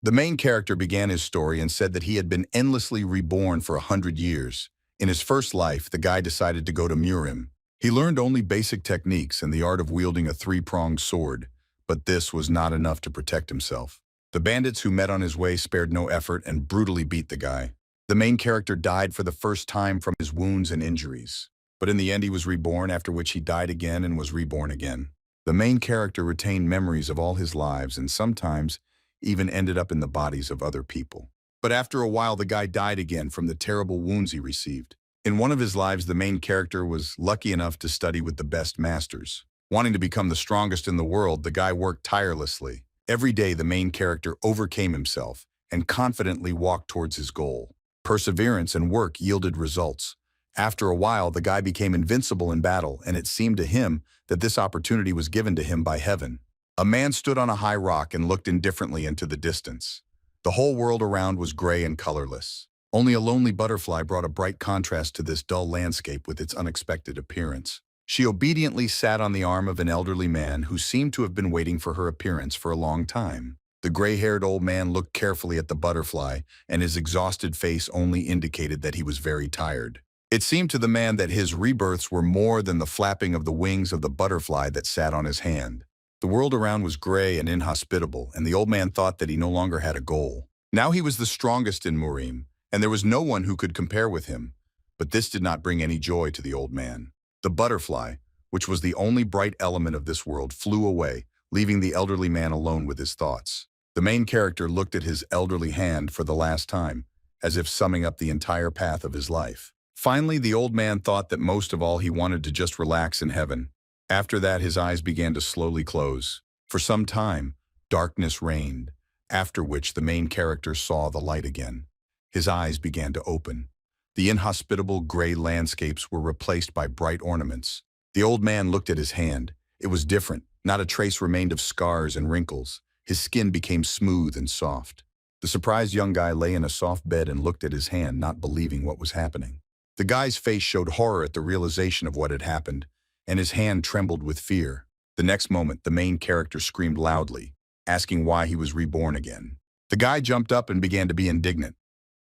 The main character began his story and said that he had been endlessly reborn for 100 years. In his first life, the guy decided to go to Murim. He learned only basic techniques and the art of wielding a three-pronged sword, but this was not enough to protect himself. The bandits who met on his way spared no effort and brutally beat the guy. The main character died for the first time from his wounds and injuries. But in the end he was reborn, after which he died again and was reborn again. The main character retained memories of all his lives and sometimes even ended up in the bodies of other people. But after a while the guy died again from the terrible wounds he received. In one of his lives, the main character was lucky enough to study with the best masters. Wanting to become the strongest in the world, the guy worked tirelessly. Every day the main character overcame himself and confidently walked towards his goal. Perseverance and work yielded results. After a while, the guy became invincible in battle, and it seemed to him that this opportunity was given to him by heaven. A man stood on a high rock and looked indifferently into the distance. The whole world around was gray and colorless. Only a lonely butterfly brought a bright contrast to this dull landscape with its unexpected appearance. She obediently sat on the arm of an elderly man who seemed to have been waiting for her appearance for a long time. The gray-haired old man looked carefully at the butterfly, and his exhausted face only indicated that he was very tired. It seemed to the man that his rebirths were more than the flapping of the wings of the butterfly that sat on his hand. The world around was gray and inhospitable, and the old man thought that he no longer had a goal. Now he was the strongest in Murim, and there was no one who could compare with him. But this did not bring any joy to the old man. The butterfly, which was the only bright element of this world, flew away, leaving the elderly man alone with his thoughts. The main character looked at his elderly hand for the last time, as if summing up the entire path of his life. Finally, the old man thought that most of all he wanted to just relax in heaven. After that, his eyes began to slowly close. For some time, darkness reigned, after which the main character saw the light again. His eyes began to open. The inhospitable gray landscapes were replaced by bright ornaments. The old man looked at his hand. It was different. Not a trace remained of scars and wrinkles. His skin became smooth and soft. The surprised young guy lay in a soft bed and looked at his hand, not believing what was happening. The guy's face showed horror at the realization of what had happened, and his hand trembled with fear. The next moment, the main character screamed loudly, asking why he was reborn again. The guy jumped up and began to be indignant.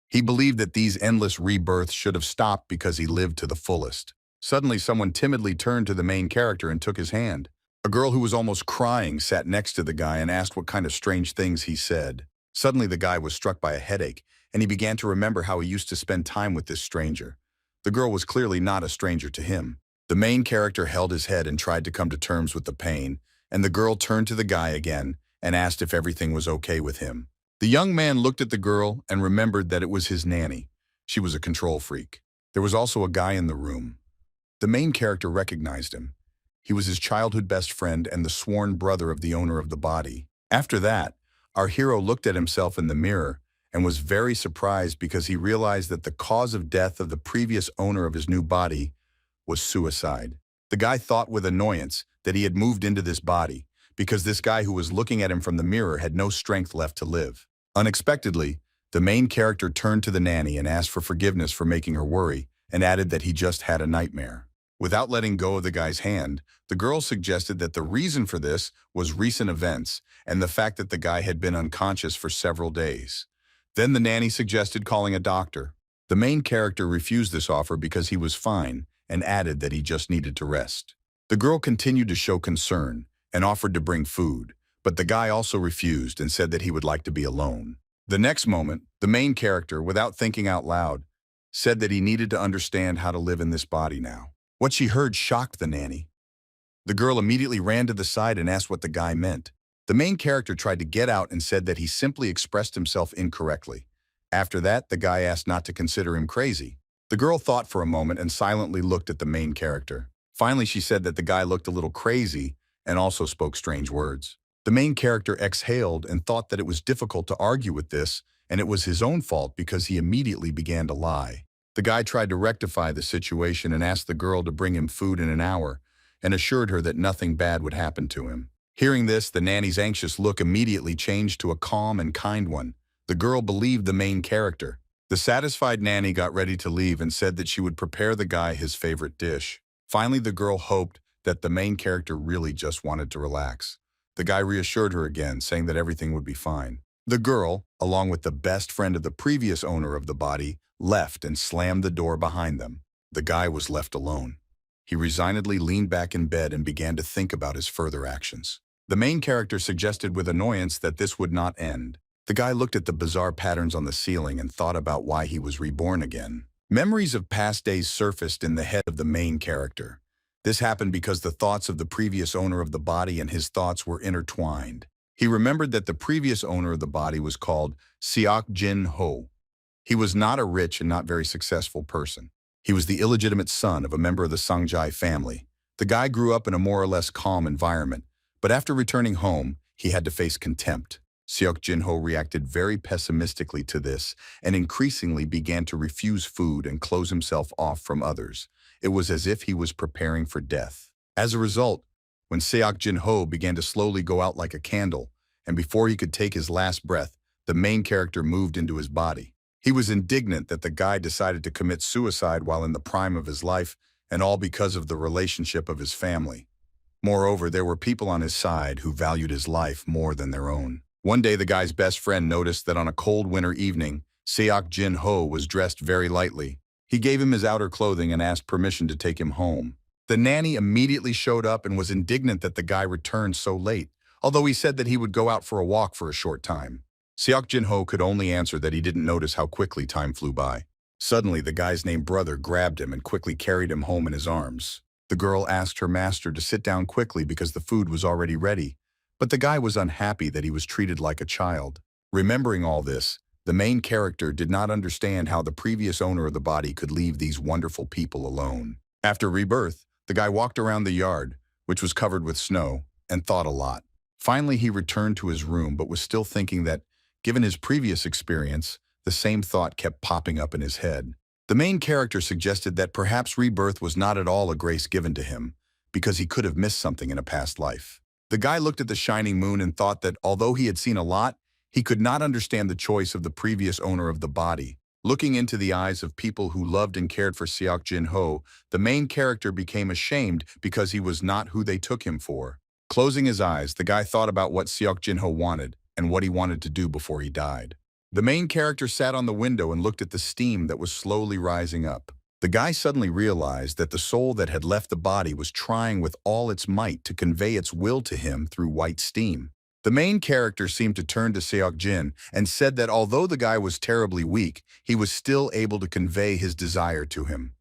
He believed that these endless rebirths should have stopped because he lived to the fullest. Suddenly, someone timidly turned to the main character and took his hand. A girl who was almost crying sat next to the guy and asked what kind of strange things he said. Suddenly, the guy was struck by a headache, and he began to remember how he used to spend time with this stranger. The girl was clearly not a stranger to him. The main character held his head and tried to come to terms with the pain, and the girl turned to the guy again and asked if everything was okay with him. The young man looked at the girl and remembered that it was his nanny. She was a control freak. There was also a guy in the room. The main character recognized him. He was his childhood best friend and the sworn brother of the owner of the body. After that, our hero looked at himself in the mirror and was very surprised because he realized that the cause of death of the previous owner of his new body was suicide. The guy thought with annoyance that he had moved into this body because this guy who was looking at him from the mirror had no strength left to live. Unexpectedly, the main character turned to the nanny and asked for forgiveness for making her worry and added that he just had a nightmare. Without letting go of the guy's hand, the girl suggested that the reason for this was recent events and the fact that the guy had been unconscious for several days. Then the nanny suggested calling a doctor. The main character refused this offer because he was fine and added that he just needed to rest. The girl continued to show concern and offered to bring food, but the guy also refused and said that he would like to be alone. The next moment, the main character, without thinking out loud, said that he needed to understand how to live in this body now. What she heard shocked the nanny. The girl immediately ran to the side and asked what the guy meant. The main character tried to get out and said that he simply expressed himself incorrectly. After that, the guy asked not to consider him crazy. The girl thought for a moment and silently looked at the main character. Finally, she said that the guy looked a little crazy and also spoke strange words. The main character exhaled and thought that it was difficult to argue with this, and it was his own fault because he immediately began to lie. The guy tried to rectify the situation and asked the girl to bring him food in an hour and assured her that nothing bad would happen to him. Hearing this, the nanny's anxious look immediately changed to a calm and kind one. The girl believed the main character. The satisfied nanny got ready to leave and said that she would prepare the guy his favorite dish. Finally, the girl hoped that the main character really just wanted to relax. The guy reassured her again, saying that everything would be fine. The girl, along with the best friend of the previous owner of the body, left and slammed the door behind them. The guy was left alone. He resignedly leaned back in bed and began to think about his further actions. The main character suggested with annoyance that this would not end. The guy looked at the bizarre patterns on the ceiling and thought about why he was reborn again. Memories of past days surfaced in the head of the main character. This happened because the thoughts of the previous owner of the body and his thoughts were intertwined. He remembered that the previous owner of the body was called Seok Jin-ho. He was not a rich and not very successful person. He was the illegitimate son of a member of the Sangjai family. The guy grew up in a more or less calm environment, but after returning home, he had to face contempt. Seok Jin-ho reacted very pessimistically to this and increasingly began to refuse food and close himself off from others. It was as if he was preparing for death. As a result, when Seok Jin-ho began to slowly go out like a candle, and before he could take his last breath, the main character moved into his body. He was indignant that the guy decided to commit suicide while in the prime of his life, and all because of the relationship of his family. Moreover, there were people on his side who valued his life more than their own. One day, the guy's best friend noticed that on a cold winter evening, Seok Jin-ho was dressed very lightly. He gave him his outer clothing and asked permission to take him home. The nanny immediately showed up and was indignant that the guy returned so late, although he said that he would go out for a walk for a short time. Seok Jin-ho could only answer that he didn't notice how quickly time flew by. Suddenly, the guy's named brother grabbed him and quickly carried him home in his arms. The girl asked her master to sit down quickly because the food was already ready, but the guy was unhappy that he was treated like a child. Remembering all this, the main character did not understand how the previous owner of the body could leave these wonderful people alone. After rebirth, the guy walked around the yard, which was covered with snow, and thought a lot. Finally, he returned to his room but was still thinking that, given his previous experience, the same thought kept popping up in his head. The main character suggested that perhaps rebirth was not at all a grace given to him, because he could have missed something in a past life. The guy looked at the shining moon and thought that although he had seen a lot, he could not understand the choice of the previous owner of the body. Looking into the eyes of people who loved and cared for Seok Jin-ho, the main character became ashamed because he was not who they took him for. Closing his eyes, the guy thought about what Seok Jin-ho wanted and what he wanted to do before he died. The main character sat on the window and looked at the steam that was slowly rising up. The guy suddenly realized that the soul that had left the body was trying with all its might to convey its will to him through white steam. The main character seemed to turn to Seok Jin and said that although the guy was terribly weak, he was still able to convey his desire to him.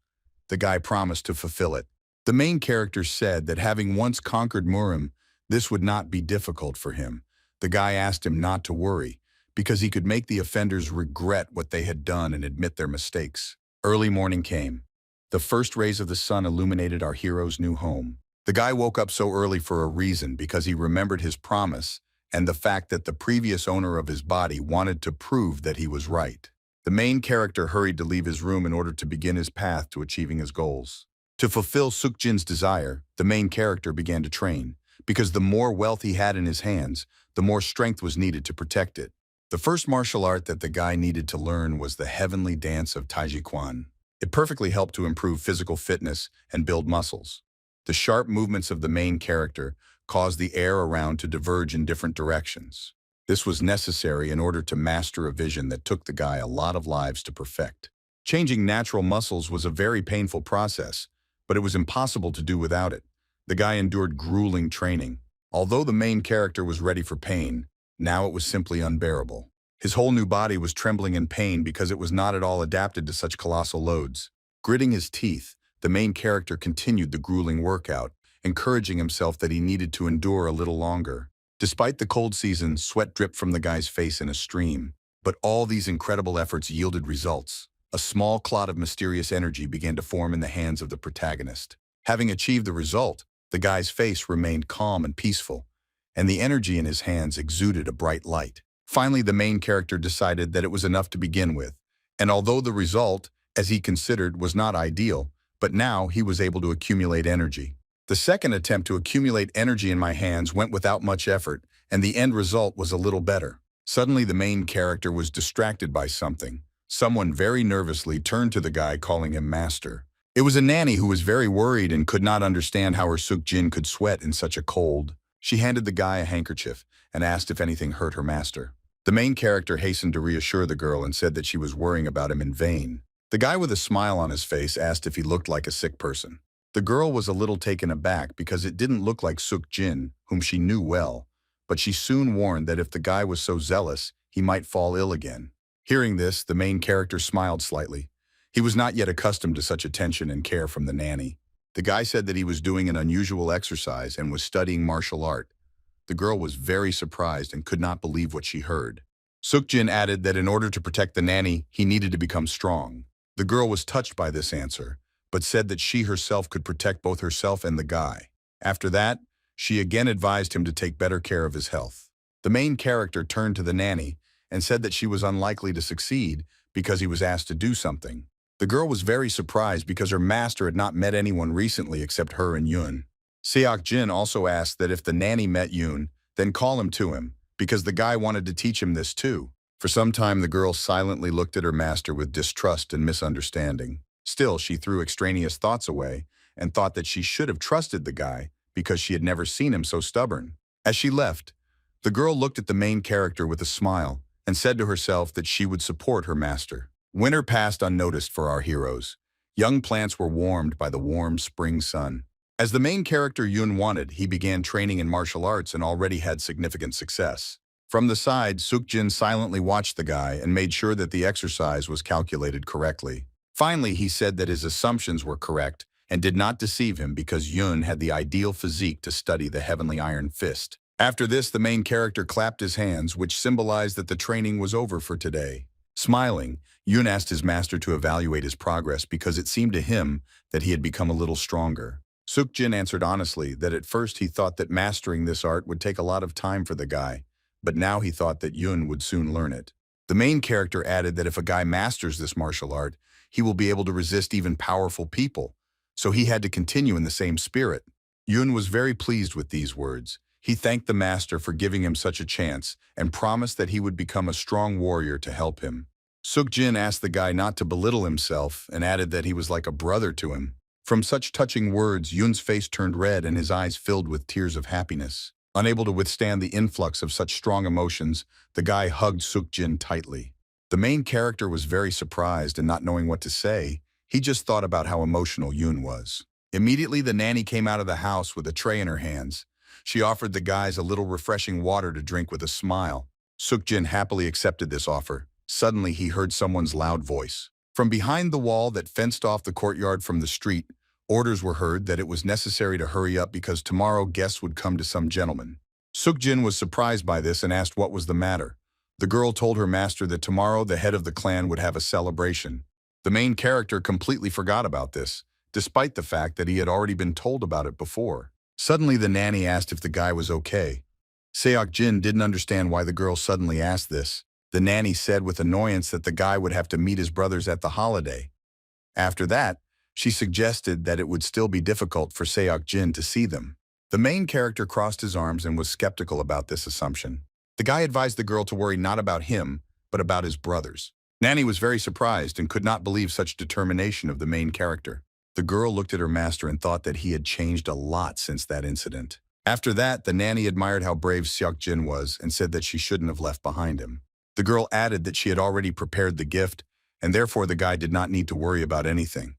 The guy promised to fulfill it. The main character said that having once conquered Murim, this would not be difficult for him. The guy asked him not to worry, because he could make the offenders regret what they had done and admit their mistakes. Early morning came. The first rays of the sun illuminated our hero's new home. The guy woke up so early for a reason, because he remembered his promise and the fact that the previous owner of his body wanted to prove that he was right. The main character hurried to leave his room in order to begin his path to achieving his goals. To fulfill Seok Jin's desire, the main character began to train, because the more wealth he had in his hands, the more strength was needed to protect it. The first martial art that the guy needed to learn was the heavenly dance of Taijiquan. It perfectly helped to improve physical fitness and build muscles. The sharp movements of the main character caused the air around to diverge in different directions. This was necessary in order to master a vision that took the guy a lot of lives to perfect. Changing natural muscles was a very painful process, but it was impossible to do without it. The guy endured grueling training. Although the main character was ready for pain, now it was simply unbearable. His whole new body was trembling in pain because it was not at all adapted to such colossal loads. Gritting his teeth, the main character continued the grueling workout, encouraging himself that he needed to endure a little longer. Despite the cold season, sweat dripped from the guy's face in a stream. But all these incredible efforts yielded results. A small clot of mysterious energy began to form in the hands of the protagonist. Having achieved the result, the guy's face remained calm and peaceful, and the energy in his hands exuded a bright light. Finally, the main character decided that it was enough to begin with, and although the result, as he considered, was not ideal, but now he was able to accumulate energy. The second attempt to accumulate energy in my hands went without much effort, and the end result was a little better. Suddenly, the main character was distracted by something. Someone very nervously turned to the guy, calling him master. It was a nanny who was very worried and could not understand how her Seok Jin could sweat in such a cold. She handed the guy a handkerchief and asked if anything hurt her master. The main character hastened to reassure the girl and said that she was worrying about him in vain. The guy with a smile on his face asked if he looked like a sick person. The girl was a little taken aback because it didn't look like Seok Jin, whom she knew well, but she soon warned that if the guy was so zealous, he might fall ill again. Hearing this, the main character smiled slightly. He was not yet accustomed to such attention and care from the nanny. The guy said that he was doing an unusual exercise and was studying martial art. The girl was very surprised and could not believe what she heard. Seok Jin added that in order to protect the nanny, he needed to become strong. The girl was touched by this answer, but said that she herself could protect both herself and the guy. After that, she again advised him to take better care of his health. The main character turned to the nanny and said that she was unlikely to succeed because he was asked to do something. The girl was very surprised because her master had not met anyone recently except her and Yoon. Seok Jin also asked that if the nanny met Yoon, then call him to him, because the guy wanted to teach him this too. For some time, the girl silently looked at her master with distrust and misunderstanding. Still, she threw extraneous thoughts away and thought that she should have trusted the guy because she had never seen him so stubborn. As she left, the girl looked at the main character with a smile and said to herself that she would support her master. Winter passed unnoticed for our heroes. Young plants were warmed by the warm spring sun. As the main character Yoon wanted, he began training in martial arts and already had significant success. From the side, Seok Jin silently watched the guy and made sure that the exercise was calculated correctly. Finally, he said that his assumptions were correct and did not deceive him because Yoon had the ideal physique to study the heavenly iron fist. After this, the main character clapped his hands, which symbolized that the training was over for today. Smiling, Yoon asked his master to evaluate his progress because it seemed to him that he had become a little stronger. Seok Jin answered honestly that at first he thought that mastering this art would take a lot of time for the guy, but now he thought that Yoon would soon learn it. The main character added that if a guy masters this martial art, he will be able to resist even powerful people, so he had to continue in the same spirit. Yoon was very pleased with these words. He thanked the master for giving him such a chance and promised that he would become a strong warrior to help him. Seok Jin asked the guy not to belittle himself and added that he was like a brother to him. From such touching words, Yoon's face turned red and his eyes filled with tears of happiness. Unable to withstand the influx of such strong emotions, the guy hugged Seok Jin tightly. The main character was very surprised and not knowing what to say. He just thought about how emotional Yoon was. Immediately, the nanny came out of the house with a tray in her hands. She offered the guys a little refreshing water to drink with a smile. Seok Jin happily accepted this offer. Suddenly, he heard someone's loud voice. From behind the wall that fenced off the courtyard from the street, orders were heard that it was necessary to hurry up because tomorrow guests would come to some gentleman. Seok Jin was surprised by this and asked what was the matter. The girl told her master that tomorrow the head of the clan would have a celebration. The main character completely forgot about this, despite the fact that he had already been told about it before. Suddenly, the nanny asked if the guy was okay. Seok Jin didn't understand why the girl suddenly asked this. The nanny said with annoyance that the guy would have to meet his brothers at the holiday. After that, she suggested that it would still be difficult for Seok Jin to see them. The main character crossed his arms and was skeptical about this assumption. The guy advised the girl to worry not about him, but about his brothers. Nanny was very surprised and could not believe such determination of the main character. The girl looked at her master and thought that he had changed a lot since that incident. After that, the nanny admired how brave Seok Jin was and said that she shouldn't have left behind him. The girl added that she had already prepared the gift, and therefore the guy did not need to worry about anything.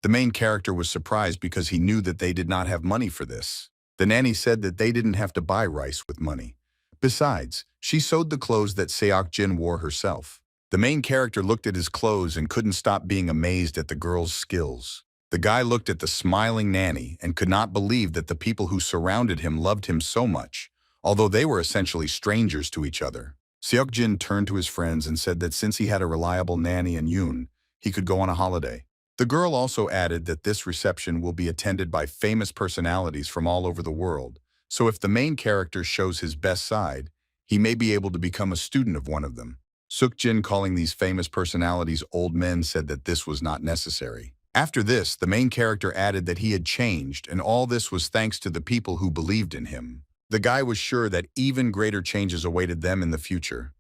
The main character was surprised because he knew that they did not have money for this. The nanny said that they didn't have to buy rice with money. Besides, she sewed the clothes that Seok Jin wore herself. The main character looked at his clothes and couldn't stop being amazed at the girl's skills. The guy looked at the smiling nanny and could not believe that the people who surrounded him loved him so much, although they were essentially strangers to each other. Seok Jin turned to his friends and said that since he had a reliable nanny and Yoon, he could go on a holiday. The girl also added that this reception will be attended by famous personalities from all over the world, so if the main character shows his best side, he may be able to become a student of one of them. Seok Jin, calling these famous personalities old men, said that this was not necessary. After this, the main character added that he had changed, and all this was thanks to the people who believed in him. The guy was sure that even greater changes awaited them in the future.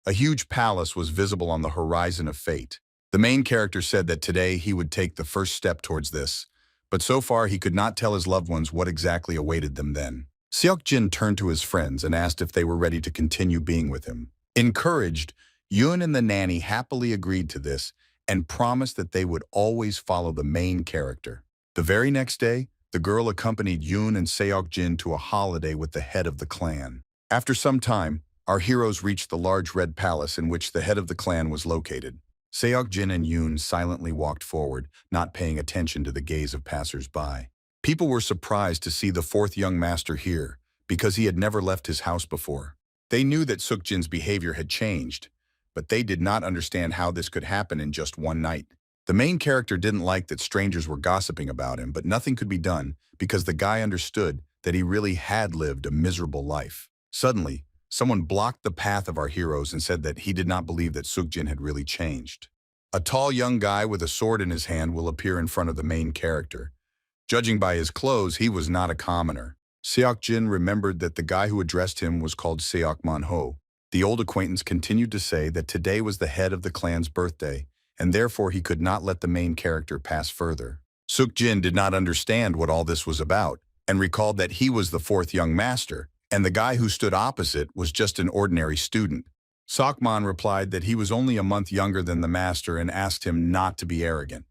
A huge palace was visible on the horizon of fate. The main character said that today he would take the first step towards this, but so far he could not tell his loved ones what exactly awaited them then. Seok Jin turned to his friends and asked if they were ready to continue being with him. Encouraged, Yun and the nanny happily agreed to this and promised that they would always follow the main character. The very next day, the girl accompanied Yun and Seok Jin to a holiday with the head of the clan. After some time, our heroes reached the large red palace in which the head of the clan was located. Seok Jin and Yoon silently walked forward, not paying attention to the gaze of passers-by. People were surprised to see the fourth young master here, because he had never left his house before. They knew that Seok Jin's behavior had changed, but they did not understand how this could happen in just one night. The main character didn't like that strangers were gossiping about him, but nothing could be done because the guy understood that he really had lived a miserable life. Suddenly, someone blocked the path of our heroes and said that he did not believe that Seok Jin had really changed. A tall young guy with a sword in his hand will appear in front of the main character. Judging by his clothes, he was not a commoner. Seok Jin remembered that the guy who addressed him was called Seok Manhwa. The old acquaintance continued to say that today was the head of the clan's birthday, and therefore he could not let the main character pass further. Seok Jin did not understand what all this was about, and recalled that he was the fourth young master, and the guy who stood opposite was just an ordinary student. Seokman replied that he was only a month younger than the master and asked him not to be arrogant.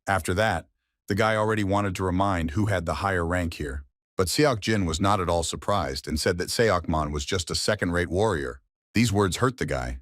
After that, the guy already wanted to remind who had the higher rank here. But Seok Jin was not at all surprised and said that Seokman was just a second-rate warrior. These words hurt the guy.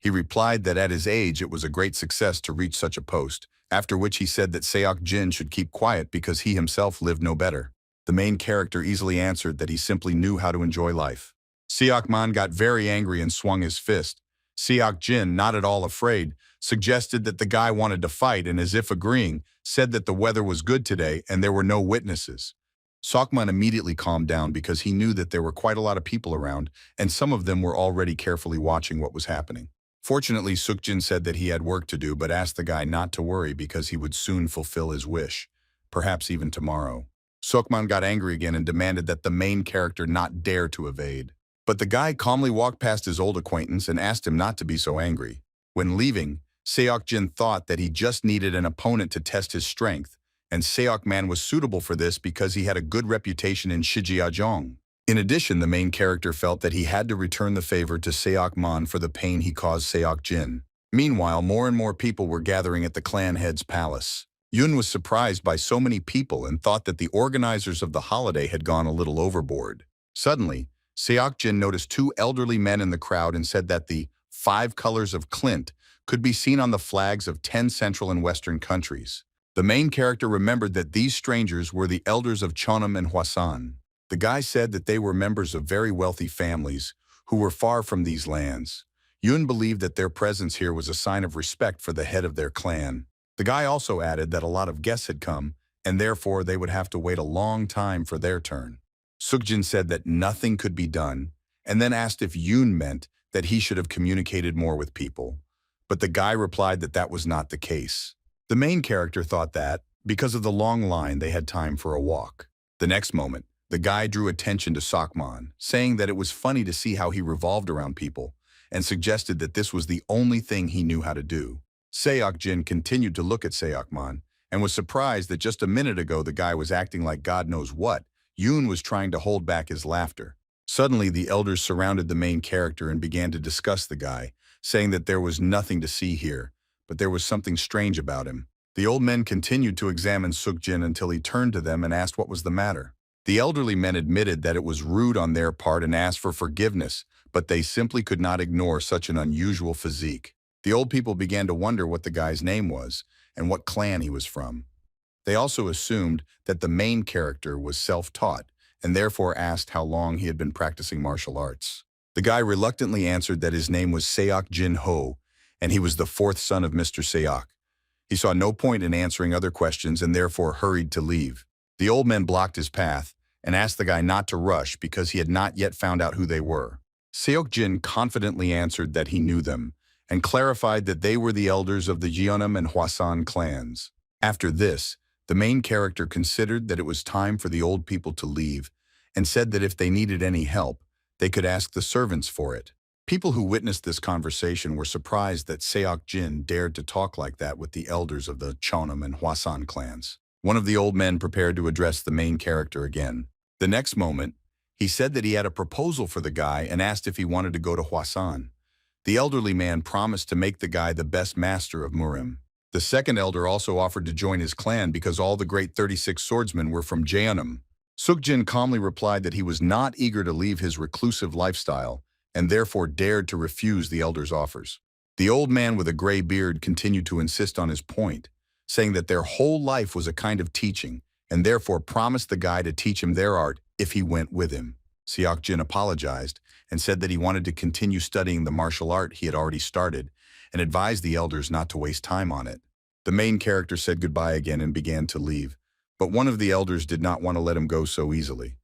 He replied that at his age it was a great success to reach such a post, after which he said that Seok Jin should keep quiet because he himself lived no better. The main character easily answered that he simply knew how to enjoy life. Seokman got very angry and swung his fist. Seok Jin, not at all afraid, suggested that the guy wanted to fight and, as if agreeing, said that the weather was good today and there were no witnesses. Seokman immediately calmed down because he knew that there were quite a lot of people around and some of them were already carefully watching what was happening. Fortunately, Seok Jin said that he had work to do but asked the guy not to worry because he would soon fulfill his wish, perhaps even tomorrow. Seokman got angry again and demanded that the main character not dare to evade. But the guy calmly walked past his old acquaintance and asked him not to be so angry. When leaving, Seok Jin thought that he just needed an opponent to test his strength, and Seokman was suitable for this because he had a good reputation in Shijiazhong. In addition, the main character felt that he had to return the favor to Seokman for the pain he caused Seok Jin. Meanwhile, more and more people were gathering at the clan head's palace. Yun was surprised by so many people and thought that the organizers of the holiday had gone a little overboard. Suddenly, Seok Jin noticed two elderly men in the crowd and said that the 5 colors of Clint could be seen on the flags of 10 central and western countries. The main character remembered that these strangers were the elders of Cheonan and Hwasan. The guy said that they were members of very wealthy families who were far from these lands. Yun believed that their presence here was a sign of respect for the head of their clan. The guy also added that a lot of guests had come, and therefore they would have to wait a long time for their turn. Seok Jin said that nothing could be done, and then asked if Yoon meant that he should have communicated more with people. But the guy replied that that was not the case. The main character thought that, because of the long line, they had time for a walk. The next moment, the guy drew attention to Seokman, saying that it was funny to see how he revolved around people, and suggested that this was the only thing he knew how to do. Seok Jin continued to look at Seokman, and was surprised that just a minute ago the guy was acting like God knows what. Yoon was trying to hold back his laughter. Suddenly, the elders surrounded the main character and began to discuss the guy, saying that there was nothing to see here, but there was something strange about him. The old men continued to examine Seok Jin until he turned to them and asked what was the matter. The elderly men admitted that it was rude on their part and asked for forgiveness, but they simply could not ignore such an unusual physique. The old people began to wonder what the guy's name was and what clan he was from. They also assumed that the main character was self-taught and therefore asked how long he had been practicing martial arts. The guy reluctantly answered that his name was Seok Jin Ho, and he was the 4th son of Mr. Seok. He saw no point in answering other questions and therefore hurried to leave. The old men blocked his path and asked the guy not to rush because he had not yet found out who they were. Seok Jin confidently answered that he knew them and clarified that they were the elders of the Cheonan and Hwasan clans. After this, the main character considered that it was time for the old people to leave and said that if they needed any help, they could ask the servants for it. People who witnessed this conversation were surprised that Seok Jin dared to talk like that with the elders of the Cheonan and Hwasan clans. One of the old men prepared to address the main character again. The next moment, he said that he had a proposal for the guy and asked if he wanted to go to Hwasan. The elderly man promised to make the guy the best master of Murim. The second elder also offered to join his clan because all the great 36 swordsmen were from Jeonnam. Seok calmly replied that he was not eager to leave his reclusive lifestyle and therefore dared to refuse the elder's offers. The old man with a gray beard continued to insist on his point, saying that their whole life was a kind of teaching and therefore promised the guy to teach him their art if he went with him. Seok apologized and said that he wanted to continue studying the martial art he had already started and advised the elders not to waste time on it. The main character said goodbye again and began to leave, but one of the elders did not want to let him go so easily.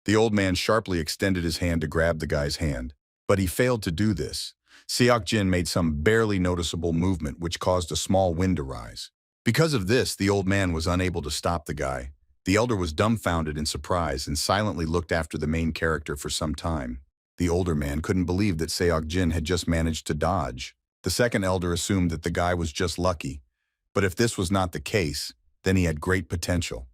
The old man sharply extended his hand to grab the guy's hand, but he failed to do this. Seok made some barely noticeable movement which caused a small wind to rise. Because of this, the old man was unable to stop the guy. The elder was dumbfounded in surprise and silently looked after the main character for some time. The older man couldn't believe that Seok had just managed to dodge. The second elder assumed that the guy was just lucky, but if this was not the case, then he had great potential.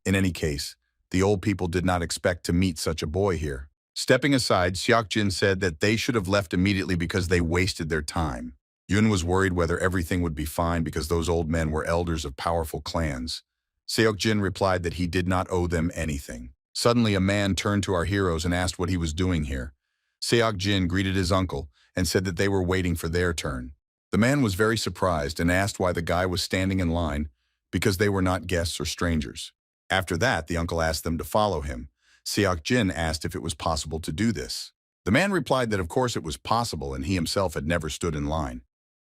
In any case, the old people did not expect to meet such a boy here. Stepping aside, Seok said that they should have left immediately because they wasted their time. Yun was worried whether everything would be fine because those old men were elders of powerful clans. Seok replied that he did not owe them anything. Suddenly, a man turned to our heroes and asked what he was doing here. Seok greeted his uncle and said that they were waiting for their turn. The man was very surprised and asked why the guy was standing in line because they were not guests or strangers. After that, the uncle asked them to follow him. Seok asked if it was possible to do this. The man replied that of course it was possible and he himself had never stood in line.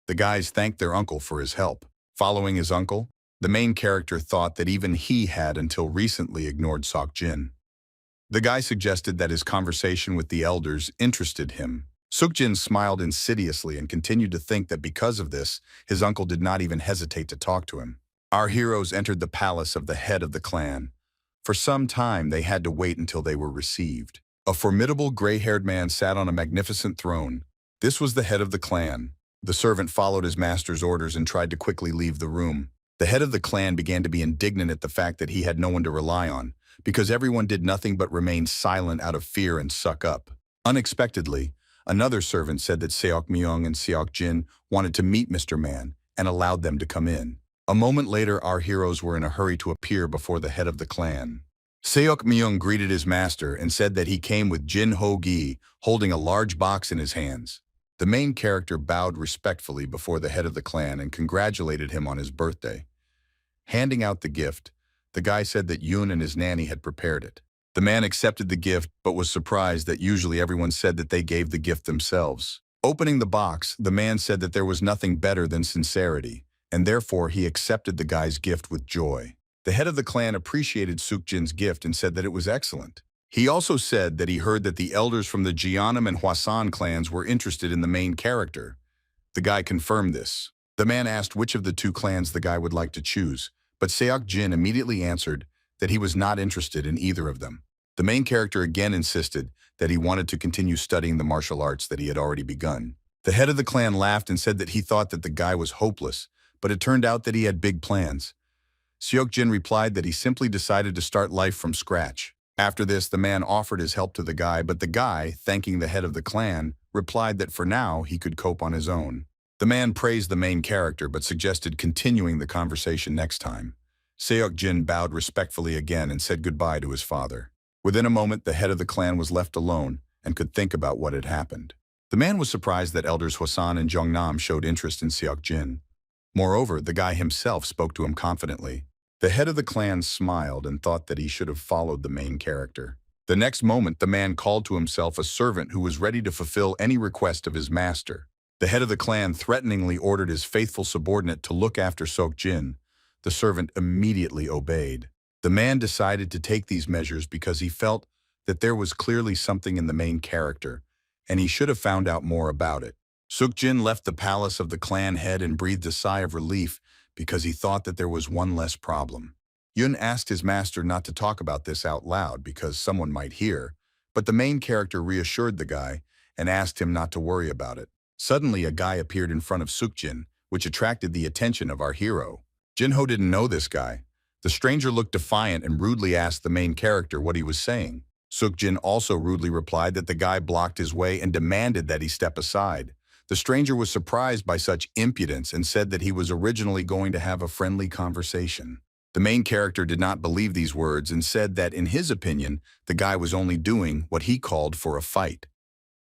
The guys thanked their uncle for his help. Following his uncle, the main character thought that even he had until recently ignored Seok. The guy suggested that his conversation with the elders interested him. Seok smiled insidiously and continued to think that because of this, his uncle did not even hesitate to talk to him. Our heroes entered the palace of the head of the clan. For some time, they had to wait until they were received. A formidable gray-haired man sat on a magnificent throne. This was the head of the clan. The servant followed his master's orders and tried to quickly leave the room. The head of the clan began to be indignant at the fact that he had no one to rely on, because everyone did nothing but remain silent out of fear and suck up. Unexpectedly, another servant said that Seok and Seok wanted to meet Mr. Man and allowed them to come in. A moment later, our heroes were in a hurry to appear before the head of the clan. Seok greeted his master and said that he came with Jin Ho-gi, holding a large box in his hands. The main character bowed respectfully before the head of the clan and congratulated him on his birthday. Handing out the gift, the guy said that Yun and his nanny had prepared it. The man accepted the gift but was surprised that usually everyone said that they gave the gift themselves. Opening the box, the man said that there was nothing better than sincerity, and therefore he accepted the guy's gift with joy. The head of the clan appreciated Seok gift and said that it was excellent. He also said that he heard that the elders from the Jeonnam and Hwasan clans were interested in the main character. The guy confirmed this. The man asked which of the two clans the guy would like to choose, but Seok immediately answered that he was not interested in either of them. The main character again insisted that he wanted to continue studying the martial arts that he had already begun. The head of the clan laughed and said that he thought that the guy was hopeless, but it turned out that he had big plans. Seok replied that he simply decided to start life from scratch. After this, the man offered his help to the guy, but the guy, thanking the head of the clan, replied that for now he could cope on his own. The man praised the main character but suggested continuing the conversation next time. Seok bowed respectfully again and said goodbye to his father. Within a moment, the head of the clan was left alone and could think about what had happened. The man was surprised that elders Hwasan and Jeonnam showed interest in Seok. Moreover, the guy himself spoke to him confidently. The head of the clan smiled and thought that he should have followed the main character. The next moment, the man called to himself a servant who was ready to fulfill any request of his master. The head of the clan threateningly ordered his faithful subordinate to look after Seok. The servant immediately obeyed. The man decided to take these measures because he felt that there was clearly something in the main character, and he should have found out more about it. Seok left the palace of the clan head and breathed a sigh of relief because he thought that there was one less problem. Yun asked his master not to talk about this out loud because someone might hear, but the main character reassured the guy and asked him not to worry about it. Suddenly, a guy appeared in front of Seok, which attracted the attention of our hero. Jinho didn't know this guy. The stranger looked defiant and rudely asked the main character what he was saying. Seok also rudely replied that the guy blocked his way and demanded that he step aside. The stranger was surprised by such impudence and said that he was originally going to have a friendly conversation. The main character did not believe these words and said that, in his opinion, the guy was only doing what he called for a fight.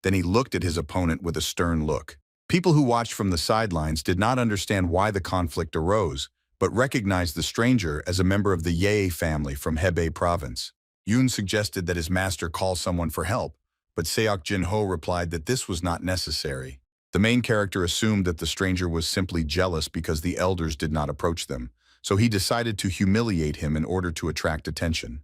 Then he looked at his opponent with a stern look. People who watched from the sidelines did not understand why the conflict arose, but recognized the stranger as a member of the Ye family from Hebei province. Yoon suggested that his master call someone for help, but Seok Jin-ho replied that this was not necessary. The main character assumed that the stranger was simply jealous because the elders did not approach them, so he decided to humiliate him in order to attract attention.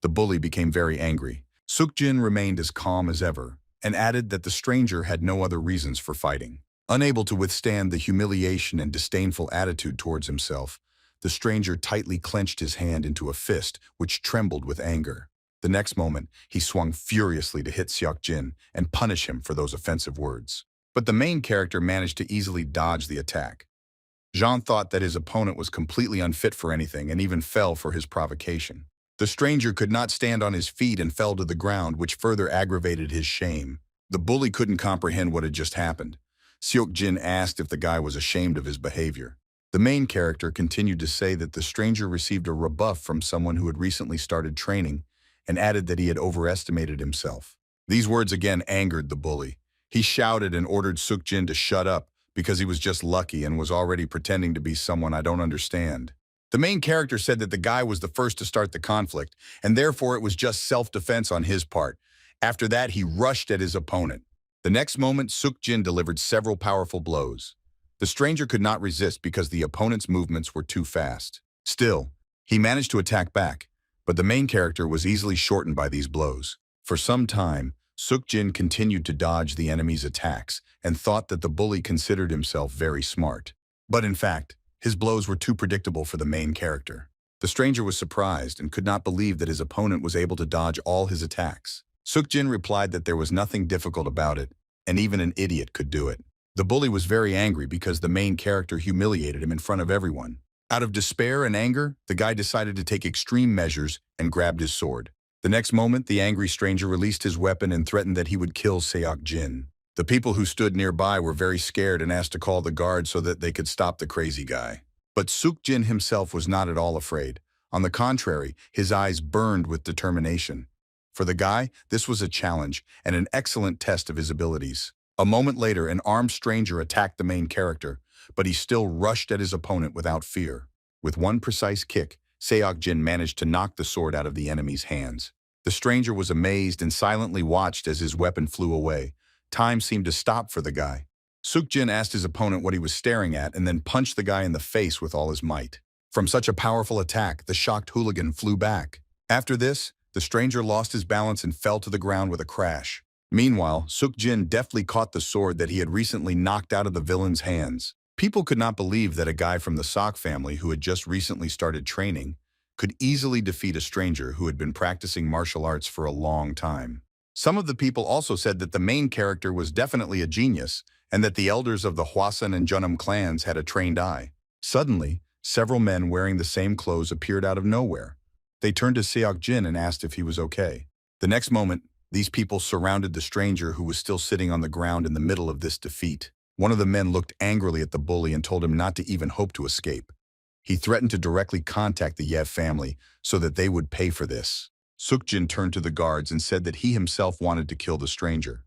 The bully became very angry. Seok-jin remained as calm as ever, and added that the stranger had no other reasons for fighting. Unable to withstand the humiliation and disdainful attitude towards himself, the stranger tightly clenched his hand into a fist, which trembled with anger. The next moment, he swung furiously to hit Seok-jin and punish him for those offensive words. But the main character managed to easily dodge the attack. Jean thought that his opponent was completely unfit for anything and even fell for his provocation. The stranger could not stand on his feet and fell to the ground, which further aggravated his shame. The bully couldn't comprehend what had just happened. Seok-jin asked if the guy was ashamed of his behavior. The main character continued to say that the stranger received a rebuff from someone who had recently started training and added that he had overestimated himself. These words again angered the bully. He shouted and ordered Seok-jin to shut up because he was just lucky and was already pretending to be someone I don't understand. The main character said that the guy was the first to start the conflict, and therefore it was just self-defense on his part. After that, he rushed at his opponent. The next moment, Seok-jin delivered several powerful blows. The stranger could not resist because the opponent's movements were too fast. Still, he managed to attack back, but the main character was easily shortened by these blows. For some time, Seok-jin continued to dodge the enemy's attacks and thought that the bully considered himself very smart. But in fact, his blows were too predictable for the main character. The stranger was surprised and could not believe that his opponent was able to dodge all his attacks. Seok-jin replied that there was nothing difficult about it, and even an idiot could do it. The bully was very angry because the main character humiliated him in front of everyone. Out of despair and anger, the guy decided to take extreme measures and grabbed his sword. The next moment, the angry stranger released his weapon and threatened that he would kill Seok-jin. The people who stood nearby were very scared and asked to call the guards so that they could stop the crazy guy. But Seok-jin himself was not at all afraid. On the contrary, his eyes burned with determination. For the guy, this was a challenge and an excellent test of his abilities. A moment later, an armed stranger attacked the main character, but he still rushed at his opponent without fear. With one precise kick, Seok-jin managed to knock the sword out of the enemy's hands. The stranger was amazed and silently watched as his weapon flew away. Time seemed to stop for the guy. Seok-jin asked his opponent what he was staring at and then punched the guy in the face with all his might. From such a powerful attack, the shocked hooligan flew back. After this, the stranger lost his balance and fell to the ground with a crash. Meanwhile, Seok-jin deftly caught the sword that he had recently knocked out of the villain's hands. People could not believe that a guy from the Seok family who had just recently started training could easily defeat a stranger who had been practicing martial arts for a long time. Some of the people also said that the main character was definitely a genius and that the elders of the Hwasun and Jeonnam clans had a trained eye. Suddenly, several men wearing the same clothes appeared out of nowhere. They turned to Seok-jin and asked if he was okay. The next moment, these people surrounded the stranger who was still sitting on the ground in the middle of this defeat. One of the men looked angrily at the bully and told him not to even hope to escape. He threatened to directly contact the Yev family so that they would pay for this. Seok-jin turned to the guards and said that he himself wanted to kill the stranger.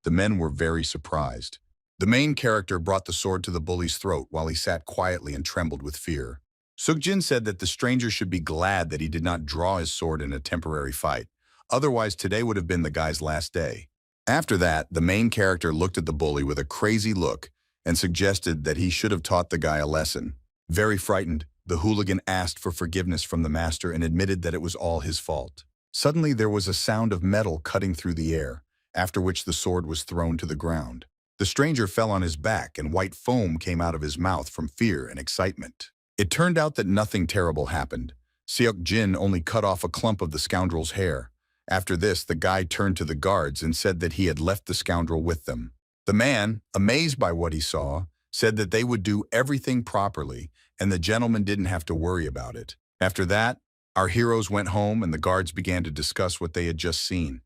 The men were very surprised. The main character brought the sword to the bully's throat while he sat quietly and trembled with fear. Seok-jin said that the stranger should be glad that he did not draw his sword in a temporary fight. Otherwise, today would have been the guy's last day. After that, the main character looked at the bully with a crazy look and suggested that he should have taught the guy a lesson. Very frightened, the hooligan asked for forgiveness from the master and admitted that it was all his fault. Suddenly, there was a sound of metal cutting through the air, after which the sword was thrown to the ground. The stranger fell on his back and white foam came out of his mouth from fear and excitement. It turned out that nothing terrible happened. Seok-jin only cut off a clump of the scoundrel's hair. After this, the guy turned to the guards and said that he had left the scoundrel with them. The man, amazed by what he saw, said that they would do everything properly and the gentleman didn't have to worry about it. After that, our heroes went home and the guards began to discuss what they had just seen.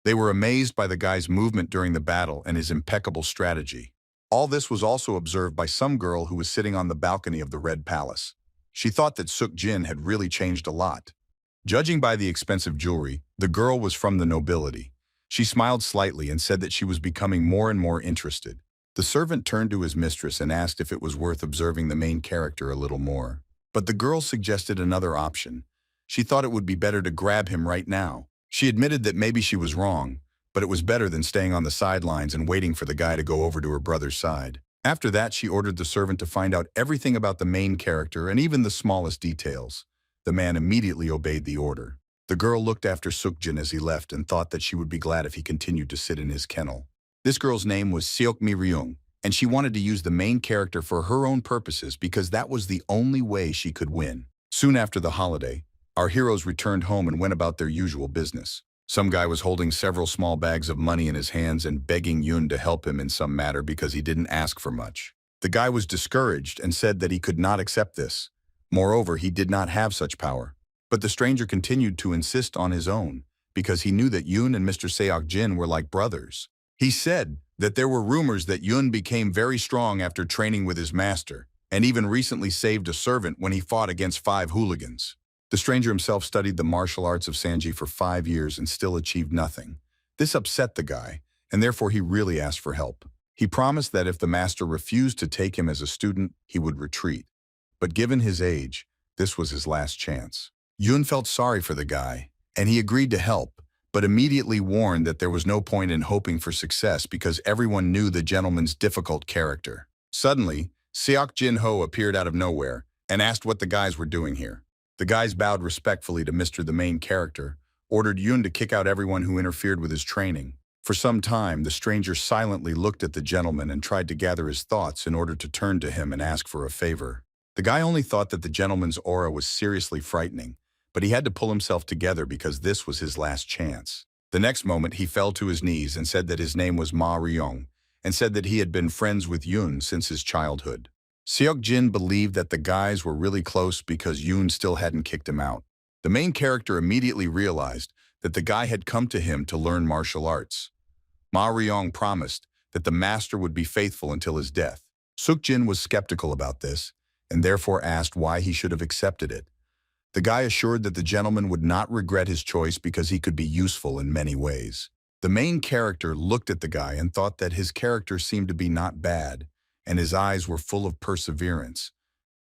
They were amazed by the guy's movement during the battle and his impeccable strategy. All this was also observed by some girl who was sitting on the balcony of the Red Palace. She thought that Seok Jin had really changed a lot. Judging by the expensive jewelry, the girl was from the nobility. She smiled slightly and said that she was becoming more and more interested. The servant turned to his mistress and asked if it was worth observing the main character a little more. But the girl suggested another option. She thought it would be better to grab him right now. She admitted that maybe she was wrong, but it was better than staying on the sidelines and waiting for the guy to go over to her brother's side. After that, she ordered the servant to find out everything about the main character and even the smallest details. The man immediately obeyed the order. The girl looked after Seok Jin as he left and thought that she would be glad if he continued to sit in his kennel. This girl's name was Seok Mi-ryung, and she wanted to use the main character for her own purposes because that was the only way she could win. Soon after the holiday, our heroes returned home and went about their usual business. Some guy was holding several small bags of money in his hands and begging Yoon to help him in some matter because he didn't ask for much. The guy was discouraged and said that he could not accept this. Moreover, he did not have such power. But the stranger continued to insist on his own because he knew that Yoon and Mr. Seok Jin were like brothers. He said that there were rumors that Yoon became very strong after training with his master and even recently saved a servant when he fought against 5 hooligans. The stranger himself studied the martial arts of Sanji for 5 years and still achieved nothing. This upset the guy, and therefore he really asked for help. He promised that if the master refused to take him as a student, he would retreat. But given his age, this was his last chance. Yoon felt sorry for the guy, and he agreed to help, but immediately warned that there was no point in hoping for success because everyone knew the gentleman's difficult character. Suddenly, Seok Jin Ho appeared out of nowhere and asked what the guys were doing here. The guys bowed respectfully to Mr. the main character, ordered Yoon to kick out everyone who interfered with his training. For some time, the stranger silently looked at the gentleman and tried to gather his thoughts in order to turn to him and ask for a favor. The guy only thought that the gentleman's aura was seriously frightening, but he had to pull himself together because this was his last chance. The next moment, he fell to his knees and said that his name was Ma Ryong, and said that he had been friends with Yoon since his childhood. Seok Jin believed that the guys were really close because Yoon still hadn't kicked him out. The main character immediately realized that the guy had come to him to learn martial arts. Ma Ryong promised that the master would be faithful until his death. Seok Jin was skeptical about this, and therefore asked why he should have accepted it. The guy assured that the gentleman would not regret his choice because he could be useful in many ways. The main character looked at the guy and thought that his character seemed to be not bad, and his eyes were full of perseverance,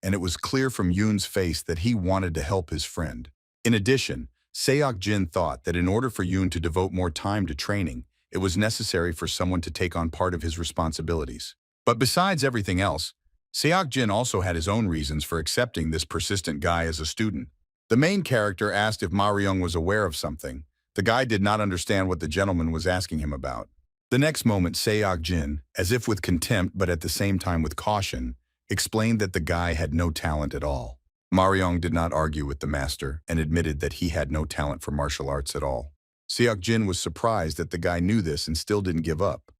and it was clear from Yoon's face that he wanted to help his friend. In addition, Seok Jin thought that in order for Yoon to devote more time to training, it was necessary for someone to take on part of his responsibilities. But besides everything else, Seok Jin also had his own reasons for accepting this persistent guy as a student. The main character asked if Ma Ryong was aware of something. The guy did not understand what the gentleman was asking him about. The next moment, Seok Jin, as if with contempt but at the same time with caution, explained that the guy had no talent at all. Ma Ryong did not argue with the master and admitted that he had no talent for martial arts at all. Seok Jin was surprised that the guy knew this and still didn't give up.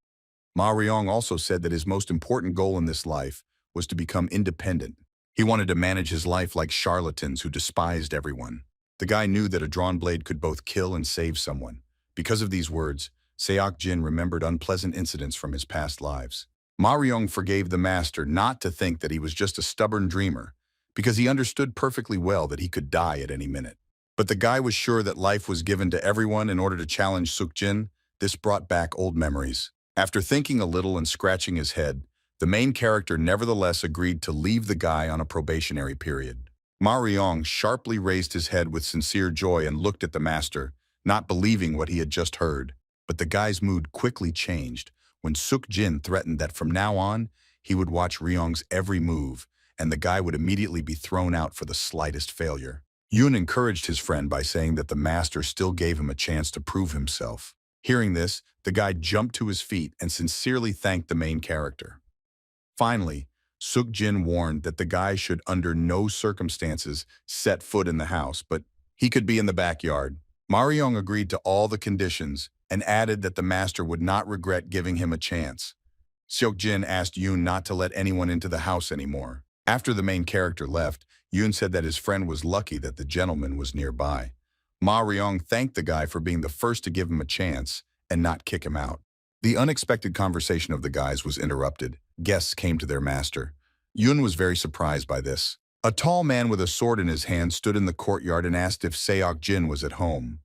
Ma Ryong also said that his most important goal in this life was to become independent. He wanted to manage his life like charlatans who despised everyone. The guy knew that a drawn blade could both kill and save someone. Because of these words, Seok Jin remembered unpleasant incidents from his past lives. Ma Ryong forgave the master not to think that he was just a stubborn dreamer, because he understood perfectly well that he could die at any minute. But the guy was sure that life was given to everyone in order to challenge Seok Jin. This brought back old memories. After thinking a little and scratching his head, the main character nevertheless agreed to leave the guy on a probationary period. Ma Ryong sharply raised his head with sincere joy and looked at the master, not believing what he had just heard. But the guy's mood quickly changed when Seok Jin threatened that from now on, he would watch Ryong's every move, and the guy would immediately be thrown out for the slightest failure. Yoon encouraged his friend by saying that the master still gave him a chance to prove himself. Hearing this, the guy jumped to his feet and sincerely thanked the main character. Finally, Seok Jin warned that the guy should under no circumstances set foot in the house, but he could be in the backyard. Ma Ryong agreed to all the conditions and added that the master would not regret giving him a chance. Seok Jin asked Yoon not to let anyone into the house anymore. After the main character left, Yoon said that his friend was lucky that the gentleman was nearby. Ma Ryong thanked the guy for being the first to give him a chance and not kick him out. The unexpected conversation of the guys was interrupted guests came to their master. Yun was very surprised by this. A tall man with a sword in his hand stood in the courtyard and asked if Seok Jin was at home.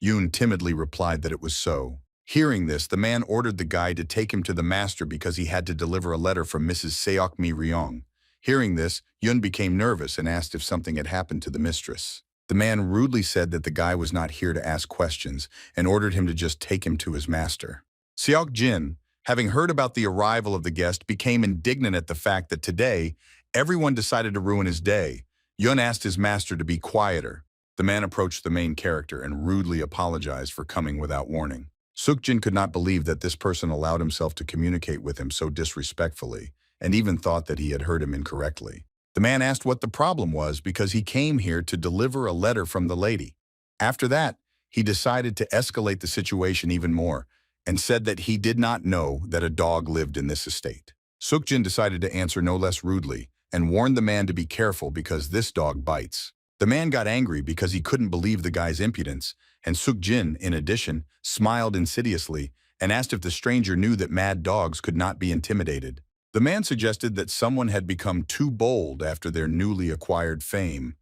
Yun timidly replied that it was so. Hearing this, the man ordered the guy to take him to the master because he had to deliver a letter from Mrs. Seok Mi Ryong. Hearing this, Yun became nervous and asked if something had happened to the mistress. The man rudely said that the guy was not here to ask questions and ordered him to just take him to his master. Seok Jin, having heard about the arrival of the guest, became indignant at the fact that today, everyone decided to ruin his day. Yun asked his master to be quieter. The man approached the main character and rudely apologized for coming without warning. Seok Jin could not believe that this person allowed himself to communicate with him so disrespectfully, and even thought that he had heard him incorrectly. The man asked what the problem was because he came here to deliver a letter from the lady. After that, he decided to escalate the situation even more and said that he did not know that a dog lived in this estate. Seok Jin decided to answer no less rudely and warned the man to be careful because this dog bites. The man got angry because he couldn't believe the guy's impudence, and Seok Jin, in addition, smiled insidiously and asked if the stranger knew that mad dogs could not be intimidated. The man suggested that someone had become too bold after their newly acquired fame.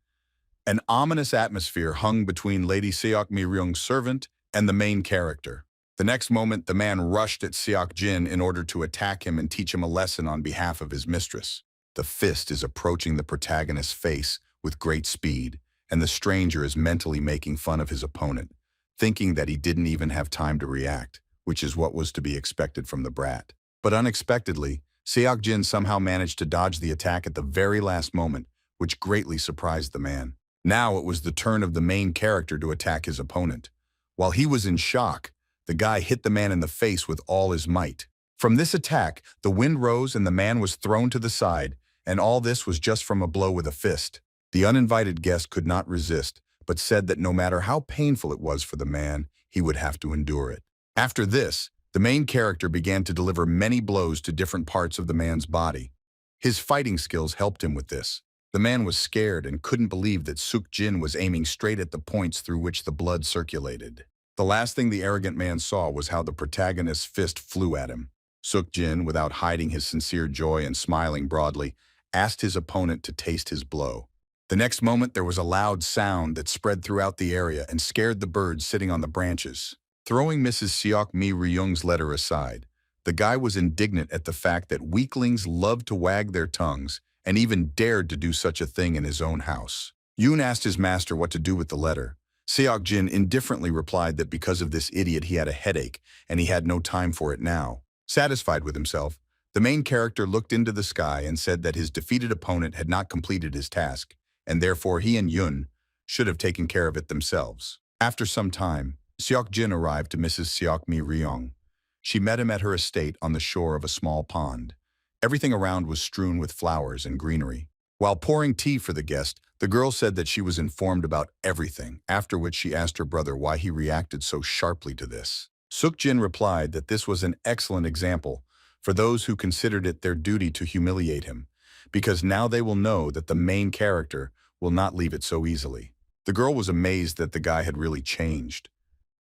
An ominous atmosphere hung between Lady Seok Mi Ryung's servant and the main character. The next moment, the man rushed at Seok Jin in order to attack him and teach him a lesson on behalf of his mistress. The fist is approaching the protagonist's face with great speed, and the stranger is mentally making fun of his opponent, thinking that he didn't even have time to react, which is what was to be expected from the brat. But unexpectedly, Seok Jin somehow managed to dodge the attack at the very last moment, which greatly surprised the man. Now it was the turn of the main character to attack his opponent. While he was in shock, the guy hit the man in the face with all his might. From this attack, the wind rose and the man was thrown to the side, and all this was just from a blow with a fist. The uninvited guest could not resist, but said that no matter how painful it was for the man, he would have to endure it. After this, the main character began to deliver many blows to different parts of the man's body. His fighting skills helped him with this. The man was scared and couldn't believe that Seok Jin was aiming straight at the points through which the blood circulated. The last thing the arrogant man saw was how the protagonist's fist flew at him. Seok Jin, without hiding his sincere joy and smiling broadly, asked his opponent to taste his blow. The next moment, there was a loud sound that spread throughout the area and scared the birds sitting on the branches. Throwing Mrs. Seok Mi Ryung's letter aside, the guy was indignant at the fact that weaklings loved to wag their tongues and even dared to do such a thing in his own house. Yoon asked his master what to do with the letter. Seok Jin indifferently replied that because of this idiot he had a headache and he had no time for it now. Satisfied with himself, the main character looked into the sky and said that his defeated opponent had not completed his task, and therefore he and Yoon should have taken care of it themselves. After some time, Seok Jin arrived to Mrs. Seok Mi Ryong. She met him at her estate on the shore of a small pond. Everything around was strewn with flowers and greenery. While pouring tea for the guest, the girl said that she was informed about everything, after which she asked her brother why he reacted so sharply to this. Seok Jin replied that this was an excellent example for those who considered it their duty to humiliate him, because now they will know that the main character will not leave it so easily. The girl was amazed that the guy had really changed.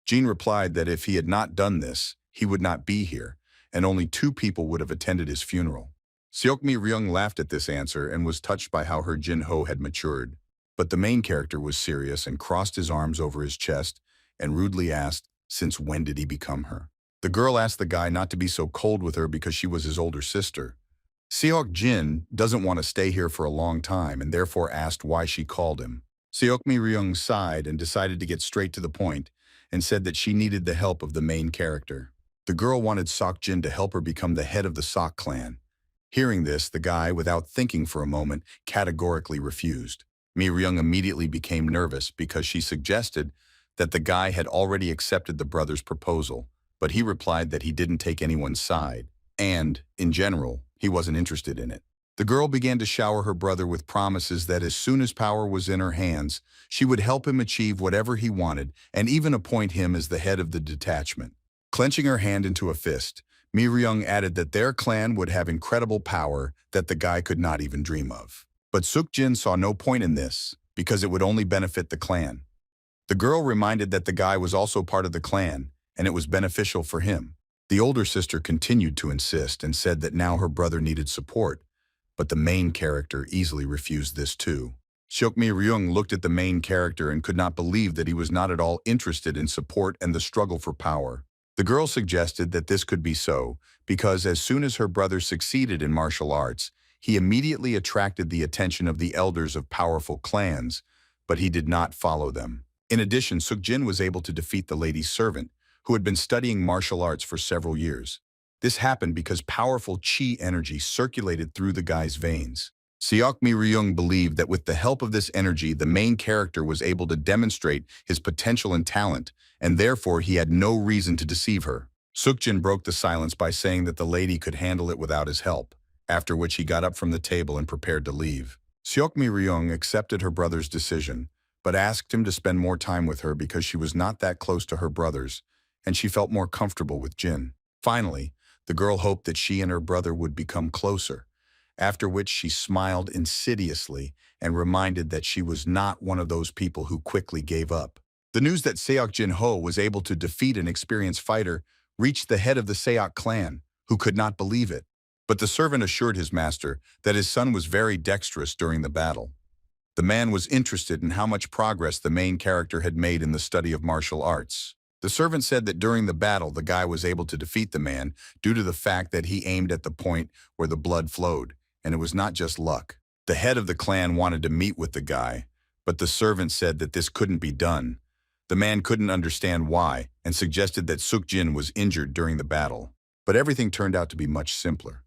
Jin replied that if he had not done this, he would not be here, and only 2 people would have attended his funeral. Seok Mi Ryung laughed at this answer and was touched by how her Jin Ho had matured. But the main character was serious and crossed his arms over his chest and rudely asked, since when did he become her? The girl asked the guy not to be so cold with her because she was his older sister. Seok Jin doesn't want to stay here for a long time and therefore asked why she called him. Seok Mi Ryung sighed and decided to get straight to the point and said that she needed the help of the main character. The girl wanted Seok Jin to help her become the head of the Seok clan. Hearing this, the guy, without thinking for a moment, categorically refused. Mi Ryung immediately became nervous because she suggested that the guy had already accepted the brother's proposal, but he replied that he didn't take anyone's side, and, in general, he wasn't interested in it. The girl began to shower her brother with promises that as soon as power was in her hands, she would help him achieve whatever he wanted and even appoint him as the head of the detachment. Clenching her hand into a fist, Mi Ryung added that their clan would have incredible power that the guy could not even dream of. But Seok Jin saw no point in this, because it would only benefit the clan. The girl reminded that the guy was also part of the clan, and it was beneficial for him. The older sister continued to insist and said that now her brother needed support, but the main character easily refused this too. Seok Mi-ryung looked at the main character and could not believe that he was not at all interested in support and the struggle for power. The girl suggested that this could be so because as soon as her brother succeeded in martial arts, he immediately attracted the attention of the elders of powerful clans, but he did not follow them. In addition, Seok-jin was able to defeat the lady's servant, who had been studying martial arts for several years. This happened because powerful chi energy circulated through the guy's veins. Seok Mi-ryung believed that with the help of this energy, the main character was able to demonstrate his potential and talent, and therefore he had no reason to deceive her. Seok-jin broke the silence by saying that the lady could handle it without his help, after which he got up from the table and prepared to leave. Seok Mi-ryung accepted her brother's decision, but asked him to spend more time with her because she was not that close to her brothers, and she felt more comfortable with Jin. Finally, the girl hoped that she and her brother would become closer, after which she smiled insidiously and reminded that she was not one of those people who quickly gave up. The news that Seok Jin-ho was able to defeat an experienced fighter reached the head of the Seok clan, who could not believe it. But the servant assured his master that his son was very dexterous during the battle. The man was interested in how much progress the main character had made in the study of martial arts. The servant said that during the battle, the guy was able to defeat the man due to the fact that he aimed at the point where the blood flowed, and it was not just luck. The head of the clan wanted to meet with the guy, but the servant said that this couldn't be done. The man couldn't understand why and suggested that Seok-jin was injured during the battle. But everything turned out to be much simpler.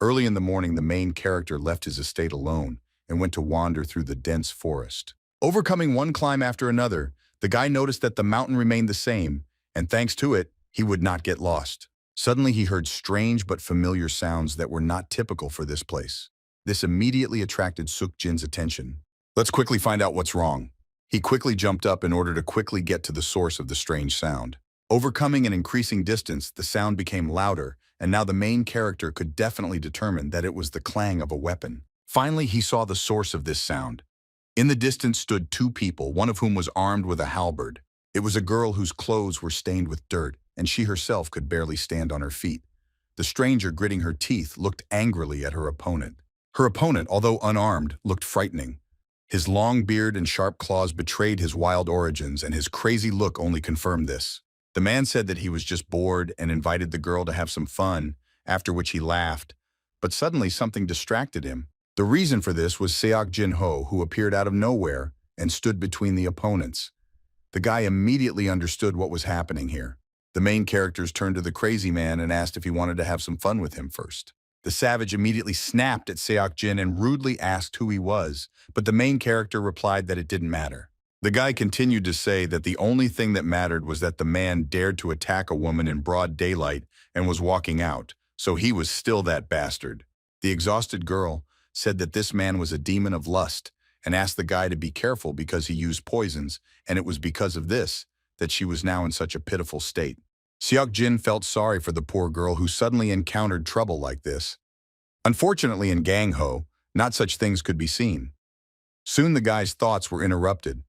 Early in the morning, the main character left his estate alone and went to wander through the dense forest. Overcoming one climb after another, the guy noticed that the mountain remained the same, and thanks to it, he would not get lost. Suddenly, he heard strange but familiar sounds that were not typical for this place. This immediately attracted Seok-jin's attention. Let's quickly find out what's wrong. He quickly jumped up in order to quickly get to the source of the strange sound. Overcoming an increasing distance, the sound became louder, and now the main character could definitely determine that it was the clang of a weapon. Finally, he saw the source of this sound. In the distance stood two people, one of whom was armed with a halberd. It was a girl whose clothes were stained with dirt, and she herself could barely stand on her feet. The stranger, gritting her teeth, looked angrily at her opponent. Her opponent, although unarmed, looked frightening. His long beard and sharp claws betrayed his wild origins, and his crazy look only confirmed this. The man said that he was just bored and invited the girl to have some fun, after which he laughed. But suddenly something distracted him. The reason for this was Seok Jin-ho, who appeared out of nowhere and stood between the opponents. The guy immediately understood what was happening here. The main characters turned to the crazy man and asked if he wanted to have some fun with him first. The savage immediately snapped at Seok Jin and rudely asked who he was, but the main character replied that it didn't matter. The guy continued to say that the only thing that mattered was that the man dared to attack a woman in broad daylight and was walking out, so he was still that bastard. The exhausted girl said that this man was a demon of lust and asked the guy to be careful because he used poisons, and it was because of this that she was now in such a pitiful state. Seok Jin felt sorry for the poor girl who suddenly encountered trouble like this. Unfortunately, in Gangho, not such things could be seen. Soon the guy's thoughts were interrupted.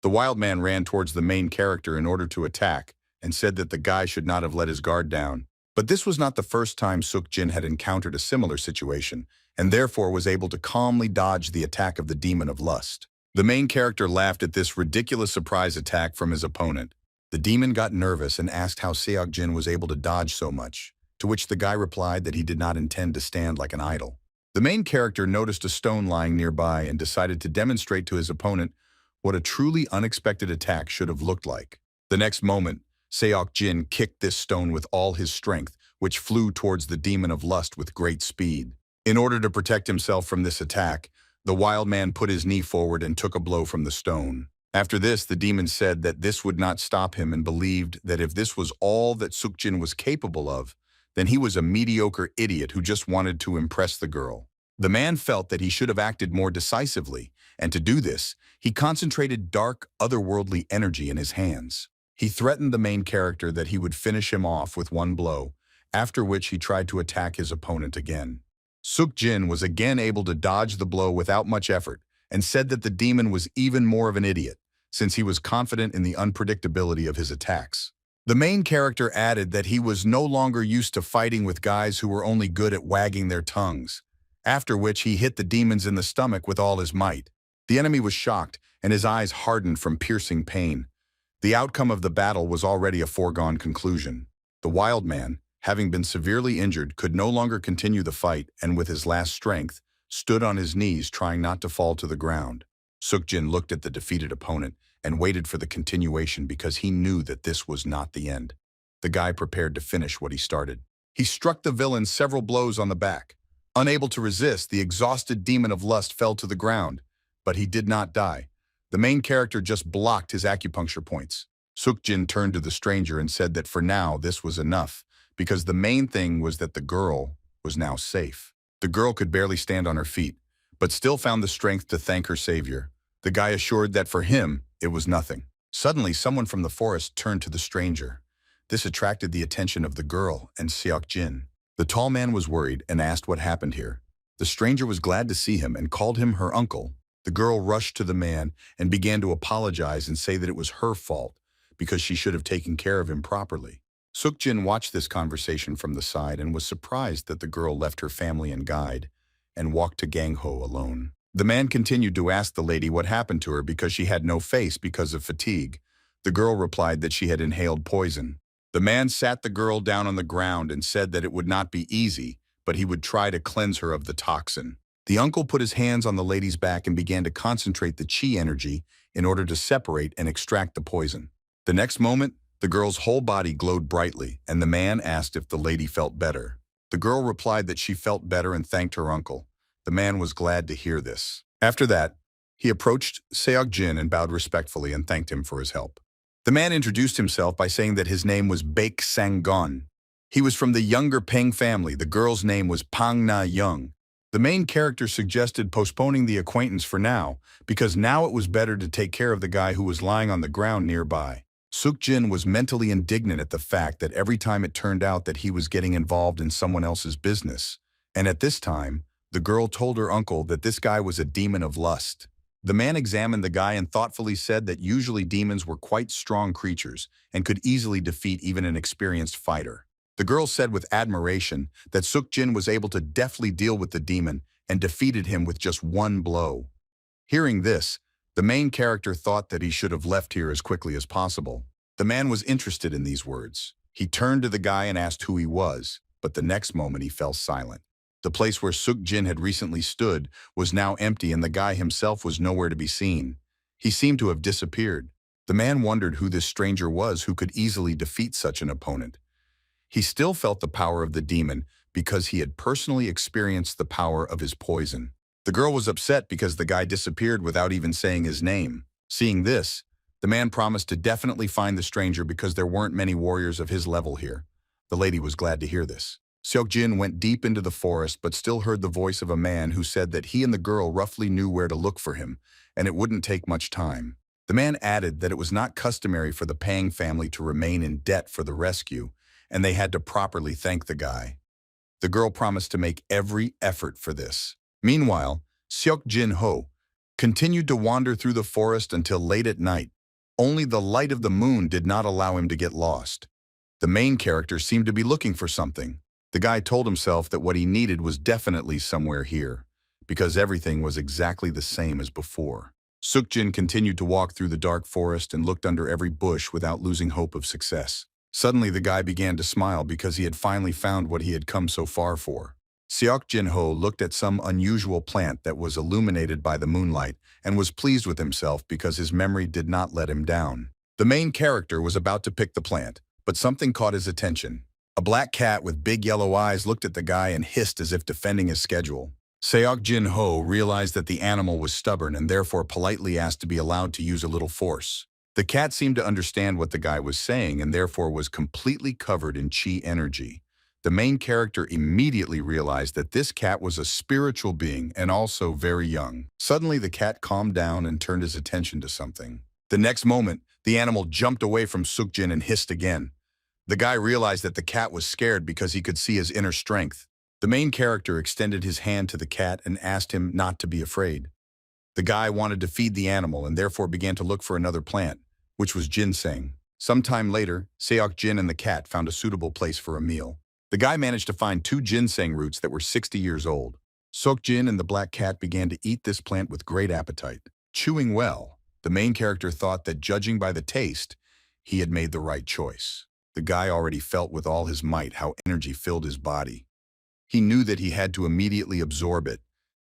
The wild man ran towards the main character in order to attack and said that the guy should not have let his guard down. But this was not the first time Seok Jin had encountered a similar situation, and therefore was able to calmly dodge the attack of the demon of lust. The main character laughed at this ridiculous surprise attack from his opponent. The demon got nervous and asked how Seok Jin was able to dodge so much, to which the guy replied that he did not intend to stand like an idol. The main character noticed a stone lying nearby and decided to demonstrate to his opponent what a truly unexpected attack should have looked like. The next moment, Seok Jin kicked this stone with all his strength, which flew towards the demon of lust with great speed. In order to protect himself from this attack, the wild man put his knee forward and took a blow from the stone. After this, the demon said that this would not stop him and believed that if this was all that Seok Jin was capable of, then he was a mediocre idiot who just wanted to impress the girl. The man felt that he should have acted more decisively, and to do this, he concentrated dark, otherworldly energy in his hands. He threatened the main character that he would finish him off with one blow, after which he tried to attack his opponent again. Seok Jin was again able to dodge the blow without much effort, and said that the demon was even more of an idiot, since he was confident in the unpredictability of his attacks. The main character added that he was no longer used to fighting with guys who were only good at wagging their tongues, after which he hit the demons in the stomach with all his might. The enemy was shocked, and his eyes hardened from piercing pain. The outcome of the battle was already a foregone conclusion. The wild man, having been severely injured, could no longer continue the fight, and with his last strength, stood on his knees trying not to fall to the ground. Seok looked at the defeated opponent and waited for the continuation because he knew that this was not the end. The guy prepared to finish what he started. He struck the villain several blows on the back. Unable to resist, the exhausted demon of lust fell to the ground, but he did not die. The main character just blocked his acupuncture points. Seok turned to the stranger and said that for now this was enough, because the main thing was that the girl was now safe. The girl could barely stand on her feet, but still found the strength to thank her savior. The guy assured that for him, it was nothing. Suddenly, someone from the forest turned to the stranger. This attracted the attention of the girl and Seok. The tall man was worried and asked what happened here. The stranger was glad to see him and called him her uncle. The girl rushed to the man and began to apologize and say that it was her fault because she should have taken care of him properly. Seok watched this conversation from the side and was surprised that the girl left her family and guide and walked to Gangho alone. The man continued to ask the lady what happened to her because she had no face because of fatigue. The girl replied that she had inhaled poison. The man sat the girl down on the ground and said that it would not be easy, but he would try to cleanse her of the toxin. The uncle put his hands on the lady's back and began to concentrate the chi energy in order to separate and extract the poison. The next moment, the girl's whole body glowed brightly, and the man asked if the lady felt better. The girl replied that she felt better and thanked her uncle. The man was glad to hear this. After that, he approached Seok and bowed respectfully and thanked him for his help. The man introduced himself by saying that his name was Baek Sang-gon. He was from the younger Peng family. The girl's name was Pang Na-young. The main character suggested postponing the acquaintance for now, because now it was better to take care of the guy who was lying on the ground nearby. Seok was mentally indignant at the fact that every time it turned out that he was getting involved in someone else's business. And at this time, the girl told her uncle that this guy was a demon of lust. The man examined the guy and thoughtfully said that usually demons were quite strong creatures and could easily defeat even an experienced fighter. The girl said with admiration that Seok was able to deftly deal with the demon and defeated him with just one blow. Hearing this, the main character thought that he should have left here as quickly as possible. The man was interested in these words. He turned to the guy and asked who he was, but the next moment he fell silent. The place where Seok had recently stood was now empty and the guy himself was nowhere to be seen. He seemed to have disappeared. The man wondered who this stranger was who could easily defeat such an opponent. He still felt the power of the demon because he had personally experienced the power of his poison. The girl was upset because the guy disappeared without even saying his name. Seeing this, the man promised to definitely find the stranger because there weren't many warriors of his level here. The lady was glad to hear this. Seok went deep into the forest but still heard the voice of a man who said that he and the girl roughly knew where to look for him, and it wouldn't take much time. The man added that it was not customary for the Pang family to remain in debt for the rescue, and they had to properly thank the guy. The girl promised to make every effort for this. Meanwhile, Seok continued to wander through the forest until late at night. Only the light of the moon did not allow him to get lost. The main character seemed to be looking for something. The guy told himself that what he needed was definitely somewhere here, because everything was exactly the same as before. Seok continued to walk through the dark forest and looked under every bush without losing hope of success. Suddenly the guy began to smile because he had finally found what he had come so far for. Seok looked at some unusual plant that was illuminated by the moonlight and was pleased with himself because his memory did not let him down. The main character was about to pick the plant, but something caught his attention. A black cat with big yellow eyes looked at the guy and hissed as if defending his schedule. Seok realized that the animal was stubborn and therefore politely asked to be allowed to use a little force. The cat seemed to understand what the guy was saying and therefore was completely covered in chi energy. The main character immediately realized that this cat was a spiritual being and also very young. Suddenly the cat calmed down and turned his attention to something. The next moment, the animal jumped away from Seok and hissed again. The guy realized that the cat was scared because he could see his inner strength. The main character extended his hand to the cat and asked him not to be afraid. The guy wanted to feed the animal and therefore began to look for another plant, which was ginseng. Sometime later, Seok Jin and the cat found a suitable place for a meal. The guy managed to find 2 ginseng roots that were 60 years old. Seok Jin and the black cat began to eat this plant with great appetite. Chewing well, the main character thought that judging by the taste, he had made the right choice. The guy already felt with all his might how energy filled his body. He knew that he had to immediately absorb it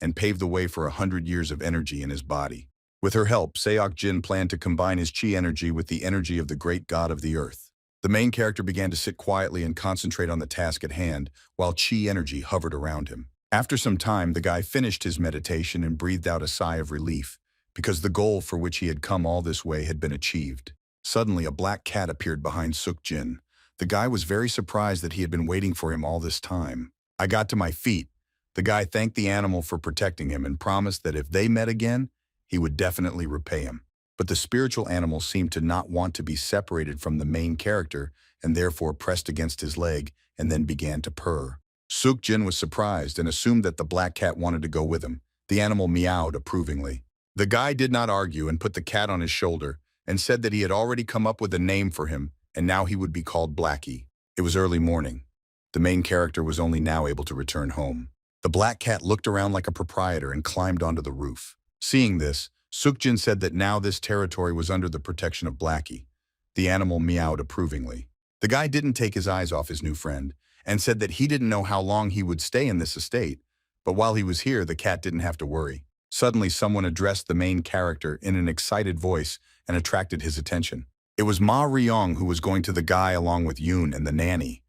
and pave the way for 100 years of energy in his body. With her help, Seok Jin planned to combine his chi energy with the energy of the great god of the earth. The main character began to sit quietly and concentrate on the task at hand, while chi energy hovered around him. After some time, the guy finished his meditation and breathed out a sigh of relief, because the goal for which he had come all this way had been achieved. Suddenly, a black cat appeared behind Seok Jin. The guy was very surprised that he had been waiting for him all this time. I got to my feet. The guy thanked the animal for protecting him and promised that if they met again, he would definitely repay him. But the spiritual animal seemed to not want to be separated from the main character and therefore pressed against his leg and then began to purr. Seok Jin was surprised and assumed that the black cat wanted to go with him. The animal meowed approvingly. The guy did not argue and put the cat on his shoulder and said that he had already come up with a name for him and now he would be called Blacky. It was early morning. The main character was only now able to return home. The black cat looked around like a proprietor and climbed onto the roof. Seeing this, Seok Jin said that now this territory was under the protection of Blacky. The animal meowed approvingly. The guy didn't take his eyes off his new friend and said that he didn't know how long he would stay in this estate, but while he was here, the cat didn't have to worry. Suddenly, someone addressed the main character in an excited voice and attracted his attention. It was Ma Ryong who was going to the guy along with Yoon and the nanny.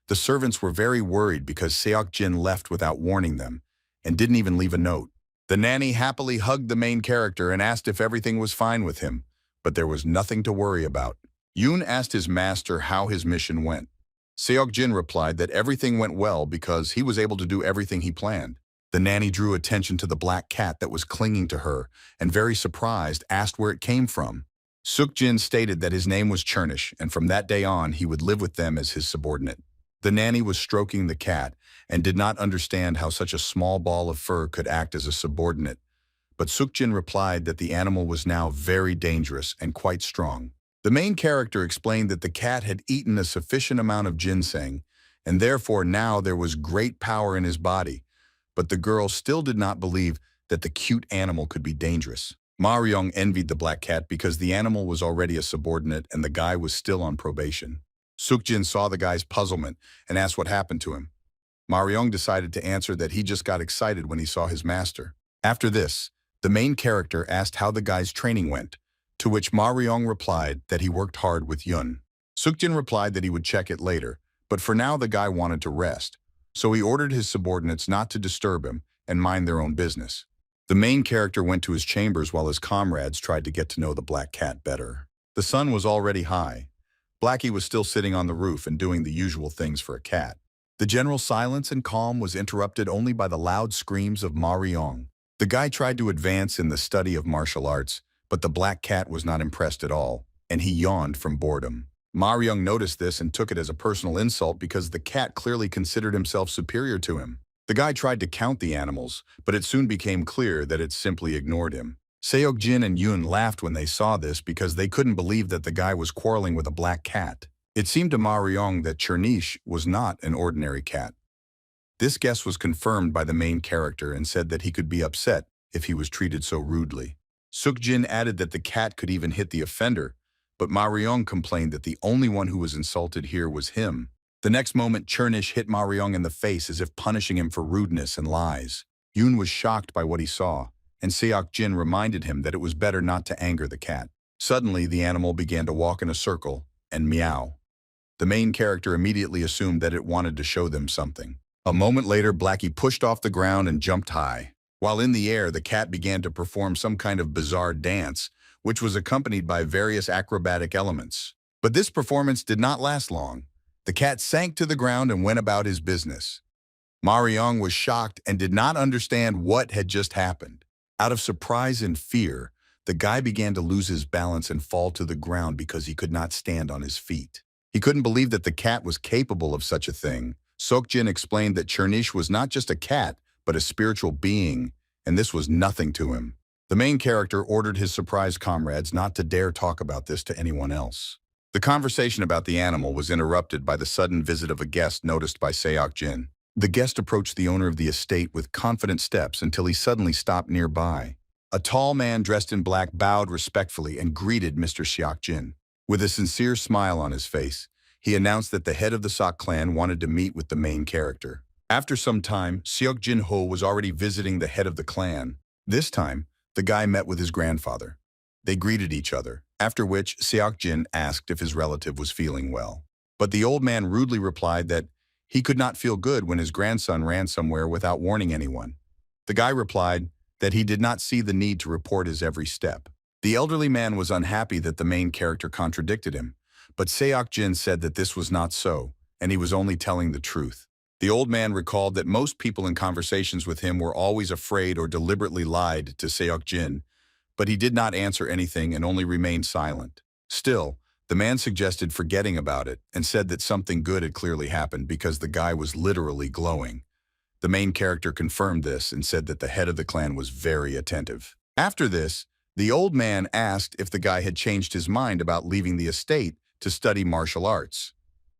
The servants were very worried because Seok Jin left without warning them and didn't even leave a note. The nanny happily hugged the main character and asked if everything was fine with him, but there was nothing to worry about. Yoon asked his master how his mission went. Seok Jin replied that everything went well because he was able to do everything he planned. The nanny drew attention to the black cat that was clinging to her and, very surprised, asked where it came from. Seok Jin stated that his name was Chernish and from that day on he would live with them as his subordinate. The nanny was stroking the cat and did not understand how such a small ball of fur could act as a subordinate, but Seok Jin replied that the animal was now very dangerous and quite strong. The main character explained that the cat had eaten a sufficient amount of ginseng, and therefore now there was great power in his body, but the girl still did not believe that the cute animal could be dangerous. Ma Ryong envied the black cat because the animal was already a subordinate and the guy was still on probation. Seok Jin saw the guy's puzzlement and asked what happened to him. Ma Ryong decided to answer that he just got excited when he saw his master. After this, the main character asked how the guy's training went, to which Ma Ryong replied that he worked hard with Yun. Seok Jin replied that he would check it later, but for now the guy wanted to rest, so he ordered his subordinates not to disturb him and mind their own business. The main character went to his chambers while his comrades tried to get to know the black cat better. The sun was already high. Blacky was still sitting on the roof and doing the usual things for a cat. The general silence and calm was interrupted only by the loud screams of Ma Ryong. The guy tried to advance in the study of martial arts, but the black cat was not impressed at all, and he yawned from boredom. Ma Ryong noticed this and took it as a personal insult because the cat clearly considered himself superior to him. The guy tried to count the animals, but it soon became clear that it simply ignored him. Seok Jin and Yoon laughed when they saw this because they couldn't believe that the guy was quarreling with a black cat. It seemed to Ma Ryong that Chernish was not an ordinary cat. This guess was confirmed by the main character and said that he could be upset if he was treated so rudely. Seok Jin added that the cat could even hit the offender, but Ma Ryong complained that the only one who was insulted here was him. The next moment, Chernish hit Ma Ryong in the face as if punishing him for rudeness and lies. Yoon was shocked by what he saw, and Seok Jin reminded him that it was better not to anger the cat. Suddenly, the animal began to walk in a circle and meow. The main character immediately assumed that it wanted to show them something. A moment later, Blacky pushed off the ground and jumped high. While in the air, the cat began to perform some kind of bizarre dance, which was accompanied by various acrobatic elements. But this performance did not last long. The cat sank to the ground and went about his business. Ma Ryong was shocked and did not understand what had just happened. Out of surprise and fear, the guy began to lose his balance and fall to the ground because he could not stand on his feet. He couldn't believe that the cat was capable of such a thing. Seok Jin explained that Chernish was not just a cat, but a spiritual being, and this was nothing to him. The main character ordered his surprised comrades not to dare talk about this to anyone else. The conversation about the animal was interrupted by the sudden visit of a guest noticed by Seok Jin. The guest approached the owner of the estate with confident steps until he suddenly stopped nearby. A tall man dressed in black bowed respectfully and greeted Mr. Seok Jin. With a sincere smile on his face, he announced that the head of the Seok clan wanted to meet with the main character. After some time, Seok Jin Ho was already visiting the head of the clan. This time, the guy met with his grandfather. They greeted each other, after which Seok Jin asked if his relative was feeling well. But the old man rudely replied that he could not feel good when his grandson ran somewhere without warning anyone. The guy replied that he did not see the need to report his every step. The elderly man was unhappy that the main character contradicted him, but Seok Jin said that this was not so, and he was only telling the truth. The old man recalled that most people in conversations with him were always afraid or deliberately lied to Seok Jin, but he did not answer anything and only remained silent. Still, the man suggested forgetting about it and said that something good had clearly happened because the guy was literally glowing. The main character confirmed this and said that the head of the clan was very attentive. After this, the old man asked if the guy had changed his mind about leaving the estate to study martial arts.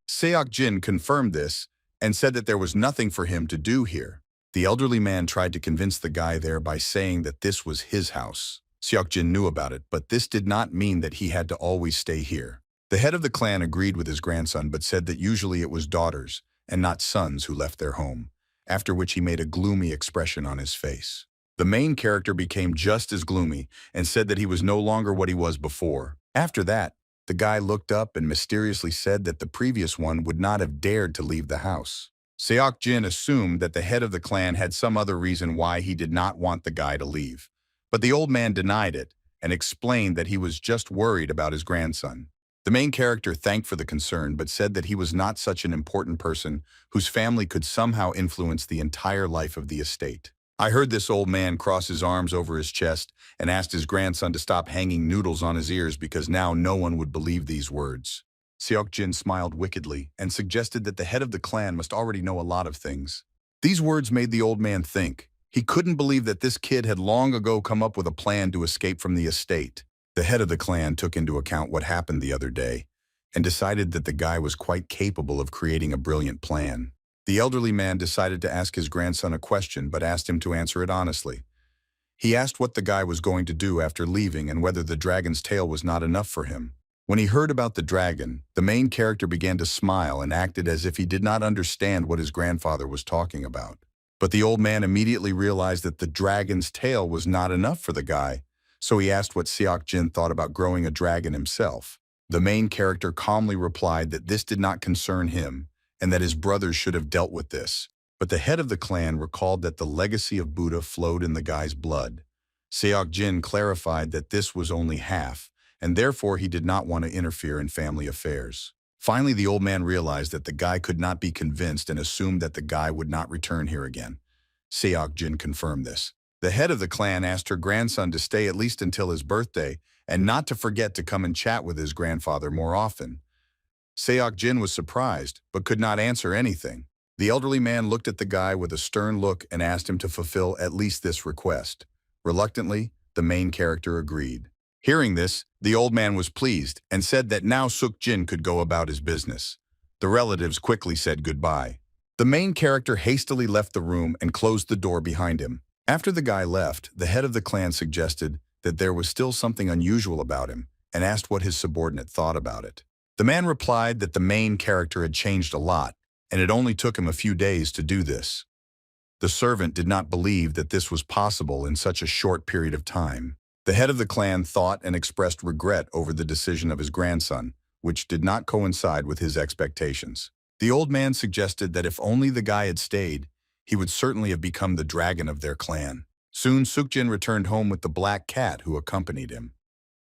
Seok Jin confirmed this and said that there was nothing for him to do here. The elderly man tried to convince the guy there by saying that this was his house. Seok Jin knew about it, but this did not mean that he had to always stay here. The head of the clan agreed with his grandson but said that usually it was daughters and not sons who left their home, after which he made a gloomy expression on his face. The main character became just as gloomy and said that he was no longer what he was before. After that, the guy looked up and mysteriously said that the previous one would not have dared to leave the house. Seok Jin assumed that the head of the clan had some other reason why he did not want the guy to leave. But the old man denied it and explained that he was just worried about his grandson. The main character thanked for the concern but said that he was not such an important person whose family could somehow influence the entire life of the estate. I heard this old man cross his arms over his chest and asked his grandson to stop hanging noodles on his ears because now no one would believe these words. Seok Jin smiled wickedly and suggested that the head of the clan must already know a lot of things. These words made the old man think. He couldn't believe that this kid had long ago come up with a plan to escape from the estate. The head of the clan took into account what happened the other day and decided that the guy was quite capable of creating a brilliant plan. The elderly man decided to ask his grandson a question but asked him to answer it honestly. He asked what the guy was going to do after leaving and whether the dragon's tail was not enough for him. When he heard about the dragon, the main character began to smile and acted as if he did not understand what his grandfather was talking about. But the old man immediately realized that the dragon's tail was not enough for the guy, so he asked what Seok Jin thought about growing a dragon himself. The main character calmly replied that this did not concern him and that his brothers should have dealt with this. But the head of the clan recalled that the legacy of Buddha flowed in the guy's blood. Seok Jin clarified that this was only half, and therefore he did not want to interfere in family affairs. Finally, the old man realized that the guy could not be convinced and assumed that the guy would not return here again. Seok Jin confirmed this. The head of the clan asked her grandson to stay at least until his birthday and not to forget to come and chat with his grandfather more often. Seok Jin was surprised, but could not answer anything. The elderly man looked at the guy with a stern look and asked him to fulfill at least this request. Reluctantly, the main character agreed. Hearing this, the old man was pleased and said that now Seok Jin could go about his business. The relatives quickly said goodbye. The main character hastily left the room and closed the door behind him. After the guy left, the head of the clan suggested that there was still something unusual about him and asked what his subordinate thought about it. The man replied that the main character had changed a lot, and it only took him a few days to do this. The servant did not believe that this was possible in such a short period of time. The head of the clan thought and expressed regret over the decision of his grandson, which did not coincide with his expectations. The old man suggested that if only the guy had stayed, he would certainly have become the dragon of their clan. Soon, Seok Jin returned home with the black cat who accompanied him.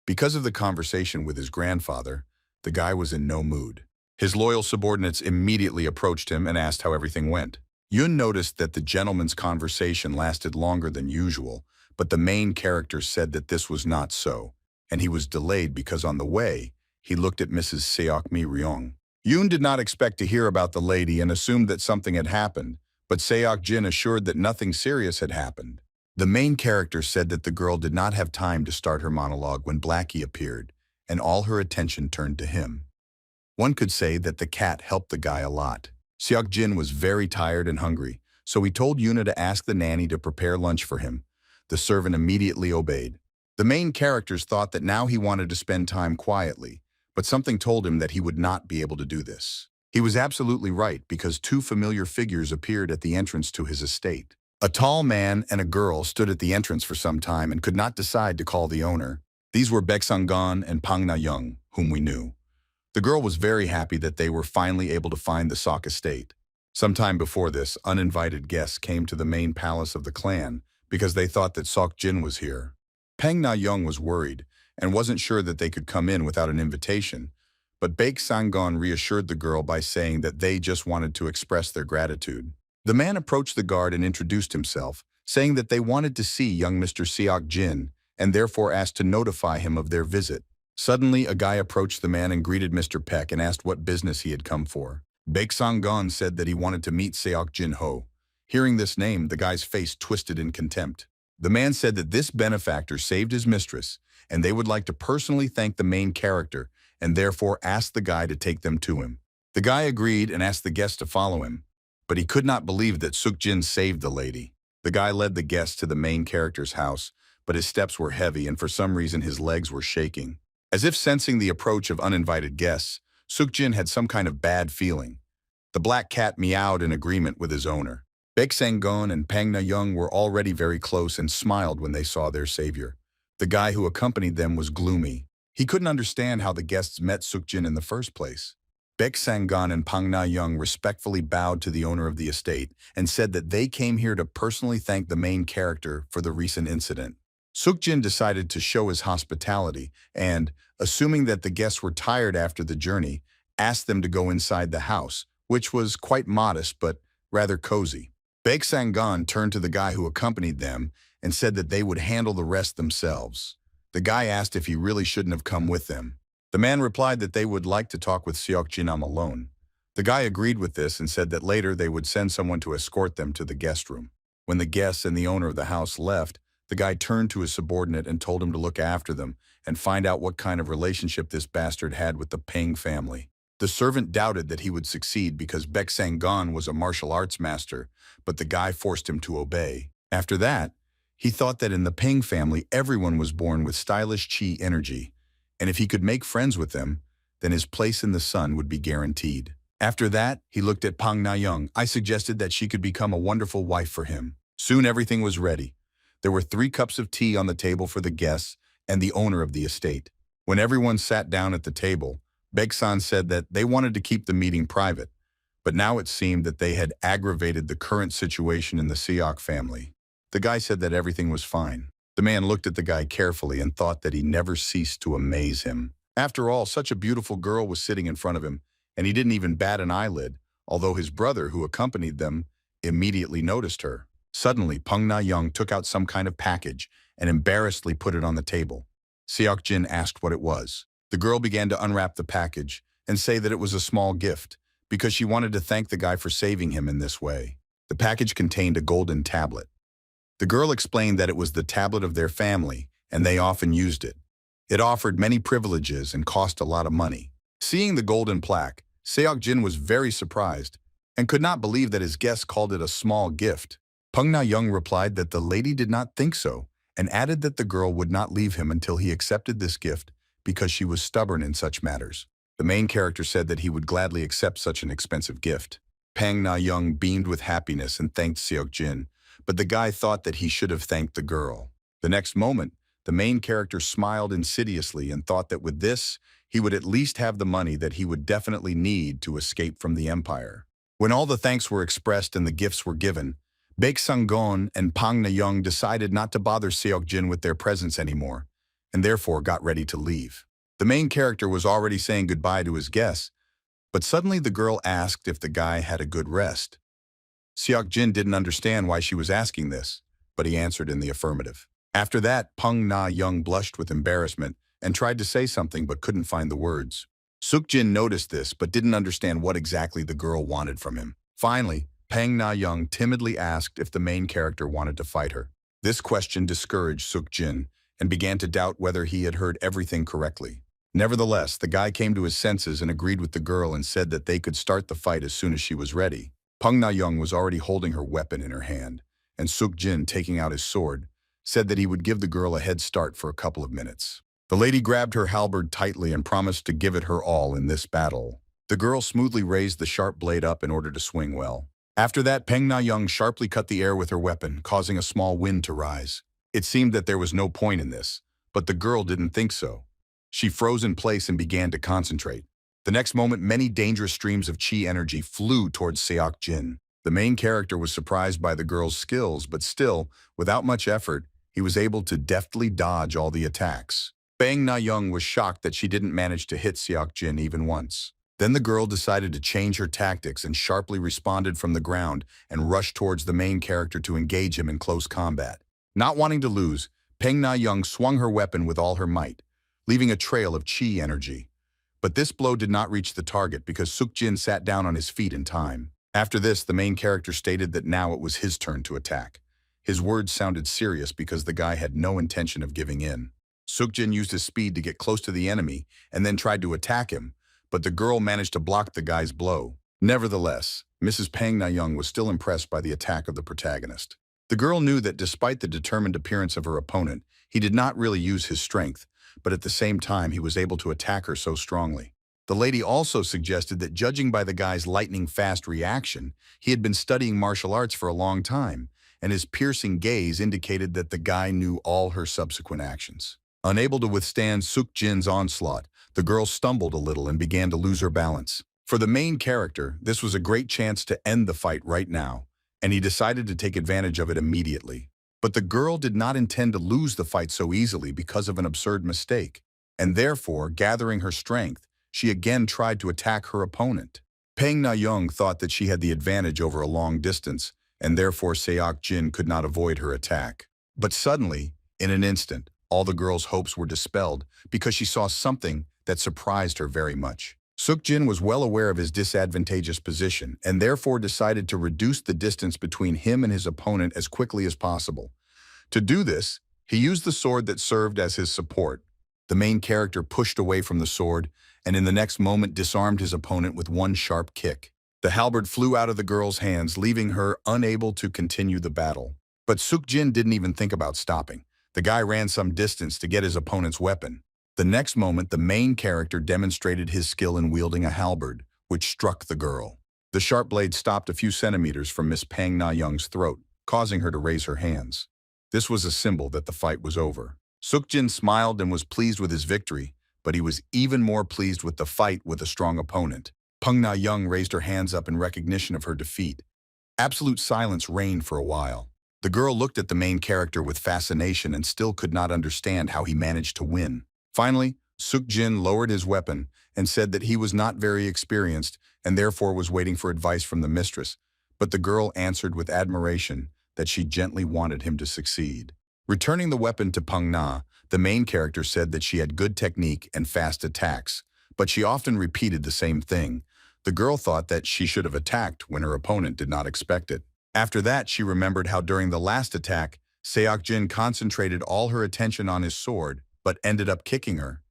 Because of the conversation with his grandfather, the guy was in no mood. His loyal subordinates immediately approached him and asked how everything went. Yun noticed that the gentleman's conversation lasted longer than usual, but the main character said that this was not so, and he was delayed because on the way, he looked at Mrs. Seok Mi Ryong. Yun did not expect to hear about the lady and assumed that something had happened, but Seok Jin assured that nothing serious had happened. The main character said that the girl did not have time to start her monologue when Blacky appeared, and all her attention turned to him. One could say that the cat helped the guy a lot. Seok Jin was very tired and hungry, so he told Yuna to ask the nanny to prepare lunch for him. The servant immediately obeyed. The main characters thought that now he wanted to spend time quietly, but something told him that he would not be able to do this. He was absolutely right because two familiar figures appeared at the entrance to his estate. A tall man and a girl stood at the entrance for some time and could not decide to call the owner. These were Baek Sang-gon and Pang Na-young, whom we knew. The girl was very happy that they were finally able to find the Seok estate. Sometime before this, uninvited guests came to the main palace of the clan because they thought that Seok Jin was here. Pang Na-young was worried and wasn't sure that they could come in without an invitation, but Baek Sang-gon reassured the girl by saying that they just wanted to express their gratitude. The man approached the guard and introduced himself, saying that they wanted to see young Mr. Seok Jin and therefore asked to notify him of their visit. Suddenly, a guy approached the man and greeted Mr. Peck and asked what business he had come for. Baek Sang-gon said that he wanted to meet Seok Jin Ho. Hearing this name, the guy's face twisted in contempt. The man said that this benefactor saved his mistress, and they would like to personally thank the main character, and therefore asked the guy to take them to him. The guy agreed and asked the guest to follow him, but he could not believe that Seok Jin saved the lady. The guy led the guest to the main character's house, but his steps were heavy and for some reason his legs were shaking. As if sensing the approach of uninvited guests, Seok Jin had some kind of bad feeling. The black cat meowed in agreement with his owner. Baek Sang-gon and Pang Na-young were already very close and smiled when they saw their savior. The guy who accompanied them was gloomy. He couldn't understand how the guests met Seok Jin in the first place. Baek Sang-gon and Pang Na-young respectfully bowed to the owner of the estate and said that they came here to personally thank the main character for the recent incident. Seok Jin decided to show his hospitality and, assuming that the guests were tired after the journey, asked them to go inside the house, which was quite modest but rather cozy. Baek Sang-gon turned to the guy who accompanied them and said that they would handle the rest themselves. The guy asked if he really shouldn't have come with them. The man replied that they would like to talk with Seok Jin alone. The guy agreed with this and said that later they would send someone to escort them to the guest room. When the guests and the owner of the house left, the guy turned to his subordinate and told him to look after them and find out what kind of relationship this bastard had with the Pang family. The servant doubted that he would succeed because Baek Sang-gon was a martial arts master, but the guy forced him to obey. After that, he thought that in the Pang family everyone was born with stylish chi energy, and if he could make friends with them, then his place in the sun would be guaranteed. After that, he looked at Pang Na-young. I suggested that she could become a wonderful wife for him. Soon everything was ready. There were 3 cups of tea on the table for the guests and the owner of the estate. When everyone sat down at the table, Baek-san said that they wanted to keep the meeting private, but now it seemed that they had aggravated the current situation in the Seok family. The guy said that everything was fine. The man looked at the guy carefully and thought that he never ceased to amaze him. After all, such a beautiful girl was sitting in front of him, and he didn't even bat an eyelid, although his brother, who accompanied them, immediately noticed her. Suddenly, Pang Na-young took out some kind of package and embarrassedly put it on the table. Seok Jin asked what it was. The girl began to unwrap the package and say that it was a small gift because she wanted to thank the guy for saving him in this way. The package contained a golden tablet. The girl explained that it was the tablet of their family and they often used it. It offered many privileges and cost a lot of money. Seeing the golden plaque, Seok Jin was very surprised and could not believe that his guests called it a small gift. Pang Na-young replied that the lady did not think so and added that the girl would not leave him until he accepted this gift because she was stubborn in such matters. The main character said that he would gladly accept such an expensive gift. Pang Na-young beamed with happiness and thanked Seok Jin, but the guy thought that he should have thanked the girl. The next moment, the main character smiled insidiously and thought that with this, he would at least have the money that he would definitely need to escape from the empire. When all the thanks were expressed and the gifts were given, Baek Sang-gon and Pang Na-young decided not to bother Seok Jin with their presence anymore, and therefore got ready to leave. The main character was already saying goodbye to his guests, but suddenly the girl asked if the guy had a good rest. Seok Jin didn't understand why she was asking this, but he answered in the affirmative. After that, Pang Na-young blushed with embarrassment and tried to say something but couldn't find the words. Seok Jin noticed this but didn't understand what exactly the girl wanted from him. Finally, Pang Na-young timidly asked if the main character wanted to fight her. This question discouraged Seok Jin and began to doubt whether he had heard everything correctly. Nevertheless, the guy came to his senses and agreed with the girl and said that they could start the fight as soon as she was ready. Peng Na-young was already holding her weapon in her hand, and Suk-jin, taking out his sword, said that he would give the girl a head start for a couple of minutes. The lady grabbed her halberd tightly and promised to give it her all in this battle. The girl smoothly raised the sharp blade up in order to swing well. After that, Peng Na-young sharply cut the air with her weapon, causing a small wind to rise. It seemed that there was no point in this, but the girl didn't think so. She froze in place and began to concentrate. The next moment, many dangerous streams of chi energy flew towards Seok Jin. The main character was surprised by the girl's skills, but still, without much effort, he was able to deftly dodge all the attacks. Peng Na-young was shocked that she didn't manage to hit Seok Jin even once. Then the girl decided to change her tactics and sharply responded from the ground and rushed towards the main character to engage him in close combat. Not wanting to lose, Peng Na-young swung her weapon with all her might, leaving a trail of chi energy. But this blow did not reach the target because Suk-jin sat down on his feet in time. After this, the main character stated that now it was his turn to attack. His words sounded serious because the guy had no intention of giving in. Suk-jin used his speed to get close to the enemy and then tried to attack him, but the girl managed to block the guy's blow. Nevertheless, Mrs. Peng Na-young was still impressed by the attack of the protagonist. The girl knew that despite the determined appearance of her opponent, he did not really use his strength, but at the same time he was able to attack her so strongly. The lady also suggested that judging by the guy's lightning-fast reaction, he had been studying martial arts for a long time, and his piercing gaze indicated that the guy knew all her subsequent actions. Unable to withstand Suk-jin's onslaught, the girl stumbled a little and began to lose her balance. For the main character, this was a great chance to end the fight right now, and he decided to take advantage of it immediately. But the girl did not intend to lose the fight so easily because of an absurd mistake, and therefore, gathering her strength, she again tried to attack her opponent. Peng Na-young thought that she had the advantage over a long distance, and therefore Seok Jin could not avoid her attack. But suddenly, in an instant, all the girl's hopes were dispelled because she saw something that surprised her very much. Suk-jin was well aware of his disadvantageous position and therefore decided to reduce the distance between him and his opponent as quickly as possible. To do this, he used the sword that served as his support. The main character pushed away from the sword and in the next moment disarmed his opponent with one sharp kick. The halberd flew out of the girl's hands, leaving her unable to continue the battle. But Suk-jin didn't even think about stopping. The guy ran some distance to get his opponent's weapon. The next moment, the main character demonstrated his skill in wielding a halberd, which struck the girl. The sharp blade stopped a few centimeters from Miss Peng Na-young's throat, causing her to raise her hands. This was a symbol that the fight was over. Suk-jin smiled and was pleased with his victory, but he was even more pleased with the fight with a strong opponent. Peng Na-young raised her hands up in recognition of her defeat. Absolute silence reigned for a while. The girl looked at the main character with fascination and still could not understand how he managed to win. Finally, Suk-jin lowered his weapon and said that he was not very experienced and therefore was waiting for advice from the mistress, but the girl answered with admiration that she gently wanted him to succeed. Returning the weapon to Peng Na, the main character said that she had good technique and fast attacks, but she often repeated the same thing. The girl thought that she should have attacked when her opponent did not expect it. After that, she remembered how during the last attack, Seok Jin concentrated all her attention on his sword, but ended up kicking her.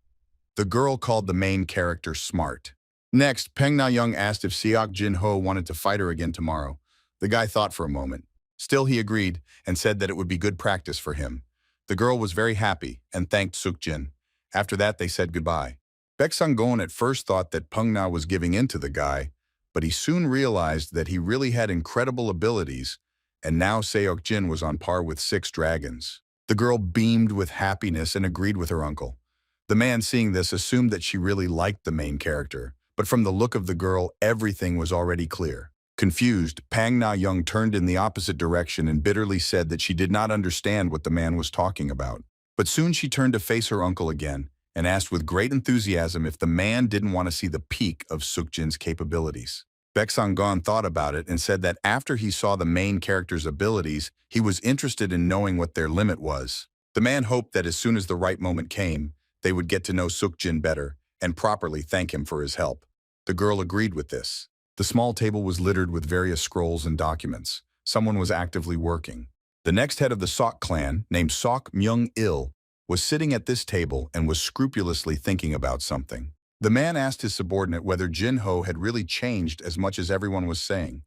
The girl called the main character smart. Next, Peng Na-young asked if Seok Jin Ho wanted to fight her again tomorrow. The guy thought for a moment. Still, he agreed and said that it would be good practice for him. The girl was very happy and thanked Suk-jin. After that, they said goodbye. Baek Sang-gon at first thought that Peng Na was giving in to the guy, but he soon realized that he really had incredible abilities, and now Seok Jin was on par with 6 dragons. The girl beamed with happiness and agreed with her uncle. The man, seeing this, assumed that she really liked the main character, but from the look of the girl, everything was already clear. Confused, Peng Na-young turned in the opposite direction and bitterly said that she did not understand what the man was talking about. But soon she turned to face her uncle again and asked with great enthusiasm if the man didn't want to see the peak of Suk-jin's capabilities. Baek Sang-gon thought about it and said that after he saw the main character's abilities, he was interested in knowing what their limit was. The man hoped that as soon as the right moment came, they would get to know Suk-jin better and properly thank him for his help. The girl agreed with this. The small table was littered with various scrolls and documents. Someone was actively working. The next head of the Seok clan, named Seok Myung-il, was sitting at this table and was scrupulously thinking about something. The man asked his subordinate whether Jin-ho had really changed as much as everyone was saying.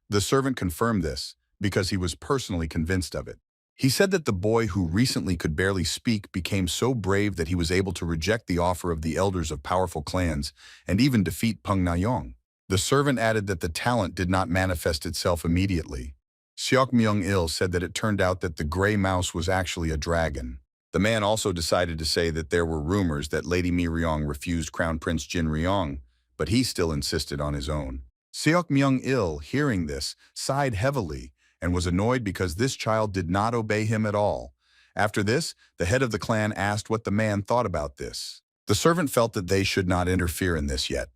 The servant confirmed this, because he was personally convinced of it. He said that the boy who recently could barely speak became so brave that he was able to reject the offer of the elders of powerful clans and even defeat Peng Na-yong. The servant added that the talent did not manifest itself immediately. Seok Myung-il said that it turned out that the gray mouse was actually a dragon. The man also decided to say that there were rumors that Lady Mi Ryong refused Crown Prince Jin Ryong, but he still insisted on his own. Seok Myung-il, hearing this, sighed heavily and was annoyed because this child did not obey him at all. After this, the head of the clan asked what the man thought about this. The servant felt that they should not interfere in this yet.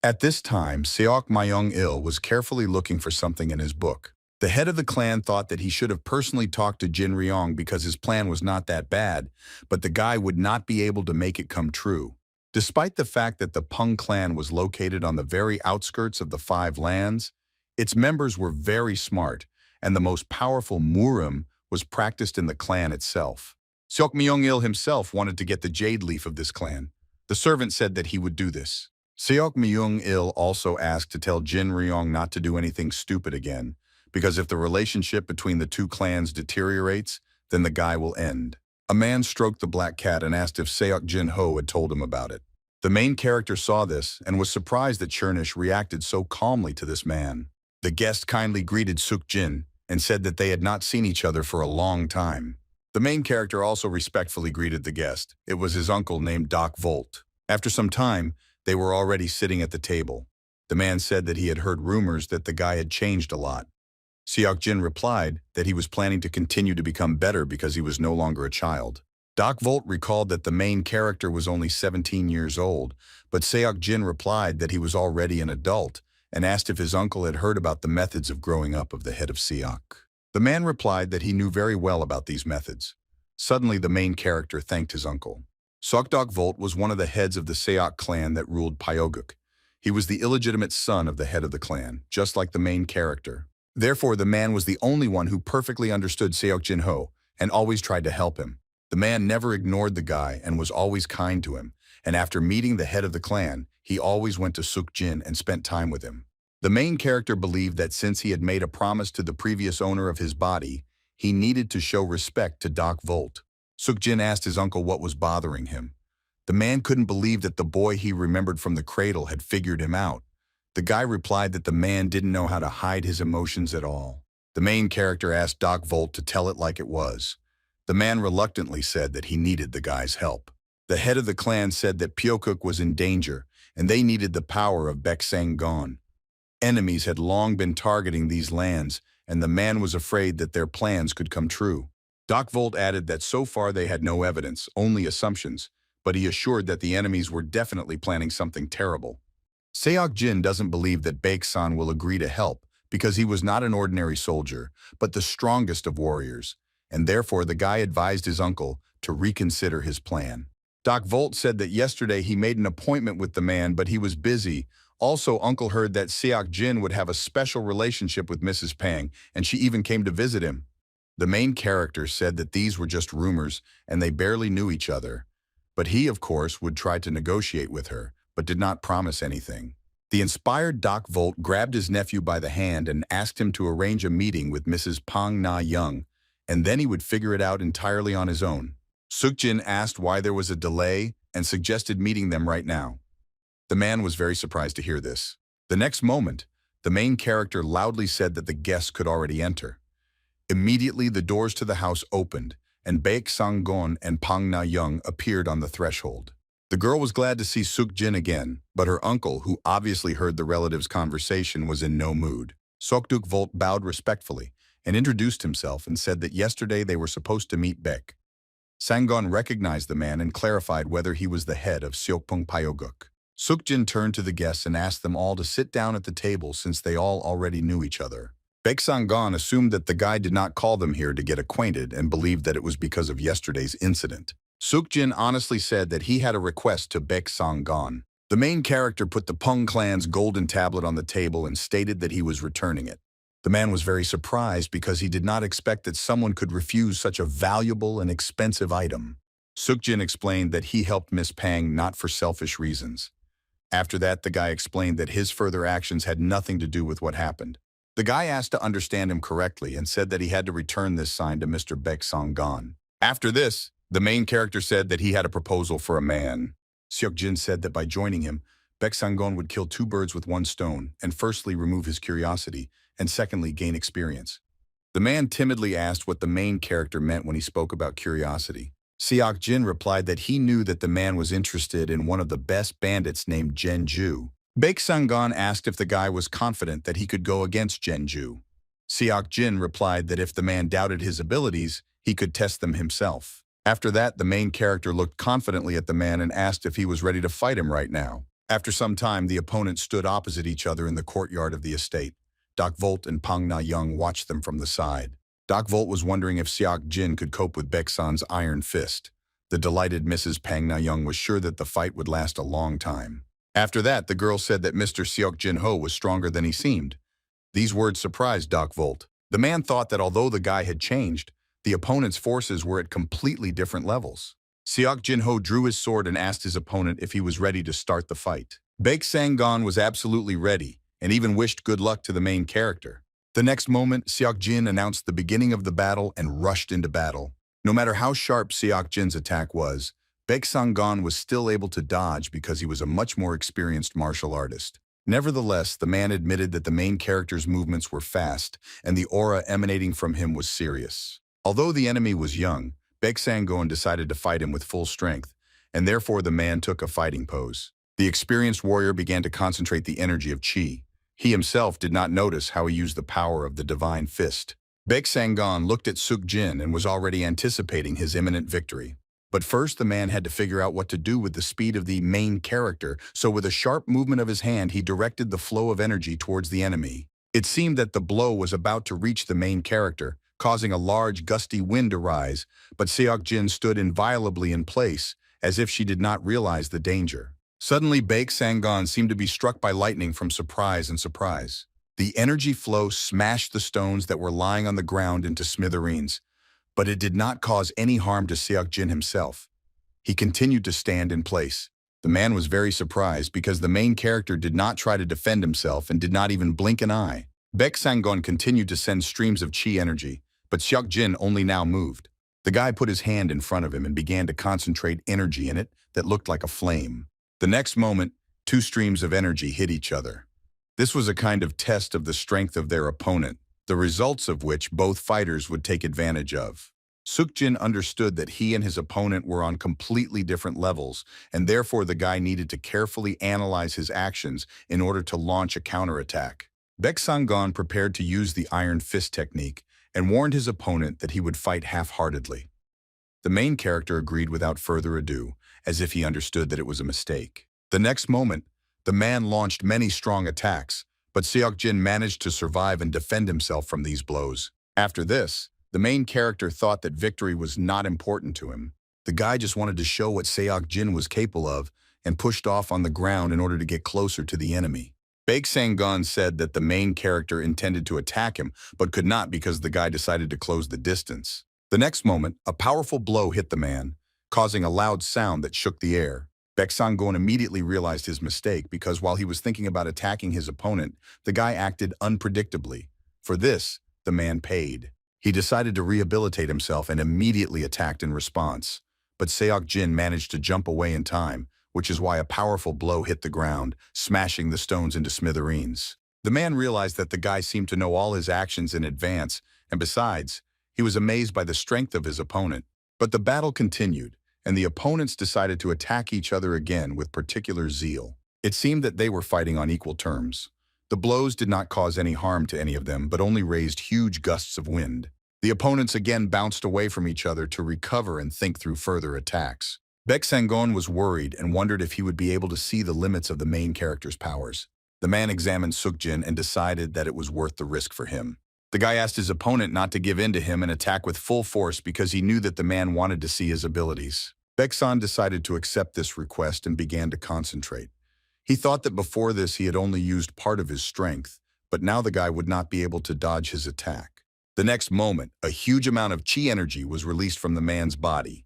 At this time, Seok Myung-il was carefully looking for something in his book. The head of the clan thought that he should have personally talked to Jin Ryong because his plan was not that bad, but the guy would not be able to make it come true. Despite the fact that the Peng clan was located on the very outskirts of the Five Lands, its members were very smart, and the most powerful Murim was practiced in the clan itself. Seok Myung-il himself wanted to get the jade leaf of this clan. The servant said that he would do this. Seok Myung-il also asked to tell Jin Ryong not to do anything stupid again, because if the relationship between the two clans deteriorates, then the guy will end. A man stroked the black cat and asked if Seok Jin-ho had told him about it. The main character saw this and was surprised that Chernish reacted so calmly to this man. The guest kindly greeted Suk Jin and said that they had not seen each other for a long time. The main character also respectfully greeted the guest. It was his uncle named Doc Volt. After some time, they were already sitting at the table. The man said that he had heard rumors that the guy had changed a lot. Seok Jin replied that he was planning to continue to become better because he was no longer a child. Doc Volt recalled that the main character was only 17 years old, but Seok Jin replied that he was already an adult and asked if his uncle had heard about the methods of growing up of the head of Seok. The man replied that he knew very well about these methods. Suddenly, the main character thanked his uncle. Seok Doc Volt was one of the heads of the Seok clan that ruled Pyoguk. He was the illegitimate son of the head of the clan, just like the main character. Therefore, the man was the only one who perfectly understood Seok Jin-ho and always tried to help him. The man never ignored the guy and was always kind to him, and after meeting the head of the clan, he always went to Suk Jin and spent time with him. The main character believed that since he had made a promise to the previous owner of his body, he needed to show respect to Doc Volt. Suk Jin asked his uncle what was bothering him. The man couldn't believe that the boy he remembered from the cradle had figured him out. The guy replied that the man didn't know how to hide his emotions at all. The main character asked Doc Volt to tell it like it was. The man reluctantly said that he needed the guy's help. The head of the clan said that Pyokuk was in danger, and they needed the power of Baek-sang-gon. Enemies had long been targeting these lands, and the man was afraid that their plans could come true. Doc Volt added that so far they had no evidence, only assumptions, but he assured that the enemies were definitely planning something terrible. Seok Jin doesn't believe that Baek-san will agree to help because he was not an ordinary soldier, but the strongest of warriors, and therefore the guy advised his uncle to reconsider his plan. Doc Volt said that yesterday he made an appointment with the man, but he was busy. Also, uncle heard that Seok Jin would have a special relationship with Mrs. Pang, and she even came to visit him. The main character said that these were just rumors and they barely knew each other. But he, of course, would try to negotiate with her, but did not promise anything. The inspired Doc Volt grabbed his nephew by the hand and asked him to arrange a meeting with Mrs. Pang Na-young, and then he would figure it out entirely on his own. Suk Jin asked why there was a delay and suggested meeting them right now. The man was very surprised to hear this. The next moment, the main character loudly said that the guests could already enter. Immediately, the doors to the house opened, and Baek-sang-gon and Pang Na-young appeared on the threshold. The girl was glad to see Suk Jin again, but her uncle, who obviously heard the relatives' conversation, was in no mood. Seok Doc Volt bowed respectfully and introduced himself and said that yesterday they were supposed to meet Baek. Sang-gon recognized the man and clarified whether he was the head of Seokpung Pyoguk. Suk Jin turned to the guests and asked them all to sit down at the table since they all already knew each other. Baek-sang-gon assumed that the guy did not call them here to get acquainted and believed that it was because of yesterday's incident. Suk Jin honestly said that he had a request to Baek-sang-gon. The main character put the Peng clan's golden tablet on the table and stated that he was returning it. The man was very surprised because he did not expect that someone could refuse such a valuable and expensive item. Seok explained that he helped Miss Pang not for selfish reasons. After that, the guy explained that his further actions had nothing to do with what happened. The guy asked to understand him correctly and said that he had to return this sign to Mr. Baek Sang-gon. After this, the main character said that he had a proposal for a man. Seok said that by joining him, Baek Sang-gon would kill two birds with one stone and firstly remove his curiosity and secondly gain experience. The man timidly asked what the main character meant when he spoke about curiosity. Seok replied that he knew that the man was interested in one of the best bandits named Genju. Baek Sang-gon asked if the guy was confident that he could go against Genju. Seok replied that if the man doubted his abilities, he could test them himself. After that, the main character looked confidently at the man and asked if he was ready to fight him right now. After some time, the opponents stood opposite each other in the courtyard of the estate. Doc Volt and Pang Na-young watched them from the side. Doc Volt was wondering if Seok could cope with Baek-san's iron fist. The delighted Mrs. Pang Na-young was sure that the fight would last a long time. After that, the girl said that Mr. Seok was stronger than he seemed. These words surprised Doc Volt. The man thought that although the guy had changed, the opponent's forces were at completely different levels. Seok drew his sword and asked his opponent if he was ready to start the fight. Baek Sang-gon was absolutely ready and even wished good luck to the main character. The next moment, Seok announced the beginning of the battle and rushed into battle. No matter how sharp Seok attack was, Baek Sang-gon was still able to dodge because he was a much more experienced martial artist. Nevertheless, the man admitted that the main character's movements were fast and the aura emanating from him was serious. Although the enemy was young, Baek Sang-gon decided to fight him with full strength, and therefore the man took a fighting pose. The experienced warrior began to concentrate the energy of Qi. He himself did not notice how he used the power of the divine fist. Baek Sang-gon looked at Seok and was already anticipating his imminent victory. But first the man had to figure out what to do with the speed of the main character, so with a sharp movement of his hand he directed the flow of energy towards the enemy. It seemed that the blow was about to reach the main character, causing a large gusty wind to rise, but Seok stood inviolably in place, as if she did not realize the danger. Suddenly, Baek Sang-gon seemed to be struck by lightning from surprise. The energy flow smashed the stones that were lying on the ground into smithereens, but it did not cause any harm to Seok himself. He continued to stand in place. The man was very surprised because the main character did not try to defend himself and did not even blink an eye. Baek Sang-gon continued to send streams of Qi energy, but Seok only now moved. The guy put his hand in front of him and began to concentrate energy in it that looked like a flame. The next moment, two streams of energy hit each other. This was a kind of test of the strength of their opponent, the results of which both fighters would take advantage of. Seok understood that he and his opponent were on completely different levels, and therefore the guy needed to carefully analyze his actions in order to launch a counterattack. Baek Sang-gon prepared to use the iron fist technique and warned his opponent that he would fight half-heartedly. The main character agreed without further ado, as if he understood that it was a mistake. The next moment, the man launched many strong attacks, but Seok managed to survive and defend himself from these blows. After this, the main character thought that victory was not important to him. The guy just wanted to show what Seok was capable of and pushed off on the ground in order to get closer to the enemy. Baek Sang-gon said that the main character intended to attack him, but could not because the guy decided to close the distance. The next moment, a powerful blow hit the man, causing a loud sound that shook the air. Baek Sang-gon immediately realized his mistake because while he was thinking about attacking his opponent, the guy acted unpredictably. For this, the man paid. He decided to rehabilitate himself and immediately attacked in response. But Seok managed to jump away in time, which is why a powerful blow hit the ground, smashing the stones into smithereens. The man realized that the guy seemed to know all his actions in advance, and besides, he was amazed by the strength of his opponent. But the battle continued, and the opponents decided to attack each other again with particular zeal. It seemed that they were fighting on equal terms. The blows did not cause any harm to any of them, but only raised huge gusts of wind. The opponents again bounced away from each other to recover and think through further attacks. Baek Sang-gon was worried and wondered if he would be able to see the limits of the main character's powers. The man examined Seok and decided that it was worth the risk for him. The guy asked his opponent not to give in to him and attack with full force because he knew that the man wanted to see his abilities. Baek-san decided to accept this request and began to concentrate. He thought that before this he had only used part of his strength, but now the guy would not be able to dodge his attack. The next moment, a huge amount of Qi energy was released from the man's body.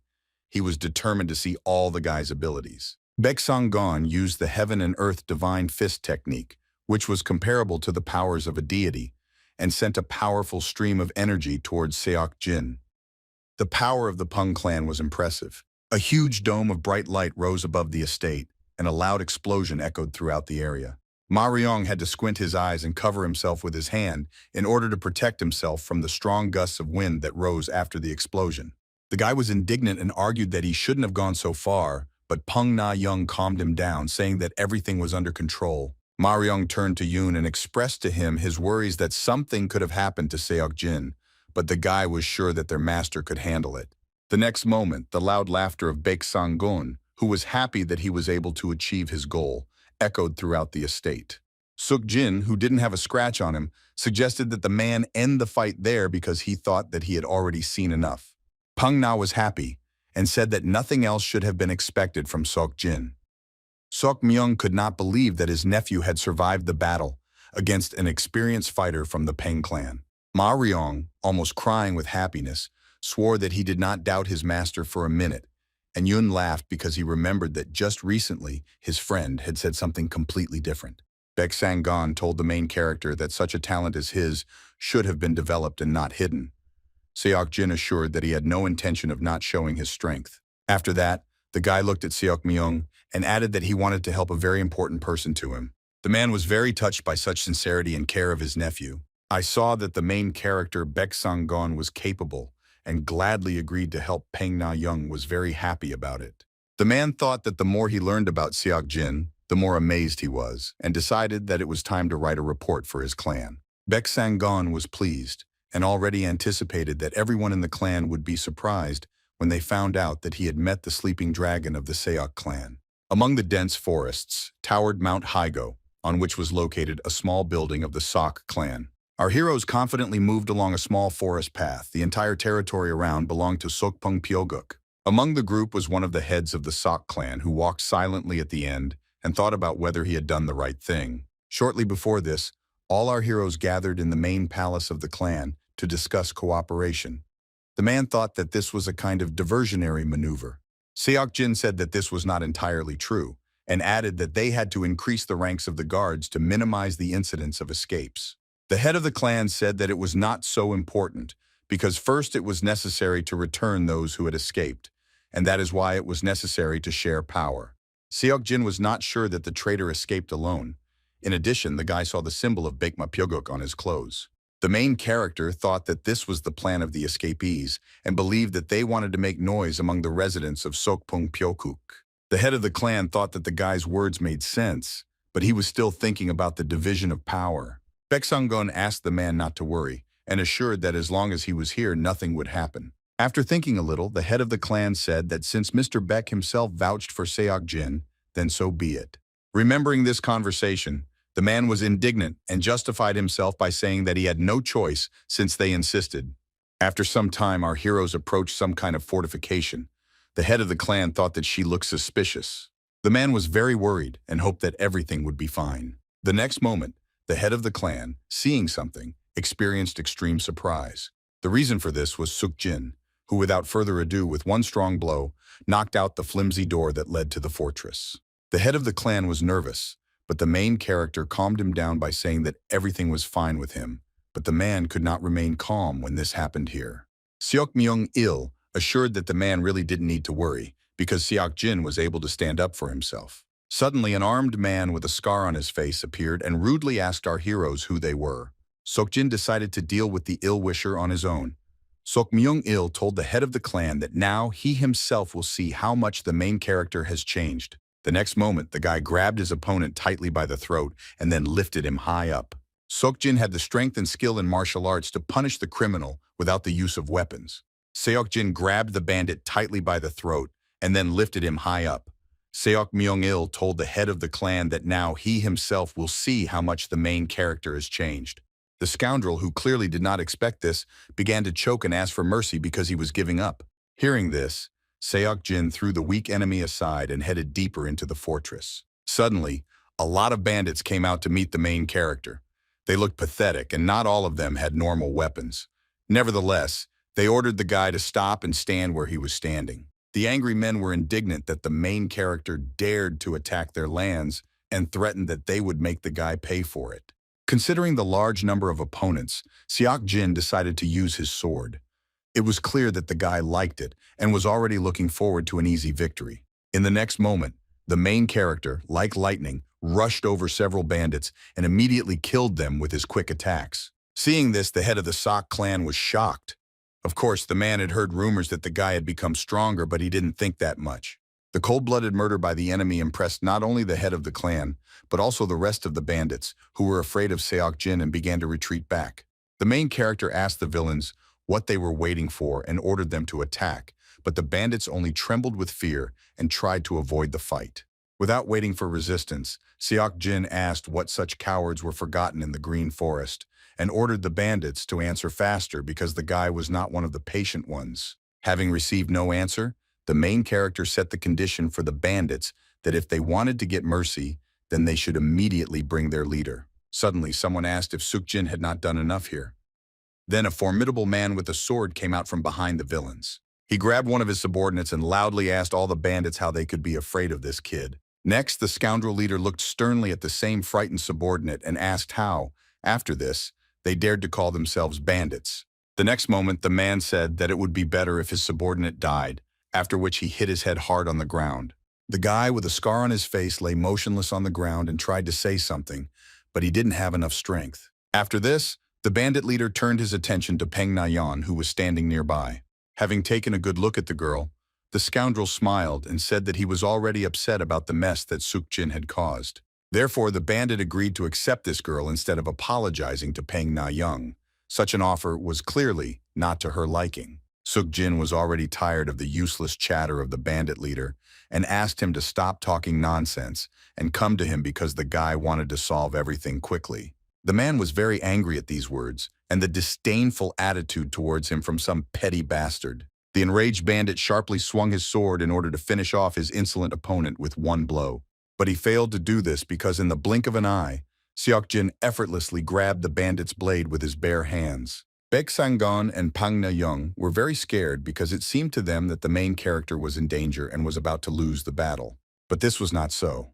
He was determined to see all the guy's abilities. Baek Sang-gon used the Heaven and Earth Divine Fist technique, which was comparable to the powers of a deity, and sent a powerful stream of energy towards Seok Jin. The power of the Pung clan was impressive. A huge dome of bright light rose above the estate, and a loud explosion echoed throughout the area. Ma Ryong had to squint his eyes and cover himself with his hand in order to protect himself from the strong gusts of wind that rose after the explosion. The guy was indignant and argued that he shouldn't have gone so far, but Pung Na-young calmed him down, saying that everything was under control. Ma Ryong turned to Yoon and expressed to him his worries that something could have happened to Seok Jin, but the guy was sure that their master could handle it. The next moment, the loud laughter of Baek Sang-gon, who was happy that he was able to achieve his goal, echoed throughout the estate. Seok Jin, who didn't have a scratch on him, suggested that the man end the fight there because he thought that he had already seen enough. Pung Na was happy and said that nothing else should have been expected from Seok Jin. Seok Myung could not believe that his nephew had survived the battle against an experienced fighter from the Peng clan. Ma Ryong, almost crying with happiness, swore that he did not doubt his master for a minute, and Yun laughed because he remembered that just recently his friend had said something completely different. Baek Sang-gon told the main character that such a talent as his should have been developed and not hidden. Seok Jin assured that he had no intention of not showing his strength. After that, the guy looked at Seok Myung and added that he wanted to help a very important person to him. The man was very touched by such sincerity and care of his nephew. I saw that the main character, Baek Sang-gon, was capable and gladly agreed to help. Peng Na-young was very happy about it. The man thought that the more he learned about Seok Jin, the more amazed he was, and decided that it was time to write a report for his clan. Baek Sang-gon was pleased and already anticipated that everyone in the clan would be surprised when they found out that he had met the sleeping dragon of the Seok clan. Among the dense forests towered Mount Hygo, on which was located a small building of the Seok clan. Our heroes confidently moved along a small forest path. The entire territory around belonged to Sokpung Pyoguk. Among the group was one of the heads of the Seok clan who walked silently at the end and thought about whether he had done the right thing. Shortly before this, all our heroes gathered in the main palace of the clan to discuss cooperation. The man thought that this was a kind of diversionary maneuver. Seok Jin said that this was not entirely true, and added that they had to increase the ranks of the guards to minimize the incidence of escapes. The head of the clan said that it was not so important, because first it was necessary to return those who had escaped, and that is why it was necessary to share power. Seok Jin was not sure that the traitor escaped alone. In addition, the guy saw the symbol of Baekma Pyoguk on his clothes. The main character thought that this was the plan of the escapees and believed that they wanted to make noise among the residents of Sokpung Pyokuk. The head of the clan thought that the guy's words made sense, but he was still thinking about the division of power. Baek Sang-gon asked the man not to worry and assured that as long as he was here, nothing would happen. After thinking a little, the head of the clan said that since Mr. Baek himself vouched for Seok Jin, then so be it. Remembering this conversation, the man was indignant and justified himself by saying that he had no choice since they insisted. After some time, our heroes approached some kind of fortification. The head of the clan thought that she looked suspicious. The man was very worried and hoped that everything would be fine. The next moment, the head of the clan, seeing something, experienced extreme surprise. The reason for this was Seok Jin, who without further ado, with one strong blow, knocked out the flimsy door that led to the fortress. The head of the clan was nervous, but the main character calmed him down by saying that everything was fine with him, but the man could not remain calm when this happened here. Seok Myung-il assured that the man really didn't need to worry, because Seok Jin was able to stand up for himself. Suddenly, an armed man with a scar on his face appeared and rudely asked our heroes who they were. Seok Jin decided to deal with the ill-wisher on his own. Seok Myung-il told the head of the clan that now he himself will see how much the main character has changed. The next moment, the guy grabbed his opponent tightly by the throat and then lifted him high up. Seok Jin had the strength and skill in martial arts to punish the criminal without the use of weapons. Seok Jin grabbed the bandit tightly by the throat and then lifted him high up. Seok Myung-il told the head of the clan that now he himself will see how much the main character has changed. The scoundrel, who clearly did not expect this, began to choke and ask for mercy because he was giving up. Hearing this, Seok Jin threw the weak enemy aside and headed deeper into the fortress. Suddenly, a lot of bandits came out to meet the main character. They looked pathetic, and not all of them had normal weapons. Nevertheless, they ordered the guy to stop and stand where he was standing. The angry men were indignant that the main character dared to attack their lands and threatened that they would make the guy pay for it. Considering the large number of opponents, Seok Jin decided to use his sword. It was clear that the guy liked it and was already looking forward to an easy victory. In the next moment, the main character, like lightning, rushed over several bandits and immediately killed them with his quick attacks. Seeing this, the head of the Seok clan was shocked. Of course, the man had heard rumors that the guy had become stronger, but he didn't think that much. The cold-blooded murder by the enemy impressed not only the head of the clan, but also the rest of the bandits, who were afraid of Seok Jin and began to retreat back. The main character asked the villains what they were waiting for and ordered them to attack, but the bandits only trembled with fear and tried to avoid the fight. Without waiting for resistance, Seok Jin asked what such cowards were forgotten in the green forest, and ordered the bandits to answer faster because the guy was not one of the patient ones. Having received no answer, the main character set the condition for the bandits that if they wanted to get mercy, then they should immediately bring their leader. Suddenly, someone asked if Seok Jin had not done enough here. Then a formidable man with a sword came out from behind the villains. He grabbed one of his subordinates and loudly asked all the bandits how they could be afraid of this kid. Next, the scoundrel leader looked sternly at the same frightened subordinate and asked how, after this, they dared to call themselves bandits. The next moment, the man said that it would be better if his subordinate died, after which he hit his head hard on the ground. The guy with a scar on his face lay motionless on the ground and tried to say something, but he didn't have enough strength. After this, the bandit leader turned his attention to Peng Nayeon, who was standing nearby. Having taken a good look at the girl, the scoundrel smiled and said that he was already upset about the mess that Seok Jin had caused. Therefore, the bandit agreed to accept this girl instead of apologizing to Peng Nayeon. Such an offer was clearly not to her liking. Seok Jin was already tired of the useless chatter of the bandit leader and asked him to stop talking nonsense and come to him because the guy wanted to solve everything quickly. The man was very angry at these words and the disdainful attitude towards him from some petty bastard. The enraged bandit sharply swung his sword in order to finish off his insolent opponent with one blow. But he failed to do this because in the blink of an eye, Seok Jin effortlessly grabbed the bandit's blade with his bare hands. Baek Sang-gon and Pang Na-young were very scared because it seemed to them that the main character was in danger and was about to lose the battle. But this was not so.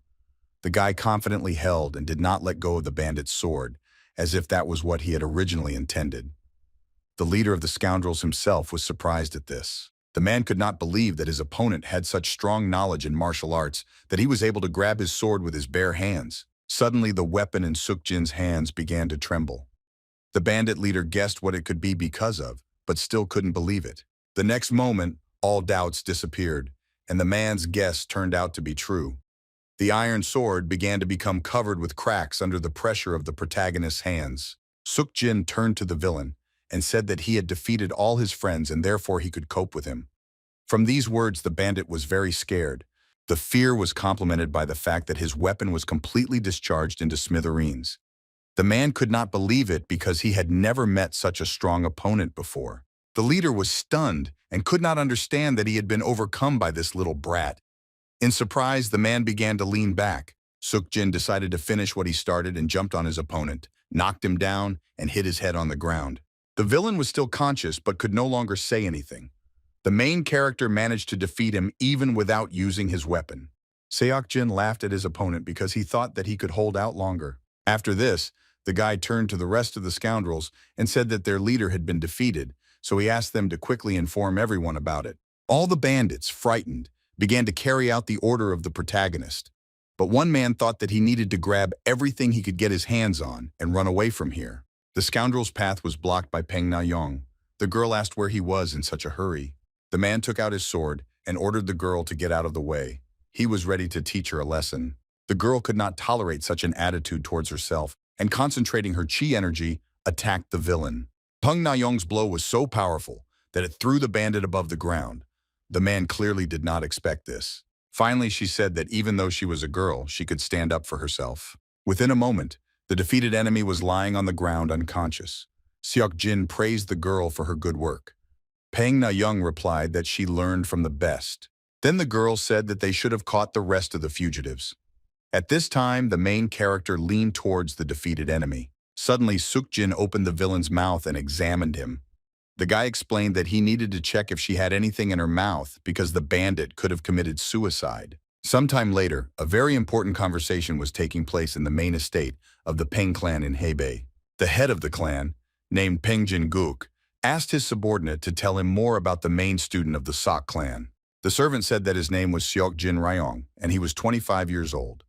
The guy confidently held and did not let go of the bandit's sword, as if that was what he had originally intended. The leader of the scoundrels himself was surprised at this. The man could not believe that his opponent had such strong knowledge in martial arts that he was able to grab his sword with his bare hands. Suddenly, the weapon in Seok Jin's hands began to tremble. The bandit leader guessed what it could be because of, but still couldn't believe it. The next moment, all doubts disappeared, and the man's guess turned out to be true. The iron sword began to become covered with cracks under the pressure of the protagonist's hands. Seok Jin turned to the villain and said that he had defeated all his friends and therefore he could cope with him. From these words, the bandit was very scared. The fear was complemented by the fact that his weapon was completely discharged into smithereens. The man could not believe it because he had never met such a strong opponent before. The leader was stunned and could not understand that he had been overcome by this little brat. In surprise, the man began to lean back. Seok Jin decided to finish what he started and jumped on his opponent, knocked him down, and hit his head on the ground. The villain was still conscious but could no longer say anything. The main character managed to defeat him even without using his weapon. Seok Jin laughed at his opponent because he thought that he could hold out longer. After this, the guy turned to the rest of the scoundrels and said that their leader had been defeated, so he asked them to quickly inform everyone about it. All the bandits, frightened, began to carry out the order of the protagonist. But one man thought that he needed to grab everything he could get his hands on and run away from here. The scoundrel's path was blocked by Peng Na-young. The girl asked where he was in such a hurry. The man took out his sword and ordered the girl to get out of the way. He was ready to teach her a lesson. The girl could not tolerate such an attitude towards herself, and concentrating her chi energy, attacked the villain. Peng Na-young's blow was so powerful that it threw the bandit above the ground. The man clearly did not expect this. Finally, she said that even though she was a girl, she could stand up for herself. Within a moment, the defeated enemy was lying on the ground unconscious. Seok Jin praised the girl for her good work. Peng Na-young replied that she learned from the best. Then the girl said that they should have caught the rest of the fugitives. At this time, the main character leaned towards the defeated enemy. Suddenly, Seok Jin opened the villain's mouth and examined him. The guy explained that he needed to check if she had anything in her mouth because the bandit could have committed suicide. Sometime later, a very important conversation was taking place in the main estate of the Peng clan in Hebei. The head of the clan, named Peng Jin-guk, asked his subordinate to tell him more about the main student of the Seok clan. The servant said that his name was Seok Jin Ryong, and he was 25 years old.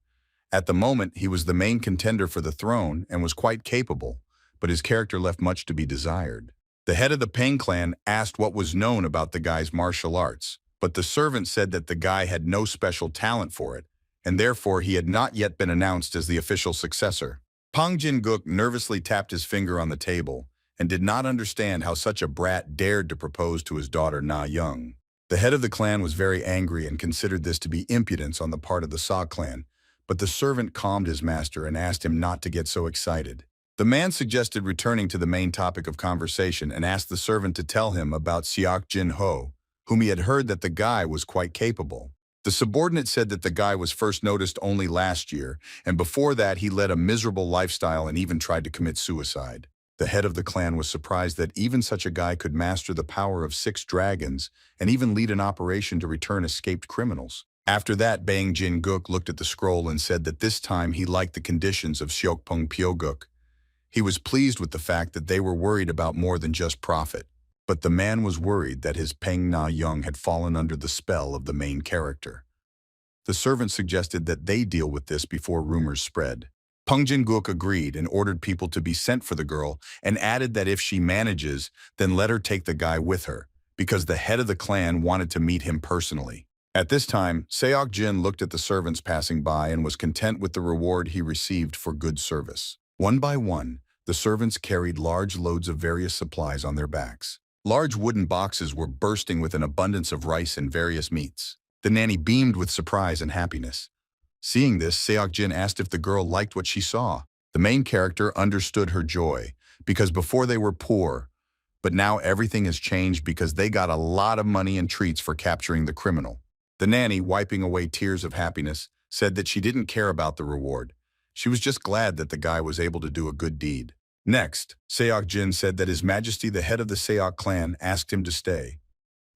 At the moment, he was the main contender for the throne and was quite capable, but his character left much to be desired. The head of the Peng clan asked what was known about the guy's martial arts, but the servant said that the guy had no special talent for it, and therefore he had not yet been announced as the official successor. Peng Jin-guk nervously tapped his finger on the table and did not understand how such a brat dared to propose to his daughter Na Young. The head of the clan was very angry and considered this to be impudence on the part of the Seok clan, but the servant calmed his master and asked him not to get so excited. The man suggested returning to the main topic of conversation and asked the servant to tell him about Seok Jin-ho, whom he had heard that the guy was quite capable. The subordinate said that the guy was first noticed only last year, and before that he led a miserable lifestyle and even tried to commit suicide. The head of the clan was surprised that even such a guy could master the power of 6 dragons and even lead an operation to return escaped criminals. After that, Peng Jin-guk looked at the scroll and said that this time he liked the conditions of Seok Peng Pyoguk. He was pleased with the fact that they were worried about more than just profit. But the man was worried that his Peng Na Young had fallen under the spell of the main character. The servant suggested that they deal with this before rumors spread. Peng Jin-guk agreed and ordered people to be sent for the girl and added that if she manages, then let her take the guy with her, because the head of the clan wanted to meet him personally. At this time, Seok Jin looked at the servants passing by and was content with the reward he received for good service. One by one, the servants carried large loads of various supplies on their backs. Large wooden boxes were bursting with an abundance of rice and various meats. The nanny beamed with surprise and happiness. Seeing this, Seok Jin asked if the girl liked what she saw. The main character understood her joy, because before they were poor, but now everything has changed because they got a lot of money and treats for capturing the criminal. The nanny, wiping away tears of happiness, said that she didn't care about the reward. She was just glad that the guy was able to do a good deed. Next, Seok Jin said that His Majesty the head of the Seok clan asked him to stay.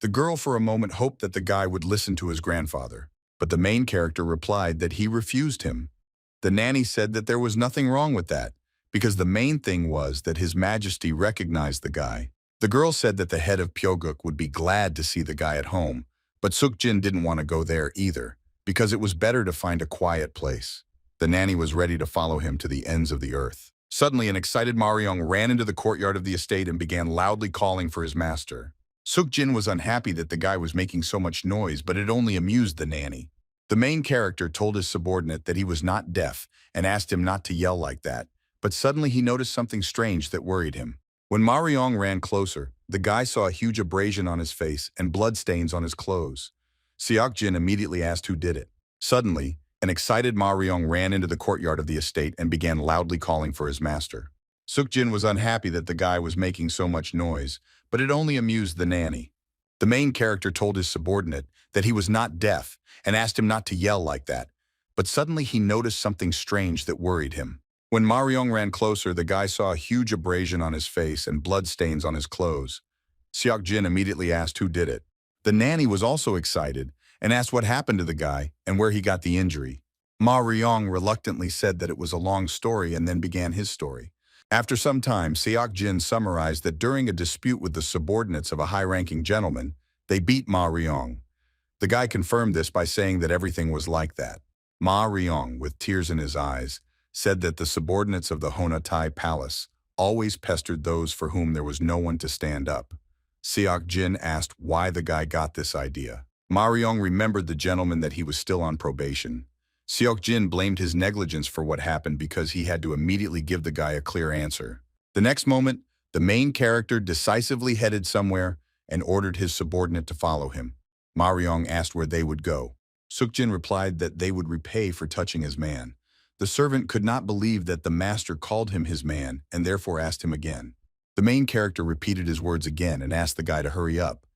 The girl for a moment hoped that the guy would listen to his grandfather, but the main character replied that he refused him. The nanny said that there was nothing wrong with that, because the main thing was that His Majesty recognized the guy. The girl said that the head of Pyoguk would be glad to see the guy at home, but Seok Jin didn't want to go there either, because it was better to find a quiet place. The nanny was ready to follow him to the ends of the earth. Suddenly, an excited Maryong ran into the courtyard of the estate and began loudly calling for his master. Seok Jin was unhappy that the guy was making so much noise, but it only amused the nanny. The main character told his subordinate that he was not deaf and asked him not to yell like that, but suddenly he noticed something strange that worried him. When Maryong ran closer, the guy saw a huge abrasion on his face and bloodstains on his clothes. Seok Jin immediately asked who did it. Suddenly, an excited Maryong ran into the courtyard of the estate and began loudly calling for his master. Seok Jin was unhappy that the guy was making so much noise, but it only amused the nanny. The main character told his subordinate that he was not deaf and asked him not to yell like that, but suddenly he noticed something strange that worried him. When Maryong ran closer, the guy saw a huge abrasion on his face and bloodstains on his clothes. Seok Jin immediately asked who did it. The nanny was also excited and asked what happened to the guy and where he got the injury. Maryong reluctantly said that it was a long story and then began his story. After some time, Seok Jin summarized that during a dispute with the subordinates of a high-ranking gentleman, they beat Maryong. The guy confirmed this by saying that everything was like that. Maryong, with tears in his eyes, said that the subordinates of the Honatai Palace always pestered those for whom there was no one to stand up. Seok Jin asked why the guy got this idea. Maryong remembered the gentleman that he was still on probation. Seok Jin blamed his negligence for what happened because he had to immediately give the guy a clear answer. The next moment, the main character decisively headed somewhere and ordered his subordinate to follow him. Maryong asked where they would go. Seok Jin replied that they would repay for touching his man. The servant could not believe that the master called him his man and therefore asked him again. The main character repeated his words again and asked the guy to hurry up.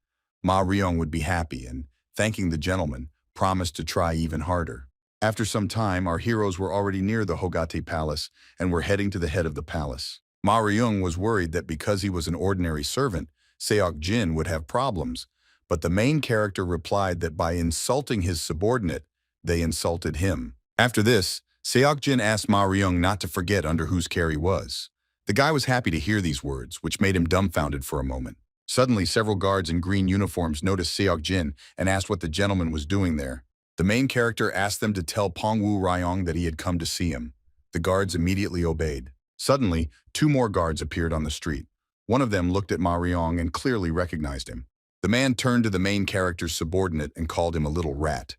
Maryong would be happy and, thanking the gentleman, promised to try even harder. After some time, our heroes were already near the Hogate Palace and were heading to the head of the palace. Maryong was worried that because he was an ordinary servant, Seok Jin would have problems, but the main character replied that by insulting his subordinate, they insulted him. After this, Seok Jin asked Ma Ryung not to forget under whose care he was. The guy was happy to hear these words, which made him dumbfounded for a moment. Suddenly, several guards in green uniforms noticed Seok Jin and asked what the gentleman was doing there. The main character asked them to tell Pongwoo Ryong that he had come to see him. The guards immediately obeyed. Suddenly, two more guards appeared on the street. One of them looked at Ma Ryong and clearly recognized him. The man turned to the main character's subordinate and called him a little rat.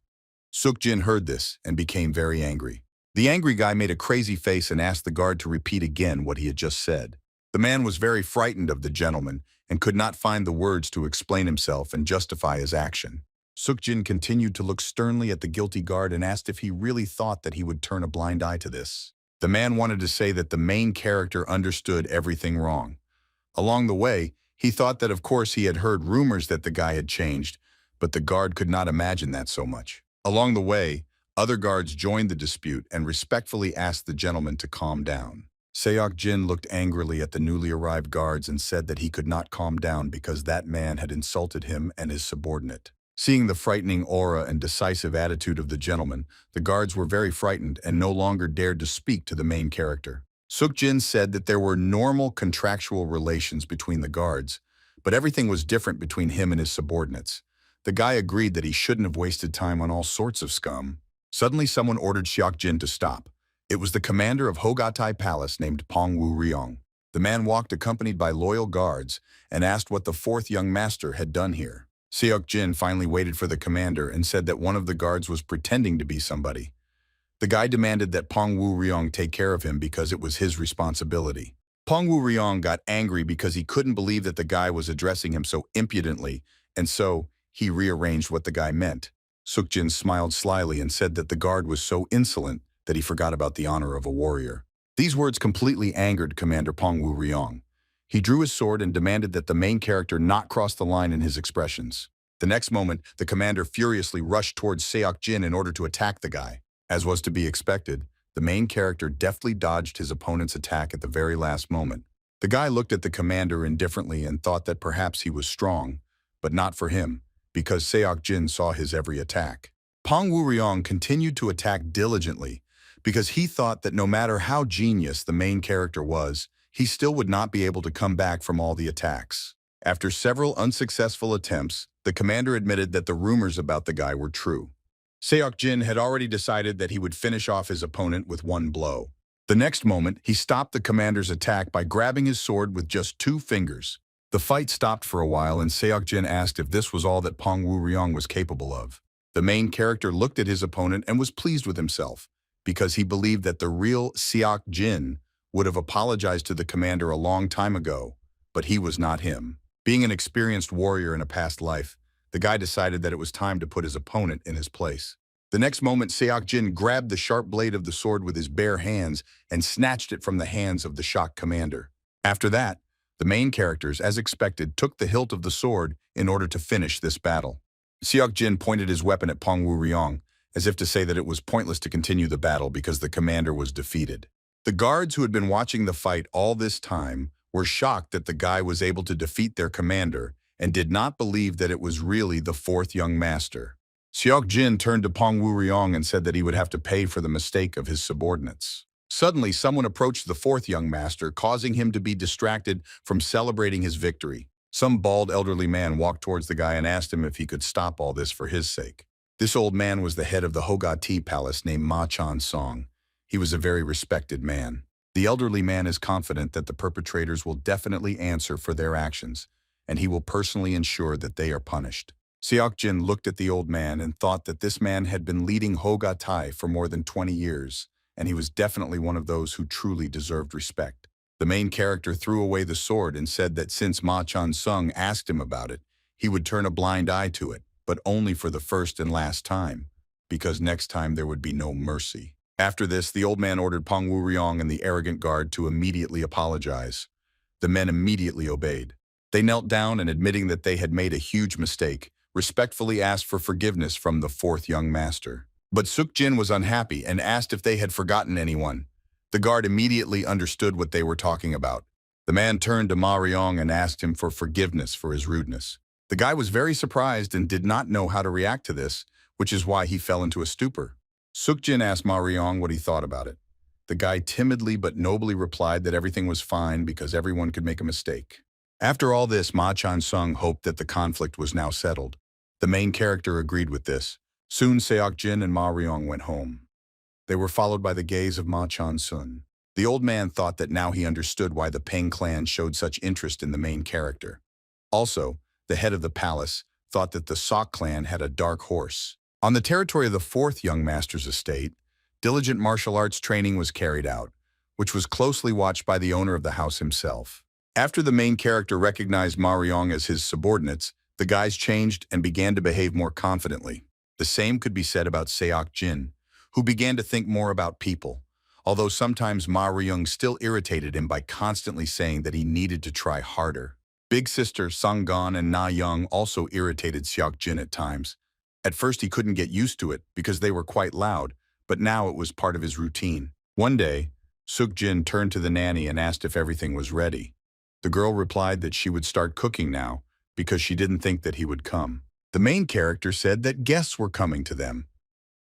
Seok Jin heard this and became very angry. The angry guy made a crazy face and asked the guard to repeat again what he had just said. The man was very frightened of the gentleman and could not find the words to explain himself and justify his action. Seok Jin continued to look sternly at the guilty guard and asked if he really thought that he would turn a blind eye to this. The man wanted to say that the main character understood everything wrong. Along the way, he thought that of course he had heard rumors that the guy had changed, but the guard could not imagine that so much. Along the way, other guards joined the dispute and respectfully asked the gentleman to calm down. Seok Jin looked angrily at the newly arrived guards and said that he could not calm down because that man had insulted him and his subordinate. Seeing the frightening aura and decisive attitude of the gentleman, the guards were very frightened and no longer dared to speak to the main character. Seok Jin said that there were normal contractual relations between the guards, but everything was different between him and his subordinates. The guy agreed that he shouldn't have wasted time on all sorts of scum. Suddenly someone ordered Seok Jin to stop. It was the commander of Hogatai Palace named Pongwoo Ryong. The man walked accompanied by loyal guards and asked what the fourth young master had done here. Seok Jin finally waited for the commander and said that one of the guards was pretending to be somebody. The guy demanded that Pongwoo Ryong take care of him because it was his responsibility. Pongwoo Ryong got angry because he couldn't believe that the guy was addressing him so impudently, and so he rearranged what the guy meant. Seok Jin smiled slyly and said that the guard was so insolent that he forgot about the honor of a warrior. These words completely angered Commander Pongwoo Ryong. He drew his sword and demanded that the main character not cross the line in his expressions. The next moment, the commander furiously rushed towards Seok Jin in order to attack the guy. As was to be expected, the main character deftly dodged his opponent's attack at the very last moment. The guy looked at the commander indifferently and thought that perhaps he was strong, but not for him, because Seok Jin saw his every attack. Pongwoo Ryong continued to attack diligently, because he thought that no matter how genius the main character was, he still would not be able to come back from all the attacks. After several unsuccessful attempts, the commander admitted that the rumors about the guy were true. Seok Jin had already decided that he would finish off his opponent with one blow. The next moment, he stopped the commander's attack by grabbing his sword with just 2 fingers. The fight stopped for a while and Seok Jin asked if this was all that Pongwoo Ryong was capable of. The main character looked at his opponent and was pleased with himself, because he believed that the real Seok Jin would have apologized to the commander a long time ago, but he was not him. Being an experienced warrior in a past life, the guy decided that it was time to put his opponent in his place. The next moment, Seok Jin grabbed the sharp blade of the sword with his bare hands and snatched it from the hands of the shocked commander. After that, the main characters, as expected, took the hilt of the sword in order to finish this battle. Seok Jin pointed his weapon at Pongwoo Ryong, as if to say that it was pointless to continue the battle because the commander was defeated. The guards who had been watching the fight all this time were shocked that the guy was able to defeat their commander and did not believe that it was really the fourth young master. Seok Jin turned to Pongwoo Ryong and said that he would have to pay for the mistake of his subordinates. Suddenly, someone approached the fourth young master, causing him to be distracted from celebrating his victory. Some bald elderly man walked towards the guy and asked him if he could stop all this for his sake. This old man was the head of the Hogati Palace named Ma Chan-song. He was a very respected man. The elderly man is confident that the perpetrators will definitely answer for their actions, and he will personally ensure that they are punished. Seok Jin looked at the old man and thought that this man had been leading Hogatai for more than 20 years, and he was definitely one of those who truly deserved respect. The main character threw away the sword and said that since Ma Chan-sung asked him about it, he would turn a blind eye to it, but only for the first and last time, because next time there would be no mercy. After this, the old man ordered Pongwoo Ryong and the arrogant guard to immediately apologize. The men immediately obeyed. They knelt down and, admitting that they had made a huge mistake, respectfully asked for forgiveness from the fourth young master. But Seok Jin was unhappy and asked if they had forgotten anyone. The guard immediately understood what they were talking about. The man turned to Ma Ryong and asked him for forgiveness for his rudeness. The guy was very surprised and did not know how to react to this, which is why he fell into a stupor. Seok asked Ma Ryong what he thought about it. The guy timidly but nobly replied that everything was fine because everyone could make a mistake. After all this, Ma Chan-sung hoped that the conflict was now settled. The main character agreed with this. Soon Seok and Ma Ryong went home. They were followed by the gaze of Ma Chan-sun. The old man thought that now he understood why the Peng clan showed such interest in the main character. Also, the head of the palace thought that the Seok clan had a dark horse. On the territory of the fourth young master's estate, diligent martial arts training was carried out, which was closely watched by the owner of the house himself. After the main character recognized Ma Ryong as his subordinates, the guys changed and began to behave more confidently. The same could be said about Seok, who began to think more about people, although sometimes Ma Ryong still irritated him by constantly saying that he needed to try harder. Big sister Sanggon and Na Young also irritated Seok at times. At first he couldn't get used to it because they were quite loud, but now it was part of his routine. One day, Seok turned to the nanny and asked if everything was ready. The girl replied that she would start cooking now because she didn't think that he would come. The main character said that guests were coming to them.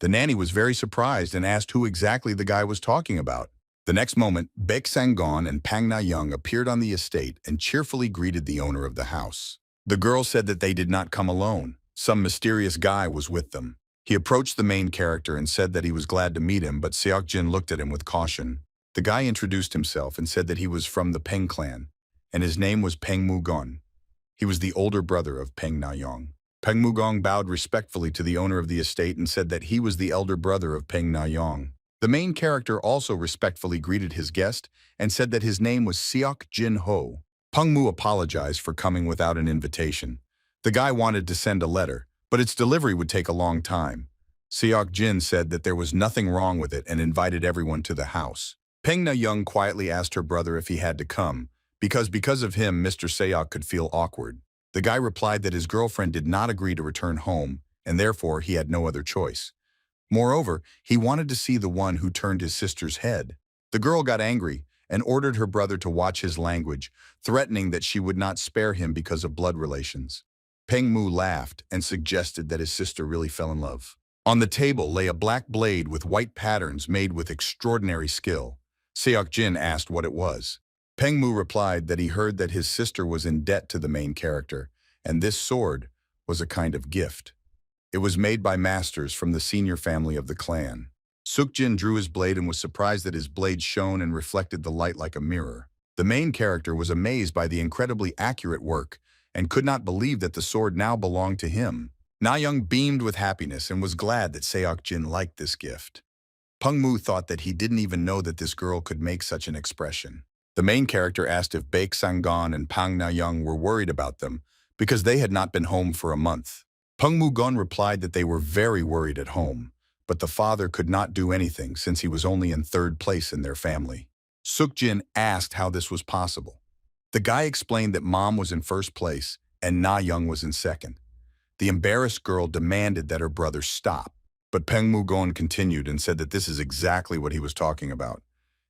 The nanny was very surprised and asked who exactly the guy was talking about. The next moment, Baek Sang-gon and Pang Na-young appeared on the estate and cheerfully greeted the owner of the house. The girl said that they did not come alone. Some mysterious guy was with them. He approached the main character and said that he was glad to meet him, but Seok looked at him with caution. The guy introduced himself and said that he was from the Peng clan, and his name was Peng Mu-gon. He was the older brother of Peng Na-young. Peng Mu-gong bowed respectfully to the owner of the estate and said that he was the elder brother of Peng Na-young. The main character also respectfully greeted his guest and said that his name was Seok Jin-ho. Peng Mu apologized for coming without an invitation. The guy wanted to send a letter, but its delivery would take a long time. Seok said that there was nothing wrong with it and invited everyone to the house. Peng Na-young quietly asked her brother if he had to come, because of him Mr. Seok could feel awkward. The guy replied that his girlfriend did not agree to return home, and therefore he had no other choice. Moreover, he wanted to see the one who turned his sister's head. The girl got angry and ordered her brother to watch his language, threatening that she would not spare him because of blood relations. Peng Mu laughed and suggested that his sister really fell in love. On the table lay a black blade with white patterns made with extraordinary skill. Seok asked what it was. Peng Mu replied that he heard that his sister was in debt to the main character, and this sword was a kind of gift. It was made by masters from the senior family of the clan. Seok drew his blade and was surprised that his blade shone and reflected the light like a mirror. The main character was amazed by the incredibly accurate work and could not believe that the sword now belonged to him. Na-young beamed with happiness and was glad that Seok liked this gift. Peng Mu thought that he didn't even know that this girl could make such an expression. The main character asked if Baek Sang-gon and Pang Na-young were worried about them because they had not been home for a month. Peng Mu-gon replied that they were very worried at home, but the father could not do anything since he was only in third place in their family. Seok asked how this was possible. The guy explained that mom was in first place and Na-young was in second. The embarrassed girl demanded that her brother stop, but Peng Mu-gon continued and said that this is exactly what he was talking about.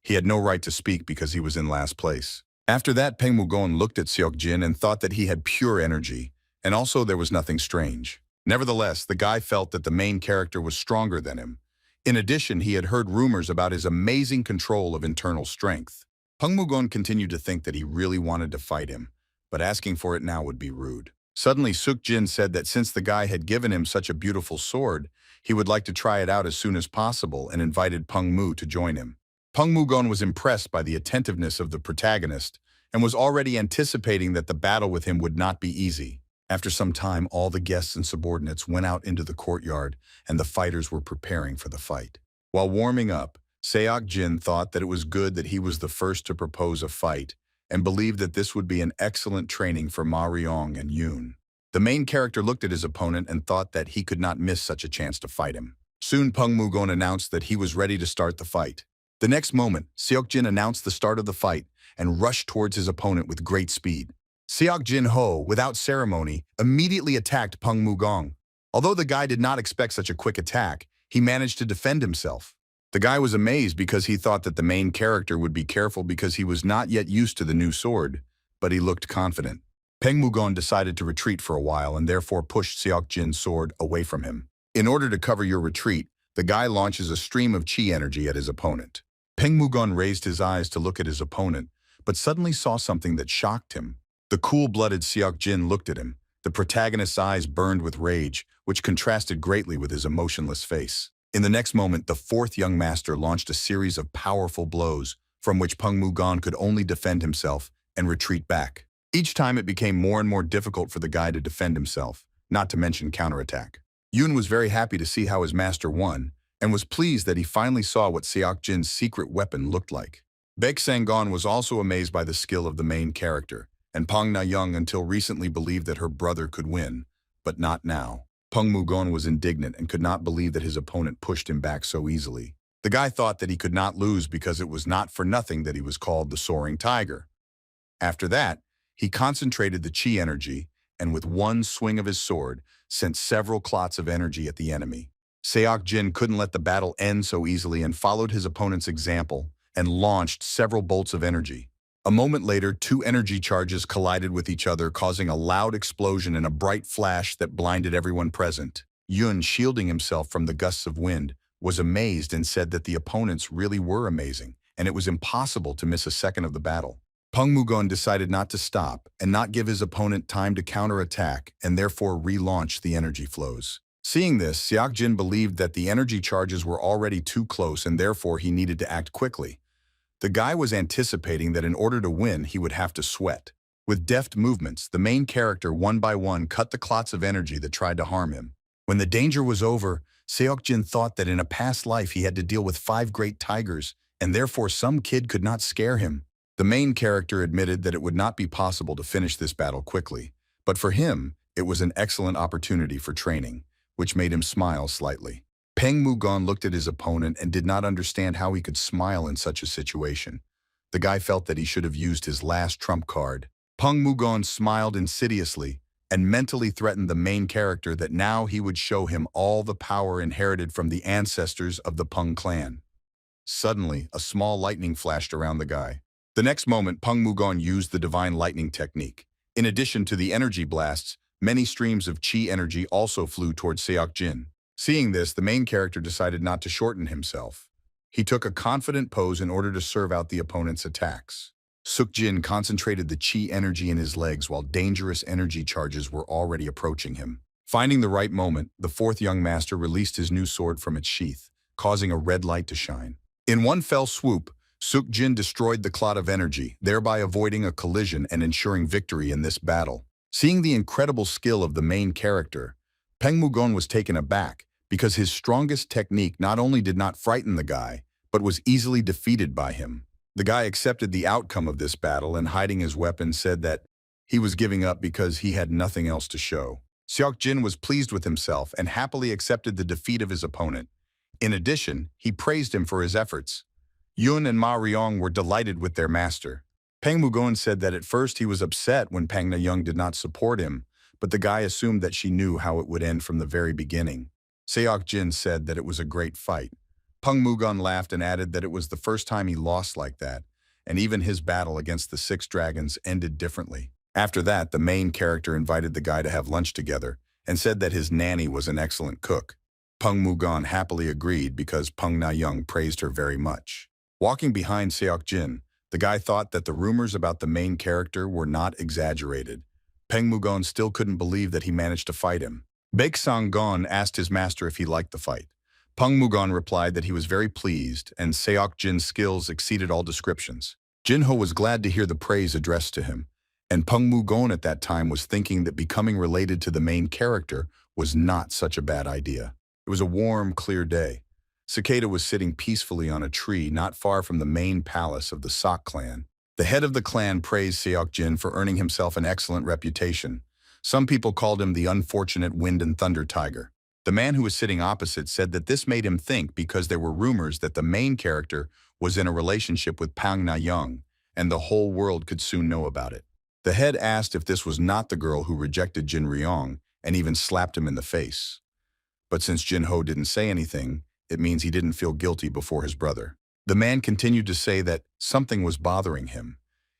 He had no right to speak because he was in last place. After that, Peng Mu-gon looked at Seok and thought that he had pure energy, and also there was nothing strange. Nevertheless, the guy felt that the main character was stronger than him. In addition, he had heard rumors about his amazing control of internal strength. Peng Mu-gon continued to think that he really wanted to fight him, but asking for it now would be rude. Suddenly, Seok said that since the guy had given him such a beautiful sword, he would like to try it out as soon as possible and invited Peng Mu to join him. Peng Mu-gon was impressed by the attentiveness of the protagonist and was already anticipating that the battle with him would not be easy. After some time, all the guests and subordinates went out into the courtyard and the fighters were preparing for the fight. While warming up, Seok thought that it was good that he was the first to propose a fight and believed that this would be an excellent training for Ma Ryong and Yoon. The main character looked at his opponent and thought that he could not miss such a chance to fight him. Soon Peng Mu-gon announced that he was ready to start the fight. The next moment, Seok announced the start of the fight and rushed towards his opponent with great speed. Seok Ho, without ceremony, immediately attacked Peng Mu-gon. Although the guy did not expect such a quick attack, he managed to defend himself. The guy was amazed because he thought that the main character would be careful because he was not yet used to the new sword, but he looked confident. Peng Mugon decided to retreat for a while and therefore pushed Seok Jin's sword away from him. In order to cover your retreat, the guy launches a stream of chi energy at his opponent. Peng Mugon raised his eyes to look at his opponent, but suddenly saw something that shocked him. The cool-blooded Seok Jin looked at him. The protagonist's eyes burned with rage, which contrasted greatly with his emotionless face. In the next moment, the fourth young master launched a series of powerful blows, from which Peng Mugon could only defend himself and retreat back. Each time it became more and more difficult for the guy to defend himself, not to mention counterattack. Yun was very happy to see how his master won, and was pleased that he finally saw what Seok Jin's secret weapon looked like. Baek Sang-gon was also amazed by the skill of the main character, and Pang Na-young until recently believed that her brother could win, but not now. Peng Mugon was indignant and could not believe that his opponent pushed him back so easily. The guy thought that he could not lose because it was not for nothing that he was called the Soaring Tiger. After that, he concentrated the chi energy and with one swing of his sword, sent several clots of energy at the enemy. Seok Jin couldn't let the battle end so easily and followed his opponent's example and launched several bolts of energy. A moment later, two energy charges collided with each other, causing a loud explosion and a bright flash that blinded everyone present. Yun, shielding himself from the gusts of wind, was amazed and said that the opponents really were amazing, and it was impossible to miss a second of the battle. Peng Mugon decided not to stop and not give his opponent time to counterattack and therefore relaunch the energy flows. Seeing this, Seok Jin believed that the energy charges were already too close and therefore he needed to act quickly. The guy was anticipating that in order to win, he would have to sweat. With deft movements, the main character one by one cut the clots of energy that tried to harm him. When the danger was over, Seok Jin thought that in a past life he had to deal with 5 great tigers, and therefore some kid could not scare him. The main character admitted that it would not be possible to finish this battle quickly, but for him, it was an excellent opportunity for training, which made him smile slightly. Peng Mugon looked at his opponent and did not understand how he could smile in such a situation. The guy felt that he should have used his last trump card. Peng Mugon smiled insidiously and mentally threatened the main character that now he would show him all the power inherited from the ancestors of the Peng clan. Suddenly, a small lightning flashed around the guy. The next moment, Peng Mugon used the divine lightning technique. In addition to the energy blasts, many streams of chi energy also flew towards Seok Jin. Seeing this, the main character decided not to shorten himself. He took a confident pose in order to serve out the opponent's attacks. Seok Jin concentrated the chi energy in his legs while dangerous energy charges were already approaching him. Finding the right moment, the fourth young master released his new sword from its sheath, causing a red light to shine. In one fell swoop, Seok Jin destroyed the clot of energy, thereby avoiding a collision and ensuring victory in this battle. Seeing the incredible skill of the main character, Peng Mugon was taken aback because his strongest technique not only did not frighten the guy, but was easily defeated by him. The guy accepted the outcome of this battle and, hiding his weapon, said that he was giving up because he had nothing else to show. Seok Jin was pleased with himself and happily accepted the defeat of his opponent. In addition, he praised him for his efforts. Yun and Ma Ryong were delighted with their master. Peng Mugon said that at first he was upset when Pang Na-young did not support him, but the guy assumed that she knew how it would end from the very beginning. Seok Jin said that it was a great fight. Peng Mugon laughed and added that it was the first time he lost like that, and even his battle against the 6 dragons ended differently. After that, the main character invited the guy to have lunch together and said that his nanny was an excellent cook. Peng Mugon happily agreed because Pang Na-young praised her very much. Walking behind Seok Jin, the guy thought that the rumors about the main character were not exaggerated. Peng Mugon still couldn't believe that he managed to fight him. Baek Sang-gon asked his master if he liked the fight. Peng Mugon replied that he was very pleased, and Seok Jin's skills exceeded all descriptions. Jinho was glad to hear the praise addressed to him, and Peng Mugon at that time was thinking that becoming related to the main character was not such a bad idea. It was a warm, clear day. Cicada was sitting peacefully on a tree not far from the main palace of the Seok clan. The head of the clan praised Seok Jin for earning himself an excellent reputation. Some people called him the unfortunate wind and thunder tiger. The man who was sitting opposite said that this made him think because there were rumors that the main character was in a relationship with Pang Na-young, and the whole world could soon know about it. The head asked if this was not the girl who rejected Jin Ryong and even slapped him in the face. But since Jinho didn't say anything, it means he didn't feel guilty before his brother. The man continued to say that something was bothering him.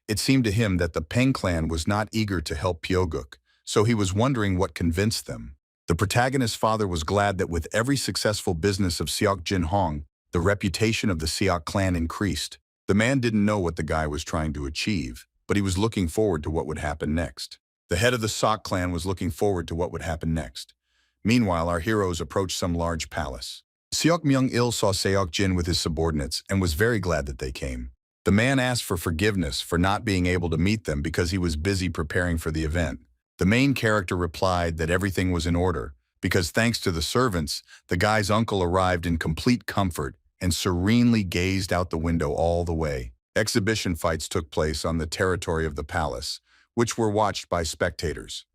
It seemed to him that the Peng clan was not eager to help Pyeonguk, so he was wondering what convinced them. The protagonist's father was glad that with every successful business of Seok Jin Hong, the reputation of the Seok clan increased. The man didn't know what the guy was trying to achieve, but he was looking forward to what would happen next. The head of the Seok clan was looking forward to what would happen next. Meanwhile, our heroes approached some large palace. Seok Myung-il saw Seok Jin with his subordinates and was very glad that they came. The man asked for forgiveness for not being able to meet them because he was busy preparing for the event. The main character replied that everything was in order, because thanks to the servants, the guy's uncle arrived in complete comfort and serenely gazed out the window all the way. Exhibition fights took place on the territory of the palace, which were watched by spectators.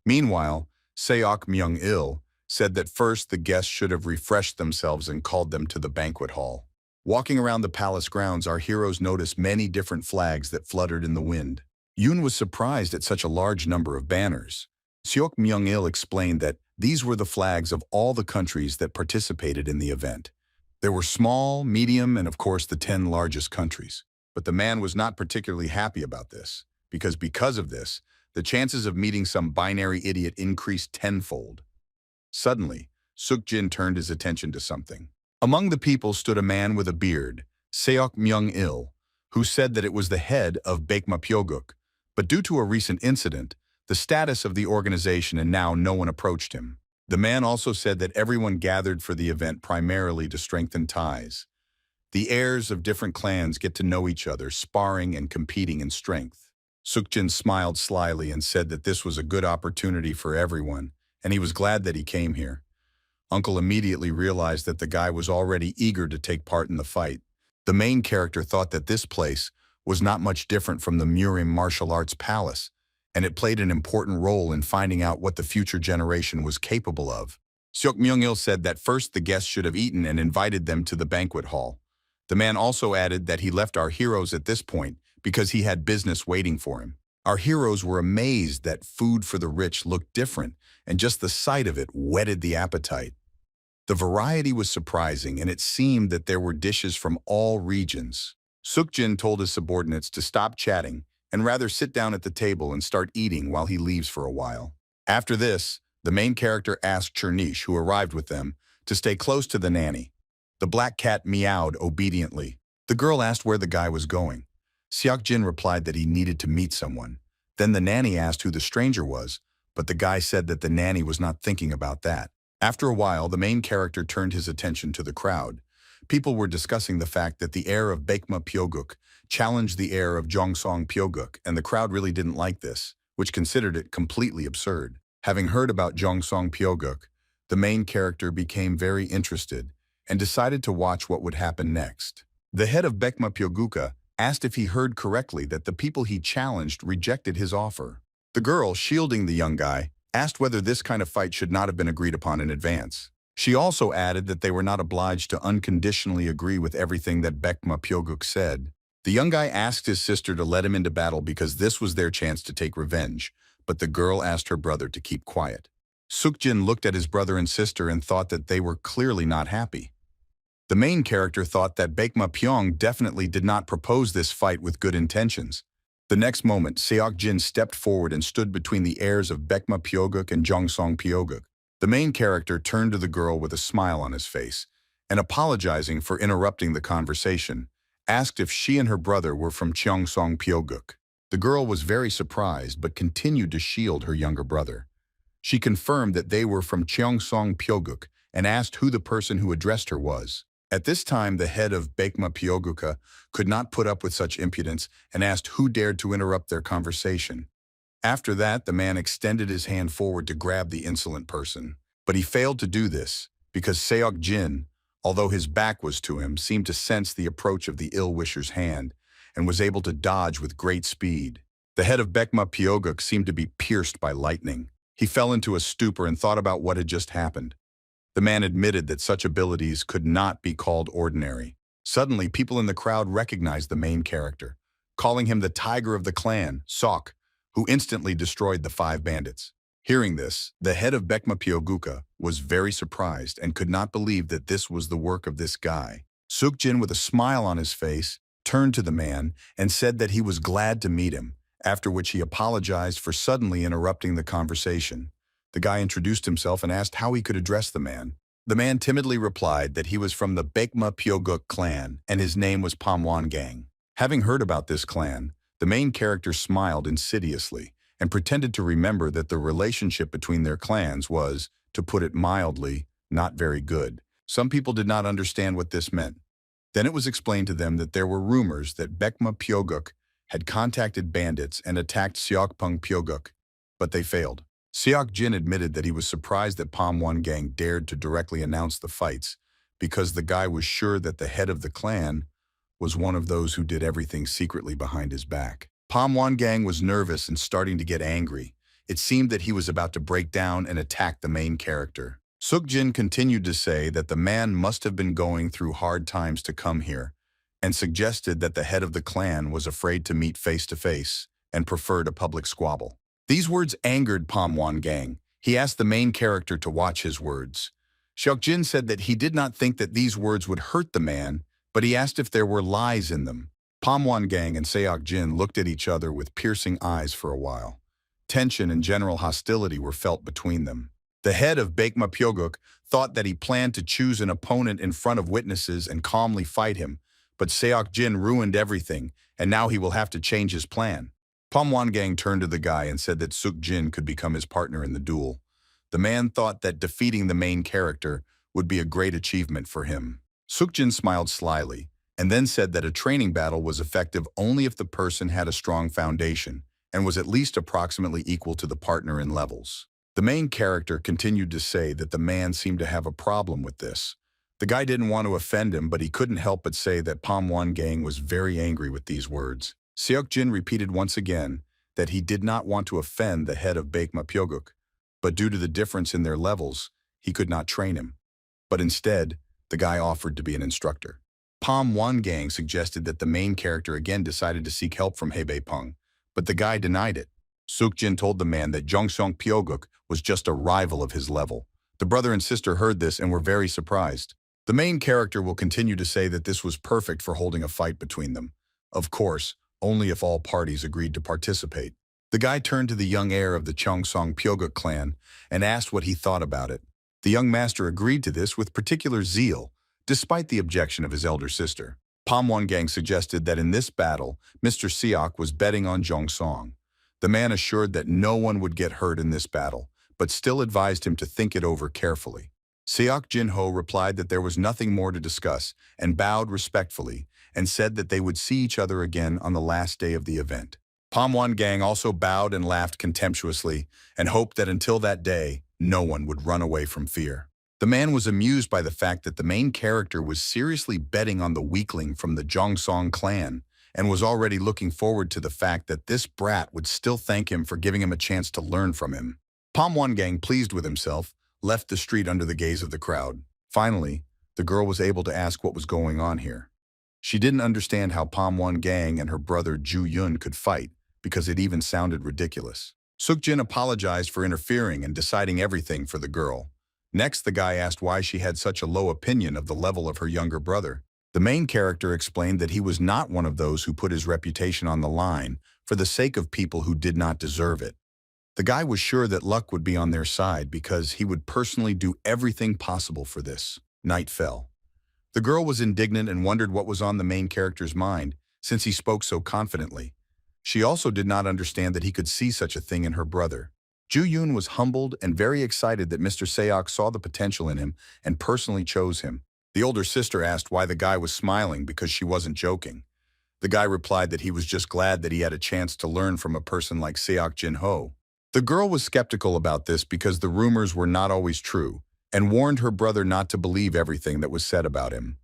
Meanwhile, Seok Myung-il said that first the guests should have refreshed themselves and called them to the banquet hall. Walking around the palace grounds, our heroes noticed many different flags that fluttered in the wind. Yoon was surprised at such a large number of banners. Seok Myung-il explained that these were the flags of all the countries that participated in the event. There were small, medium, and of course the 10 largest countries. But the man was not particularly happy about this, because of this, the chances of meeting some binary idiot increased tenfold. Suddenly, Seok Jin turned his attention to something. Among the people stood a man with a beard, Seok Myung-il, who said that it was the head of Baekma Pyeonguk, but due to a recent incident, the status of the organization and now no one approached him. The man also said that everyone gathered for the event primarily to strengthen ties. The heirs of different clans get to know each other, sparring and competing in strength. Seok Jin smiled slyly and said that this was a good opportunity for everyone, and he was glad that he came here. Uncle immediately realized that the guy was already eager to take part in the fight. The main character thought that this place was not much different from the Murim martial arts palace, and it played an important role in finding out what the future generation was capable of. Seok Myung-il said that first the guests should have eaten and invited them to the banquet hall. The man also added that he left our heroes at this point because he had business waiting for him. Our heroes were amazed that food for the rich looked different, and just the sight of it whetted the appetite. The variety was surprising, and it seemed that there were dishes from all regions. Seok Jin told his subordinates to stop chatting and rather sit down at the table and start eating while he leaves for a while. After this, the main character asked Chernish, who arrived with them, to stay close to the nanny. The black cat meowed obediently. The girl asked where the guy was going. Seok Jin replied that he needed to meet someone. Then the nanny asked who the stranger was, but the guy said that the nanny was not thinking about that. After a while, the main character turned his attention to the crowd. People were discussing the fact that the heir of Baekma Pyeonguk challenged the heir of Gyeongsong Pyeonguk, and the crowd really didn't like this, which considered it completely absurd. Having heard about Gyeongsong Pyeonguk, the main character became very interested and decided to watch what would happen next. The head of Baekma Pyeonguk asked if he heard correctly that the people he challenged rejected his offer. The girl, shielding the young guy, asked whether this kind of fight should not have been agreed upon in advance. She also added that they were not obliged to unconditionally agree with everything that Baekma Pyeonguk said. The young guy asked his sister to let him into battle because this was their chance to take revenge, but the girl asked her brother to keep quiet. Seok Jin looked at his brother and sister and thought that they were clearly not happy. The main character thought that Baekma Pyeong definitely did not propose this fight with good intentions. The next moment, Seok Jin stepped forward and stood between the heirs of Baekma Pyeonguk and Gyeongsong Pyeonguk. The main character turned to the girl with a smile on his face, and apologizing for interrupting the conversation, asked if she and her brother were from Gyeongsong Pyeonguk. The girl was very surprised but continued to shield her younger brother. She confirmed that they were from Gyeongsong Pyeonguk and asked who the person who addressed her was. At this time, the head of Baekma Pyeonguk could not put up with such impudence and asked who dared to interrupt their conversation. After that, the man extended his hand forward to grab the insolent person. But he failed to do this because Seok Jin, although his back was to him, seemed to sense the approach of the ill-wisher's hand and was able to dodge with great speed. The head of Baekma Pyeonguk seemed to be pierced by lightning. He fell into a stupor and thought about what had just happened. The man admitted that such abilities could not be called ordinary. Suddenly, people in the crowd recognized the main character, calling him the tiger of the clan, Seok, who instantly destroyed the 5 bandits. Hearing this, the head of Bekma Pyoguka was very surprised and could not believe that this was the work of this guy. Seok-jin, with a smile on his face, turned to the man and said that he was glad to meet him, after which he apologized for suddenly interrupting the conversation. The guy introduced himself and asked how he could address the man. The man timidly replied that he was from the Bekma Pyoguk clan and his name was Pamwangang. Having heard about this clan, the main character smiled insidiously and pretended to remember that the relationship between their clans was, to put it mildly, not very good. Some people did not understand what this meant. Then it was explained to them that there were rumors that Bekma Pyoguk had contacted bandits and attacked Seokpung Pyoguk, but they failed. Seok-jin admitted that he was surprised that Pamwangang dared to directly announce the fights because the guy was sure that the head of the clan was one of those who did everything secretly behind his back. Pamwangang was nervous and starting to get angry. It seemed that he was about to break down and attack the main character. Seok-jin continued to say that the man must have been going through hard times to come here, and suggested that the head of the clan was afraid to meet face to face and preferred a public squabble. These words angered Pamwangang. He asked the main character to watch his words. Seok-jin said that he did not think that these words would hurt the man, but he asked if there were lies in them. Pamwangang and Seok-jin looked at each other with piercing eyes for a while. Tension and general hostility were felt between them. The head of Bekma Pyoguk thought that he planned to choose an opponent in front of witnesses and calmly fight him, but Seok-jin ruined everything, and now he will have to change his plan. Pamwangang turned to the guy and said that Seok-jin could become his partner in the duel. The man thought that defeating the main character would be a great achievement for him. Seok-jin smiled slyly, and then said that a training battle was effective only if the person had a strong foundation and was at least approximately equal to the partner in levels. The main character continued to say that the man seemed to have a problem with this. The guy didn't want to offend him, but he couldn't help but say that Pamwangang was very angry with these words. Seok-jin repeated once again that he did not want to offend the head of Bekma Pyoguk, but due to the difference in their levels, he could not train him. But instead, the guy offered to be an instructor. Pamwangang suggested that the main character again decided to seek help from Hebei-pung, but the guy denied it. Seok-jin told the man that Jongseong Pyoguk was just a rival of his level. The brother and sister heard this and were very surprised. The main character will continue to say that this was perfect for holding a fight between them. Of course, only if all parties agreed to participate. The guy turned to the young heir of the Jongseong Pyoguk clan and asked what he thought about it. The young master agreed to this with particular zeal, despite the objection of his elder sister. Pamwangang suggested that in this battle, Mr. Seok was betting on Jongseong. The man assured that no one would get hurt in this battle, but still advised him to think it over carefully. Seok Jin-ho replied that there was nothing more to discuss and bowed respectfully and said that they would see each other again on the last day of the event. Pamwangang also bowed and laughed contemptuously and hoped that until that day, no one would run away from fear. The man was amused by the fact that the main character was seriously betting on the weakling from the Jongseong clan and was already looking forward to the fact that this brat would still thank him for giving him a chance to learn from him. Pamwangang, pleased with himself, left the street under the gaze of the crowd. Finally, the girl was able to ask what was going on here. She didn't understand how Pamwangang and her brother Ju-yun could fight because it even sounded ridiculous. Seok-jin apologized for interfering and deciding everything for the girl. Next, the guy asked why she had such a low opinion of the level of her younger brother. The main character explained that he was not one of those who put his reputation on the line for the sake of people who did not deserve it. The guy was sure that luck would be on their side because he would personally do everything possible for this. Night fell. The girl was indignant and wondered what was on the main character's mind, since he spoke so confidently. She also did not understand that he could see such a thing in her brother. Ju-yun was humbled and very excited that Mr. Seok saw the potential in him and personally chose him. The older sister asked why the guy was smiling because she wasn't joking. The guy replied that he was just glad that he had a chance to learn from a person like Seok Jin-ho. The girl was skeptical about this because the rumors were not always true, and warned her brother not to believe everything that was said about him.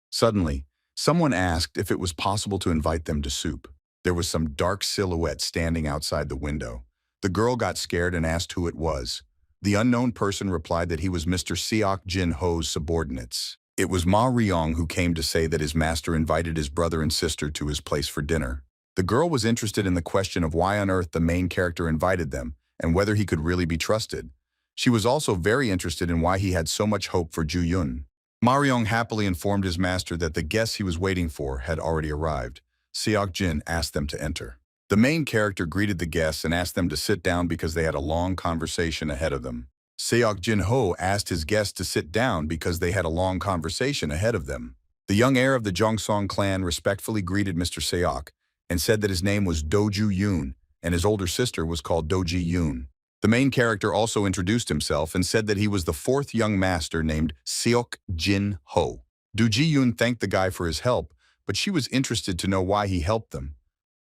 Suddenly, someone asked if it was possible to invite them to soup. There was some dark silhouette standing outside the window. The girl got scared and asked who it was. The unknown person replied that he was Mr. Seok Jin-ho's subordinates. It was Ma Ryong who came to say that his master invited his brother and sister to his place for dinner. The girl was interested in the question of why on earth the main character invited them and whether he could really be trusted. She was also very interested in why he had so much hope for Ju Yun. Maryong happily informed his master that the guests he was waiting for had already arrived. Seok Jin asked them to enter. The main character greeted the guests and asked them to sit down because they had a long conversation ahead of them. Seok Jin Ho asked his guests to sit down because they had a long conversation ahead of them. The young heir of the Jongsong clan respectfully greeted Mr. Seok and said that his name was Doju Yoon and his older sister was called Doji Yoon. The main character also introduced himself and said that he was the fourth young master named Seok Jin Ho. Doji Yoon thanked the guy for his help, but she was interested to know why he helped them.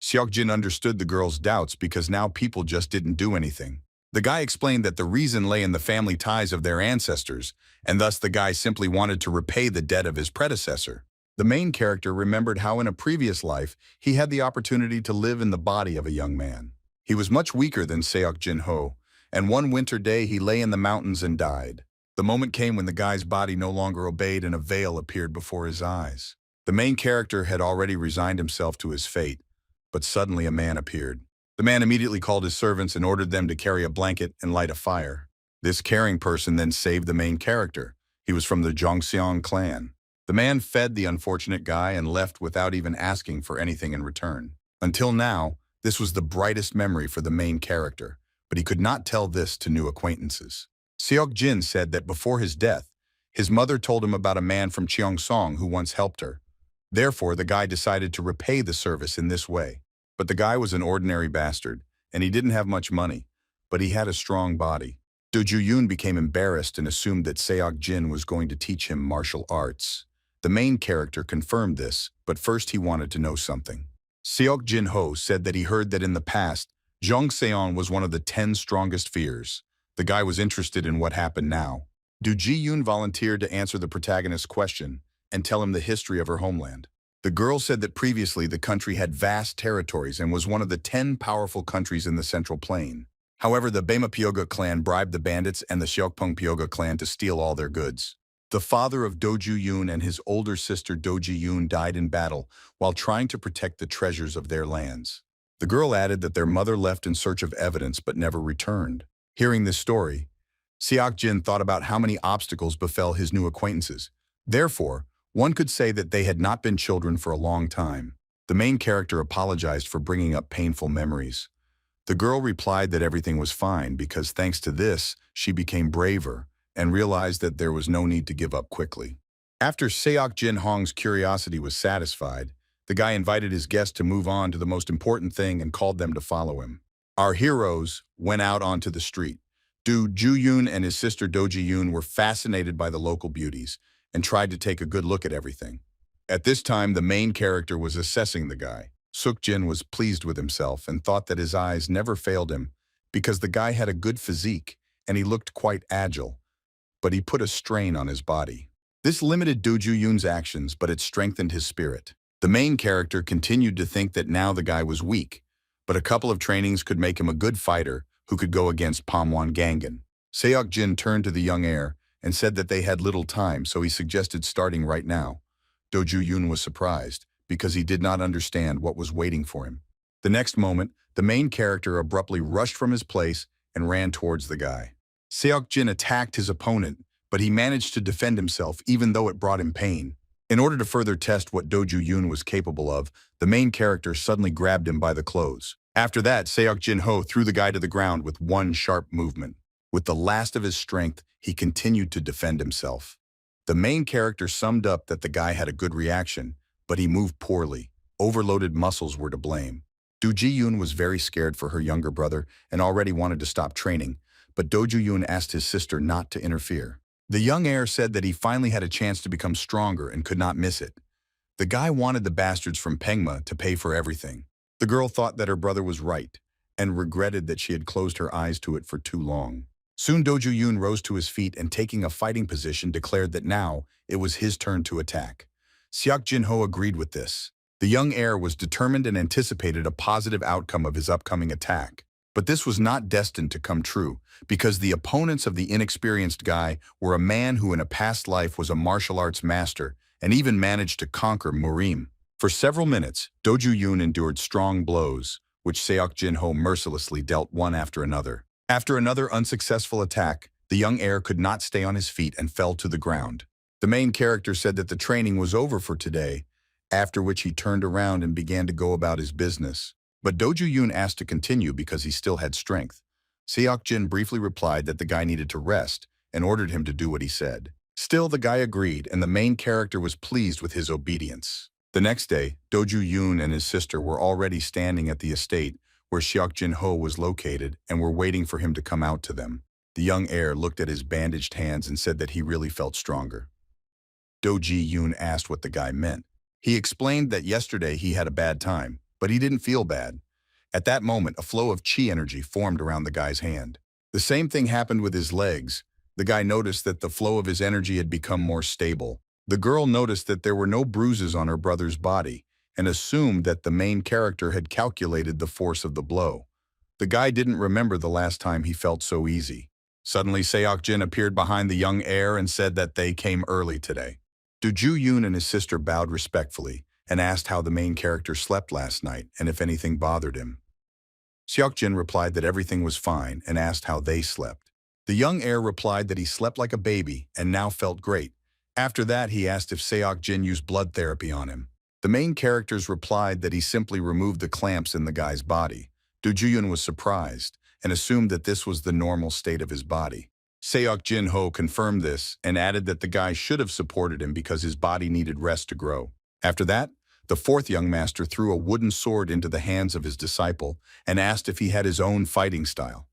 Seok Jin understood the girl's doubts because now people just didn't do anything. The guy explained that the reason lay in the family ties of their ancestors, and thus the guy simply wanted to repay the debt of his predecessor. The main character remembered how in a previous life he had the opportunity to live in the body of a young man. He was much weaker than Seok Jin Ho, and one winter day he lay in the mountains and died. The moment came when the guy's body no longer obeyed and a veil appeared before his eyes. The main character had already resigned himself to his fate, but suddenly a man appeared. The man immediately called his servants and ordered them to carry a blanket and light a fire. This caring person then saved the main character. He was from the Jongsong clan. The man fed the unfortunate guy and left without even asking for anything in return. Until now, this was the brightest memory for the main character, but he could not tell this to new acquaintances. Seok Jin said that before his death, his mother told him about a man from Cheongsong who once helped her. Therefore, the guy decided to repay the service in this way. But the guy was an ordinary bastard, and he didn't have much money, but he had a strong body. Do Ju Yoon became embarrassed and assumed that Seok Jin was going to teach him martial arts. The main character confirmed this, but first he wanted to know something. Seok Jin Ho said that he heard that in the past, Jongseon was one of the 10 strongest fears. The guy was interested in what happened now. Do Ji Yoon volunteered to answer the protagonist's question and tell him the history of her homeland. The girl said that previously the country had vast territories and was one of the 10 powerful countries in the Central Plain. However, the Bema Pyoga clan bribed the bandits and the Seokpung Pyoga clan to steal all their goods. The father of Doju Yoon and his older sister Doji Yoon died in battle while trying to protect the treasures of their lands. The girl added that their mother left in search of evidence but never returned. Hearing this story, Seok Jin thought about how many obstacles befell his new acquaintances. Therefore, one could say that they had not been children for a long time. The main character apologized for bringing up painful memories. The girl replied that everything was fine because thanks to this, she became braver and realized that there was no need to give up quickly. After Seok Jin Hong's curiosity was satisfied, the guy invited his guests to move on to the most important thing and called them to follow him. Our heroes went out onto the street. Do Ju Yoon and his sister Doji Yoon were fascinated by the local beauties and tried to take a good look at everything. At this time, the main character was assessing the guy. Seok Jin was pleased with himself and thought that his eyes never failed him because the guy had a good physique and he looked quite agile, but he put a strain on his body. This limited Doju Yoon's actions, but it strengthened his spirit. The main character continued to think that now the guy was weak, but a couple of trainings could make him a good fighter who could go against Pamwon Gangan. Seok Jin turned to the young heir and said that they had little time, so he suggested starting right now. Doju Yoon was surprised because he did not understand what was waiting for him. The next moment, the main character abruptly rushed from his place and ran towards the guy. Seok Jin attacked his opponent, but he managed to defend himself even though it brought him pain. In order to further test what Doju Yoon was capable of, the main character suddenly grabbed him by the clothes. After that, Seok Jin Ho threw the guy to the ground with one sharp movement. With the last of his strength, he continued to defend himself. The main character summed up that the guy had a good reaction, but he moved poorly. Overloaded muscles were to blame. Do Ji Yoon was very scared for her younger brother and already wanted to stop training, but Doju Yoon asked his sister not to interfere. The young heir said that he finally had a chance to become stronger and could not miss it. The guy wanted the bastards from Pengma to pay for everything. The girl thought that her brother was right and regretted that she had closed her eyes to it for too long. Soon Doju Yoon rose to his feet and taking a fighting position declared that now it was his turn to attack. Seok Jin Ho agreed with this. The young heir was determined and anticipated a positive outcome of his upcoming attack. But this was not destined to come true because the opponents of the inexperienced guy were a man who in a past life was a martial arts master and even managed to conquer Murim. For several minutes, Doju Yoon endured strong blows, which Seok Jin Ho mercilessly dealt one after another. After another unsuccessful attack, the young heir could not stay on his feet and fell to the ground. The main character said that the training was over for today, after which he turned around and began to go about his business. But Doju Yoon asked to continue because he still had strength. Seok Jin briefly replied that the guy needed to rest and ordered him to do what he said. Still, the guy agreed, and the main character was pleased with his obedience. The next day, Doju Yoon and his sister were already standing at the estate where Seok Jin Ho was located and were waiting for him to come out to them. The young heir looked at his bandaged hands and said that he really felt stronger. Doji Yoon asked what the guy meant. He explained that yesterday he had a bad time, but he didn't feel bad. At that moment, a flow of chi energy formed around the guy's hand. The same thing happened with his legs. The guy noticed that the flow of his energy had become more stable. The girl noticed that there were no bruises on her brother's body and assumed that the main character had calculated the force of the blow. The guy didn't remember the last time he felt so easy. Suddenly, Seok Jin appeared behind the young heir and said that they came early today. Doju Yoon and his sister bowed respectfully and asked how the main character slept last night and if anything bothered him. Seok Jin replied that everything was fine and asked how they slept. The young heir replied that he slept like a baby and now felt great. After that, he asked if Seok Jin used blood therapy on him. The main characters replied that he simply removed the clamps in the guy's body. Doju Yoon was surprised and assumed that this was the normal state of his body. Seok Jin Ho confirmed this and added that the guy should have supported him because his body needed rest to grow. After that, the fourth young master threw a wooden sword into the hands of his disciple and asked if he had his own fighting style.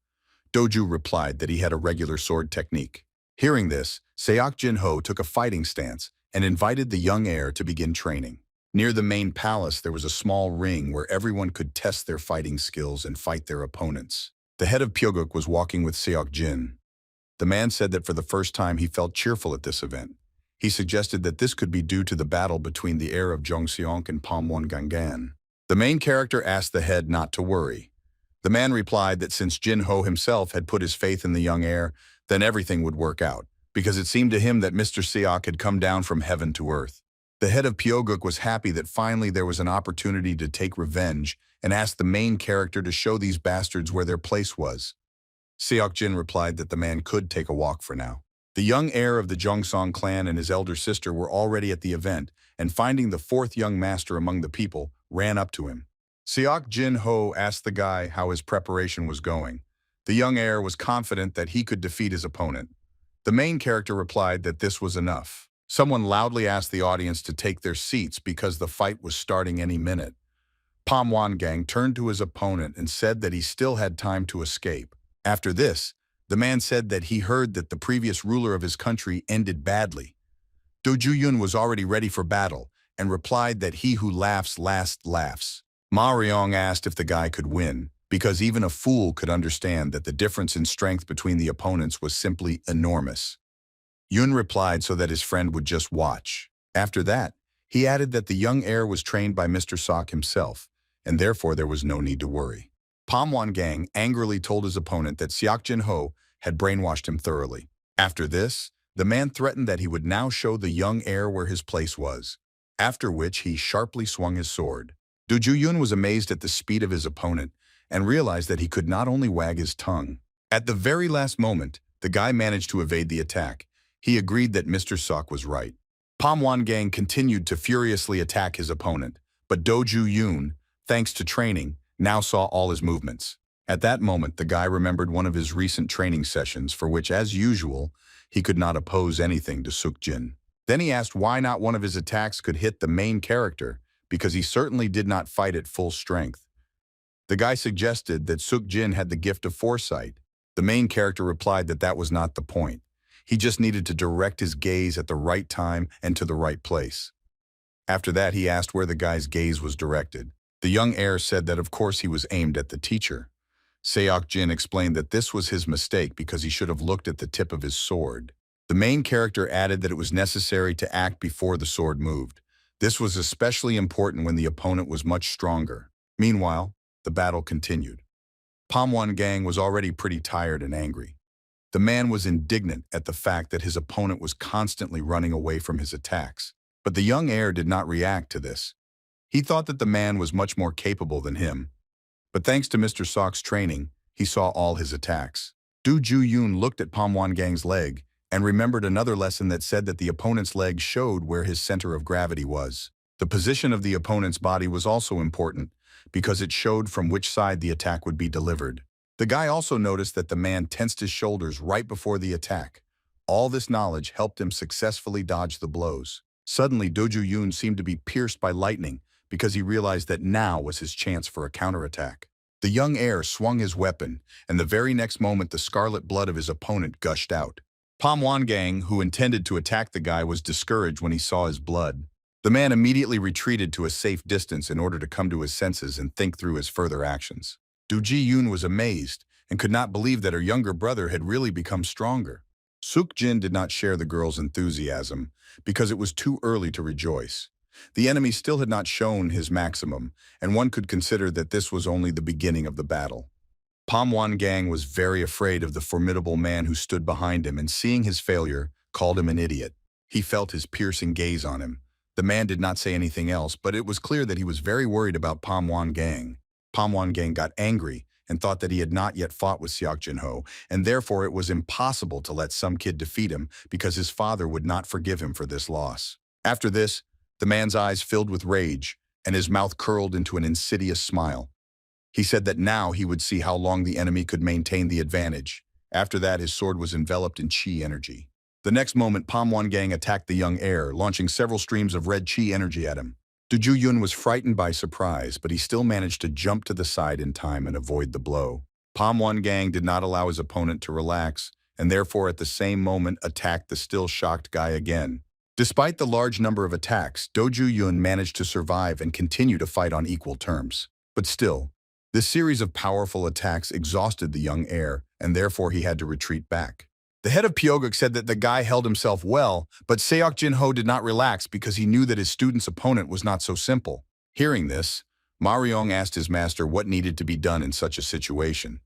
Doju replied that he had a regular sword technique. Hearing this, Seok Jin Ho took a fighting stance and invited the young heir to begin training. Near the main palace, there was a small ring where everyone could test their fighting skills and fight their opponents. The head of Purging was walking with Seok Jin. The man said that for the first time he felt cheerful at this event. He suggested that this could be due to the battle between the heir of Jongseong and Pamwon Gangan. The main character asked the head not to worry. The man replied that since Jin Ho himself had put his faith in the young heir, then everything would work out, because it seemed to him that Mr. Seok had come down from heaven to earth. The head of Purging was happy that finally there was an opportunity to take revenge and asked the main character to show these bastards where their place was. Seok Jin replied that the man could take a walk for now. The young heir of the Jongsong clan and his elder sister were already at the event, and finding the fourth young master among the people, ran up to him. Seok Jin Ho asked the guy how his preparation was going. The young heir was confident that he could defeat his opponent. The main character replied that this was enough. Someone loudly asked the audience to take their seats because the fight was starting any minute. Pamwon Gang turned to his opponent and said that he still had time to escape. After this, the man said that he heard that the previous ruler of his country ended badly. Doju Yoon was already ready for battle and replied that he who laughs last laughs. Ma Ryong asked if the guy could win, because even a fool could understand that the difference in strength between the opponents was simply enormous. Yoon replied so that his friend would just watch. After that, he added that the young heir was trained by Mr. Seok himself, and therefore there was no need to worry. Pamwon Gang angrily told his opponent that Seok Jin Ho had brainwashed him thoroughly. After this, the man threatened that he would now show the young heir where his place was, after which he sharply swung his sword. Doju Yoon was amazed at the speed of his opponent and realized that he could not only wag his tongue. At the very last moment, the guy managed to evade the attack. He agreed that Mr. Seok was right. Pamwon Gang continued to furiously attack his opponent, but Doju Yoon, thanks to training, now saw all his movements. At that moment, the guy remembered one of his recent training sessions for which, as usual, he could not oppose anything to Seok Jin. Then he asked why not one of his attacks could hit the main character, because he certainly did not fight at full strength. The guy suggested that Seok Jin had the gift of foresight. The main character replied that that was not the point. He just needed to direct his gaze at the right time and to the right place. After that, he asked where the guy's gaze was directed. The young heir said that of course he was aimed at the teacher. Seok Jin explained that this was his mistake because he should have looked at the tip of his sword. The main character added that it was necessary to act before the sword moved. This was especially important when the opponent was much stronger. Meanwhile, the battle continued. Pamwon Gang was already pretty tired and angry. The man was indignant at the fact that his opponent was constantly running away from his attacks. But the young heir did not react to this. He thought that the man was much more capable than him. But thanks to Mr. Seok's training, he saw all his attacks. Du Ju-yoon looked at Pam Wan-gang's leg and remembered another lesson that said that the opponent's leg showed where his center of gravity was. The position of the opponent's body was also important because it showed from which side the attack would be delivered. The guy also noticed that the man tensed his shoulders right before the attack. All this knowledge helped him successfully dodge the blows. Suddenly, Do Ju-yoon seemed to be pierced by lightning because he realized that now was his chance for a counterattack. The young heir swung his weapon, and the very next moment the scarlet blood of his opponent gushed out. Pam Wan-gang, who intended to attack the guy, was discouraged when he saw his blood. The man immediately retreated to a safe distance in order to come to his senses and think through his further actions. Do Ji-yoon was amazed and could not believe that her younger brother had really become stronger. Seok-jin did not share the girl's enthusiasm because it was too early to rejoice. The enemy still had not shown his maximum, and one could consider that this was only the beginning of the battle. Pam Wan-gang was very afraid of the formidable man who stood behind him, and seeing his failure, called him an idiot. He felt his piercing gaze on him. The man did not say anything else, but it was clear that he was very worried about Pam Wan-gang. Pam Wan-gang got angry and thought that he had not yet fought with Seok Jin-ho, and therefore it was impossible to let some kid defeat him because his father would not forgive him for this loss. After this, the man's eyes filled with rage, and his mouth curled into an insidious smile. He said that now he would see how long the enemy could maintain the advantage. After that, his sword was enveloped in chi energy. The next moment, Pam Wan-gang attacked the young heir, launching several streams of red chi energy at him. Do Ju-yoon was frightened by surprise, but he still managed to jump to the side in time and avoid the blow. Pam Wan-gang did not allow his opponent to relax, and therefore at the same moment attacked the still shocked guy again. Despite the large number of attacks, Do Ju-yoon managed to survive and continue to fight on equal terms. But still, this series of powerful attacks exhausted the young heir, and therefore he had to retreat back. The head of Purging said that the guy held himself well, but Seok Jin-ho did not relax because he knew that his student's opponent was not so simple. Hearing this, Ma-ryong asked his master what needed to be done in such a situation.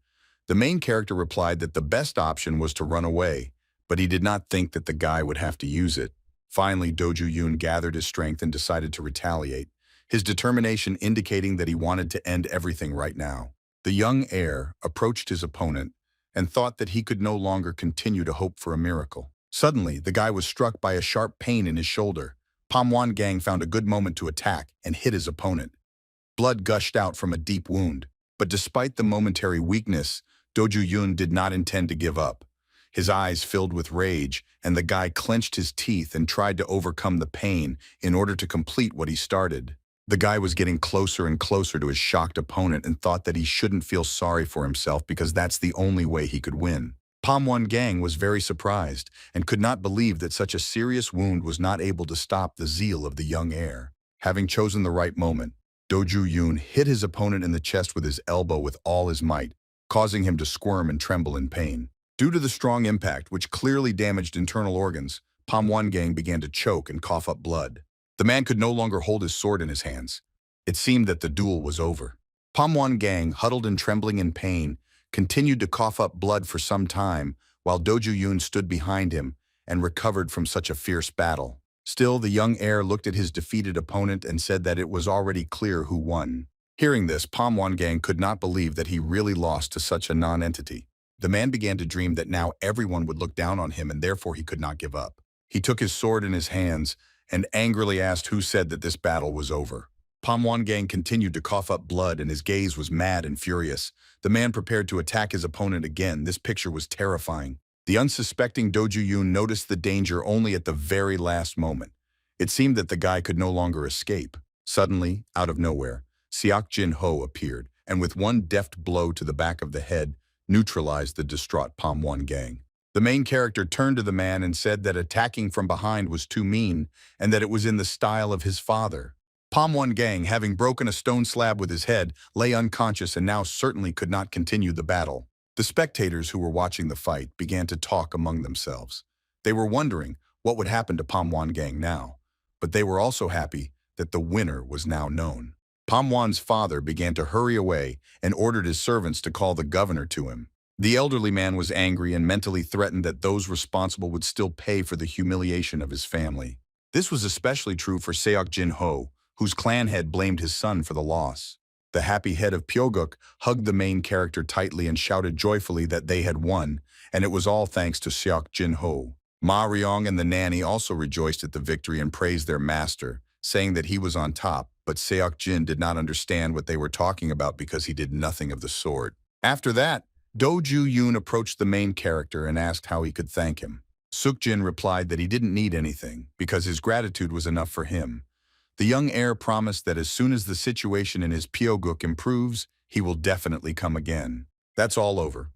The main character replied that the best option was to run away, but he did not think that the guy would have to use it. Finally, Do Ju-yoon gathered his strength and decided to retaliate, his determination indicating that he wanted to end everything right now. The young heir approached his opponent and thought that he could no longer continue to hope for a miracle. Suddenly, the guy was struck by a sharp pain in his shoulder. Pam Wan-gang found a good moment to attack and hit his opponent. Blood gushed out from a deep wound, but despite the momentary weakness, Do Ju-yoon did not intend to give up. His eyes filled with rage, and the guy clenched his teeth and tried to overcome the pain in order to complete what he started. The guy was getting closer and closer to his shocked opponent and thought that he shouldn't feel sorry for himself because that's the only way he could win. Pam Wan-gang was very surprised and could not believe that such a serious wound was not able to stop the zeal of the young heir. Having chosen the right moment, Do Ju-yoon hit his opponent in the chest with his elbow with all his might, causing him to squirm and tremble in pain. Due to the strong impact, which clearly damaged internal organs, Pam Wan-gang began to choke and cough up blood. The man could no longer hold his sword in his hands. It seemed that the duel was over. Pam Wan-gang, huddled and trembling in pain, continued to cough up blood for some time while Do Ju-yoon stood behind him and recovered from such a fierce battle. Still, the young heir looked at his defeated opponent and said that it was already clear who won. Hearing this, Pam Wan-gang could not believe that he really lost to such a non-entity. The man began to dream that now everyone would look down on him and therefore he could not give up. He took his sword in his hands and angrily asked who said that this battle was over. Pam Wan-gang continued to cough up blood and his gaze was mad and furious. The man prepared to attack his opponent again. This picture was terrifying. The unsuspecting Do Ju-yoon noticed the danger only at the very last moment. It seemed that the guy could no longer escape. Suddenly, out of nowhere, Seok Jin-ho appeared and with one deft blow to the back of the head, neutralized the distraught Pam Wan-gang. The main character turned to the man and said that attacking from behind was too mean and that it was in the style of his father. Pam Wan-gang, having broken a stone slab with his head, lay unconscious and now certainly could not continue the battle. The spectators who were watching the fight began to talk among themselves. They were wondering what would happen to Pam Wan-gang now, but they were also happy that the winner was now known. Pam Wan's father began to hurry away and ordered his servants to call the governor to him. The elderly man was angry and mentally threatened that those responsible would still pay for the humiliation of his family. This was especially true for Seok Jin-ho, whose clan head blamed his son for the loss. The happy head of Purging hugged the main character tightly and shouted joyfully that they had won, and it was all thanks to Seok Jin-ho. Ma Ryong and the nanny also rejoiced at the victory and praised their master, saying that he was on top, but Seok Jin did not understand what they were talking about because he did nothing of the sort. After that, Do Ju Yoon approached the main character and asked how he could thank him. Seok Jin replied that he didn't need anything, because his gratitude was enough for him. The young heir promised that as soon as the situation in his Pyeonguk improves, he will definitely come again. That's all over.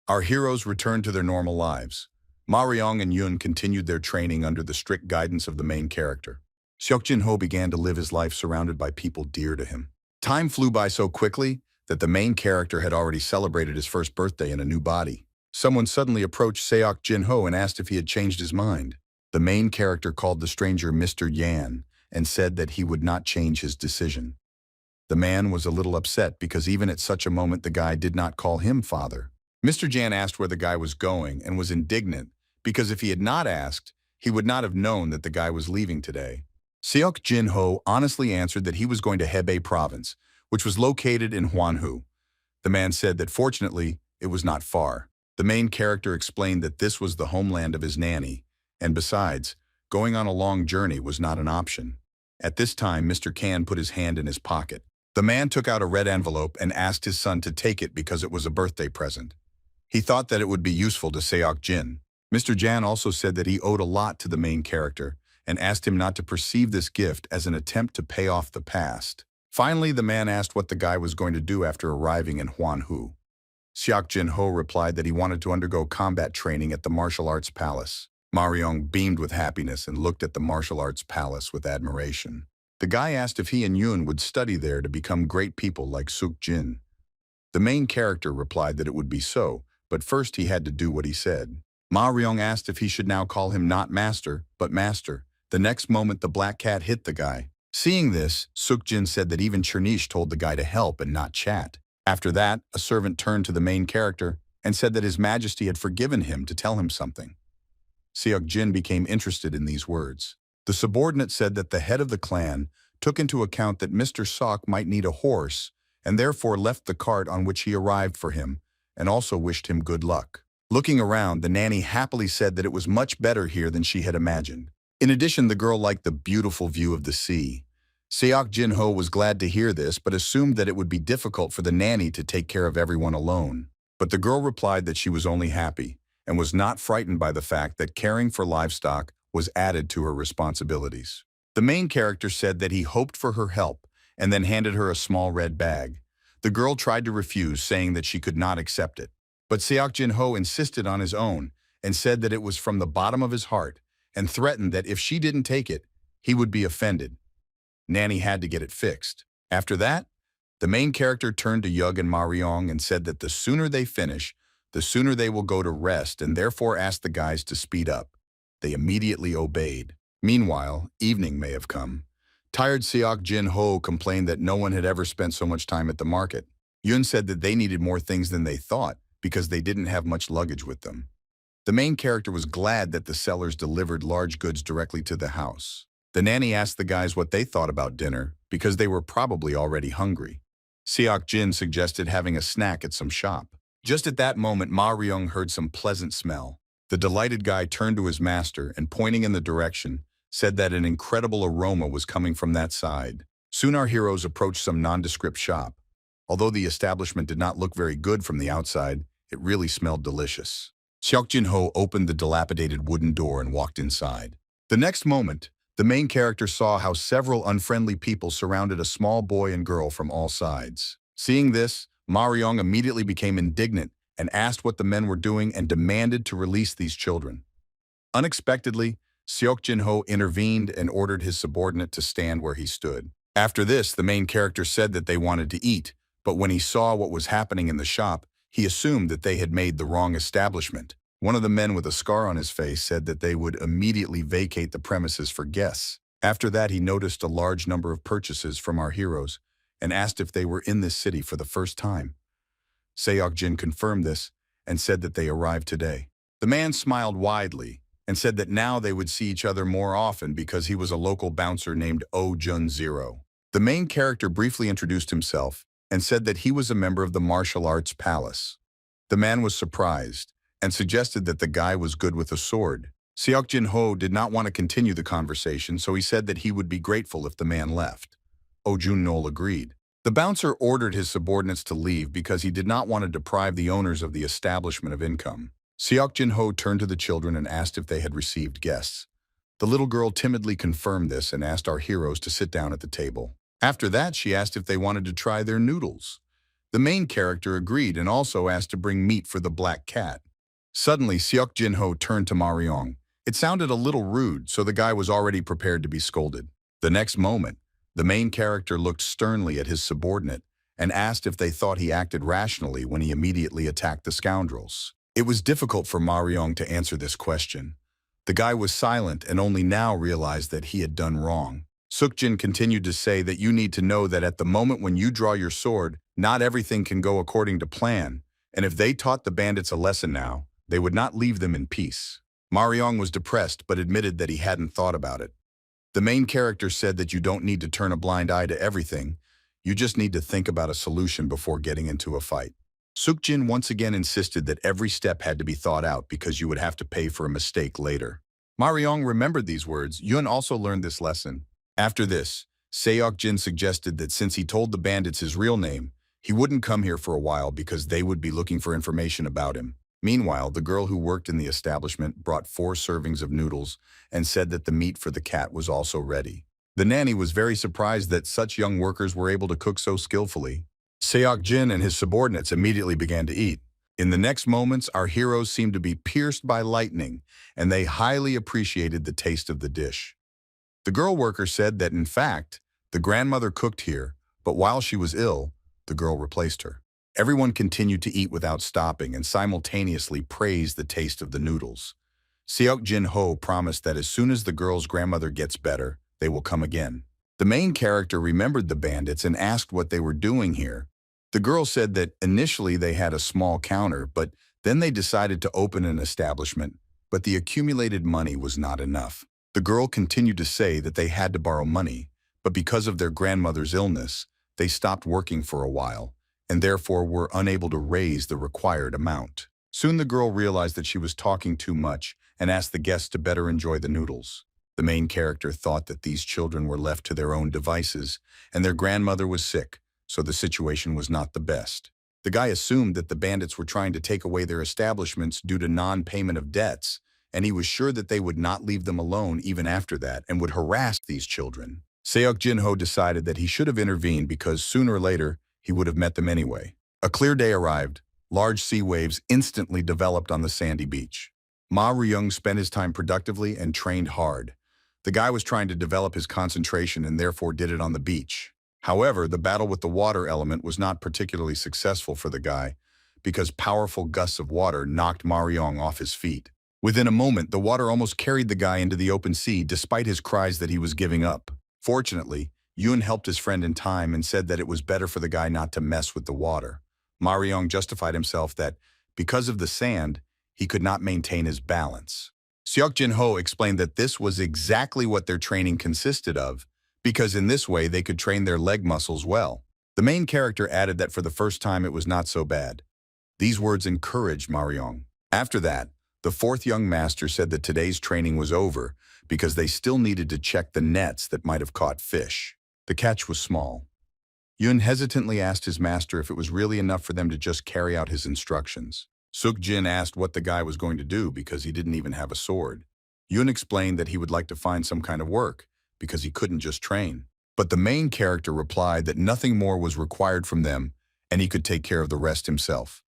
Our heroes returned to their normal lives. Ma Ryong and Yoon continued their training under the strict guidance of the main character. Seok Jin-ho began to live his life surrounded by people dear to him. Time flew by so quickly that the main character had already celebrated his first birthday in a new body. Someone suddenly approached Seok Jin-ho and asked if he had changed his mind. The main character called the stranger Mr. Yan and said that he would not change his decision. The man was a little upset because even at such a moment the guy did not call him father. Mr. Jan asked where the guy was going and was indignant because if he had not asked, he would not have known that the guy was leaving today. Seok Jin-ho honestly answered that he was going to Hebei province, which was located in Hwanghu. The man said that fortunately, it was not far. The main character explained that this was the homeland of his nanny, and besides, going on a long journey was not an option. At this time, Mr. Kan put his hand in his pocket. The man took out a red envelope and asked his son to take it because it was a birthday present. He thought that it would be useful to Seok Jin. Mr. Jan also said that he owed a lot to the main character and asked him not to perceive this gift as an attempt to pay off the past. Finally, the man asked what the guy was going to do after arriving in Hwanghu. Seok Jin-ho replied that he wanted to undergo combat training at the martial arts palace. Ma Ryong beamed with happiness and looked at the martial arts palace with admiration. The guy asked if he and Yoon would study there to become great people like Seok Jin. The main character replied that it would be so, but first he had to do what he said. Ma Ryong asked if he should now call him not master, but master. The next moment the black cat hit the guy. Seeing this, Seok Jin said that even Chernish told the guy to help and not chat. After that, a servant turned to the main character and said that His Majesty had forgiven him to tell him something. Seok Jin became interested in these words. The subordinate said that the head of the clan took into account that Mr. Seok might need a horse and therefore left the cart on which he arrived for him and also wished him good luck. Looking around, the nanny happily said that it was much better here than she had imagined. In addition, the girl liked the beautiful view of the sea. Seok Jin-ho was glad to hear this, but assumed that it would be difficult for the nanny to take care of everyone alone. But the girl replied that she was only happy and was not frightened by the fact that caring for livestock was added to her responsibilities. The main character said that he hoped for her help and then handed her a small red bag. The girl tried to refuse, saying that she could not accept it. But Seok Jin-ho insisted on his own and said that it was from the bottom of his heart and threatened that if she didn't take it, he would be offended. Nanny had to get it fixed. After that, the main character turned to Yug and Ma Ryong and said that the sooner they finish, the sooner they will go to rest and therefore asked the guys to speed up. They immediately obeyed. Meanwhile, evening may have come. Tired Seok Jin-ho complained that no one had ever spent so much time at the market. Yoon said that they needed more things than they thought because they didn't have much luggage with them. The main character was glad that the sellers delivered large goods directly to the house. The nanny asked the guys what they thought about dinner because they were probably already hungry. Seok Jin suggested having a snack at some shop. Just at that moment, Ma Ryong heard some pleasant smell. The delighted guy turned to his master and, pointing in the direction, said that an incredible aroma was coming from that side. Soon our heroes approached some nondescript shop. Although the establishment did not look very good from the outside, it really smelled delicious. Seok Jin-ho opened the dilapidated wooden door and walked inside. The next moment, the main character saw how several unfriendly people surrounded a small boy and girl from all sides. Seeing this, Ma Ryong immediately became indignant and asked what the men were doing and demanded to release these children. Unexpectedly, Seok Jin-ho intervened and ordered his subordinate to stand where he stood. After this, the main character said that they wanted to eat, but when he saw what was happening in the shop, he assumed that they had made the wrong establishment. One of the men with a scar on his face said that they would immediately vacate the premises for guests. After that, he noticed a large number of purchases from our heroes and asked if they were in this city for the first time. Seok Jin confirmed this and said that they arrived today. The man smiled widely and said that now they would see each other more often because he was a local bouncer named Oh Jun Zero. The main character briefly introduced himself and said that he was a member of the martial arts palace. The man was surprised and suggested that the guy was good with a sword. Seok Jin-ho did not want to continue the conversation, so he said that he would be grateful if the man left. Oh Jun-nol agreed. The bouncer ordered his subordinates to leave because he did not want to deprive the owners of the establishment of income. Seok Jin-ho turned to the children and asked if they had received guests. The little girl timidly confirmed this and asked our heroes to sit down at the table. After that, she asked if they wanted to try their noodles. The main character agreed and also asked to bring meat for the black cat. Suddenly, Seok Jin-ho turned to Maryong. It sounded a little rude, so the guy was already prepared to be scolded. The next moment, the main character looked sternly at his subordinate and asked if they thought he acted rationally when he immediately attacked the scoundrels. It was difficult for Maryong to answer this question. The guy was silent and only now realized that he had done wrong. Seokjin continued to say that you need to know that at the moment when you draw your sword, not everything can go according to plan, and if they taught the bandits a lesson now, they would not leave them in peace. Maryong was depressed but admitted that he hadn't thought about it. The main character said that you don't need to turn a blind eye to everything, you just need to think about a solution before getting into a fight. Seokjin once again insisted that every step had to be thought out because you would have to pay for a mistake later. Maryong remembered these words. Yun also learned this lesson. After this, Seok-jin suggested that since he told the bandits his real name, he wouldn't come here for a while because they would be looking for information about him. Meanwhile, the girl who worked in the establishment brought 4 servings of noodles and said that the meat for the cat was also ready. The nanny was very surprised that such young workers were able to cook so skillfully. Seok-jin and his subordinates immediately began to eat. In the next moments, our heroes seemed to be pierced by lightning, and they highly appreciated the taste of the dish. The girl worker said that, in fact, the grandmother cooked here, but while she was ill, the girl replaced her. Everyone continued to eat without stopping and simultaneously praised the taste of the noodles. Seok Jin-ho promised that as soon as the girl's grandmother gets better, they will come again. The main character remembered the bandits and asked what they were doing here. The girl said that initially they had a small counter, but then they decided to open an establishment, but the accumulated money was not enough. The girl continued to say that they had to borrow money, but because of their grandmother's illness, they stopped working for a while, and therefore were unable to raise the required amount. Soon the girl realized that she was talking too much and asked the guests to better enjoy the noodles. The main character thought that these children were left to their own devices, and their grandmother was sick, so the situation was not the best. The guy assumed that the bandits were trying to take away their establishments due to non-payment of debts, and he was sure that they would not leave them alone even after that and would harass these children. Seok Jin-ho decided that he should have intervened because sooner or later he would have met them anyway. A clear day arrived. Large sea waves instantly developed on the sandy beach. Ma Ryung spent his time productively and trained hard. The guy was trying to develop his concentration and therefore did it on the beach. However, the battle with the water element was not particularly successful for the guy because powerful gusts of water knocked Ma Ryung off his feet. Within a moment, the water almost carried the guy into the open sea despite his cries that he was giving up. Fortunately, Yoon helped his friend in time and said that it was better for the guy not to mess with the water. Ma Ryung justified himself that, because of the sand, he could not maintain his balance. Seok Jin-ho explained that this was exactly what their training consisted of, because in this way they could train their leg muscles well. The main character added that for the first time it was not so bad. These words encouraged Ma Ryung. After that, the 4th young master said that today's training was over because they still needed to check the nets that might have caught fish. The catch was small. Yoon hesitantly asked his master if it was really enough for them to just carry out his instructions. Seok-jin asked what the guy was going to do because he didn't even have a sword. Yoon explained that he would like to find some kind of work because he couldn't just train. But the main character replied that nothing more was required from them and he could take care of the rest himself.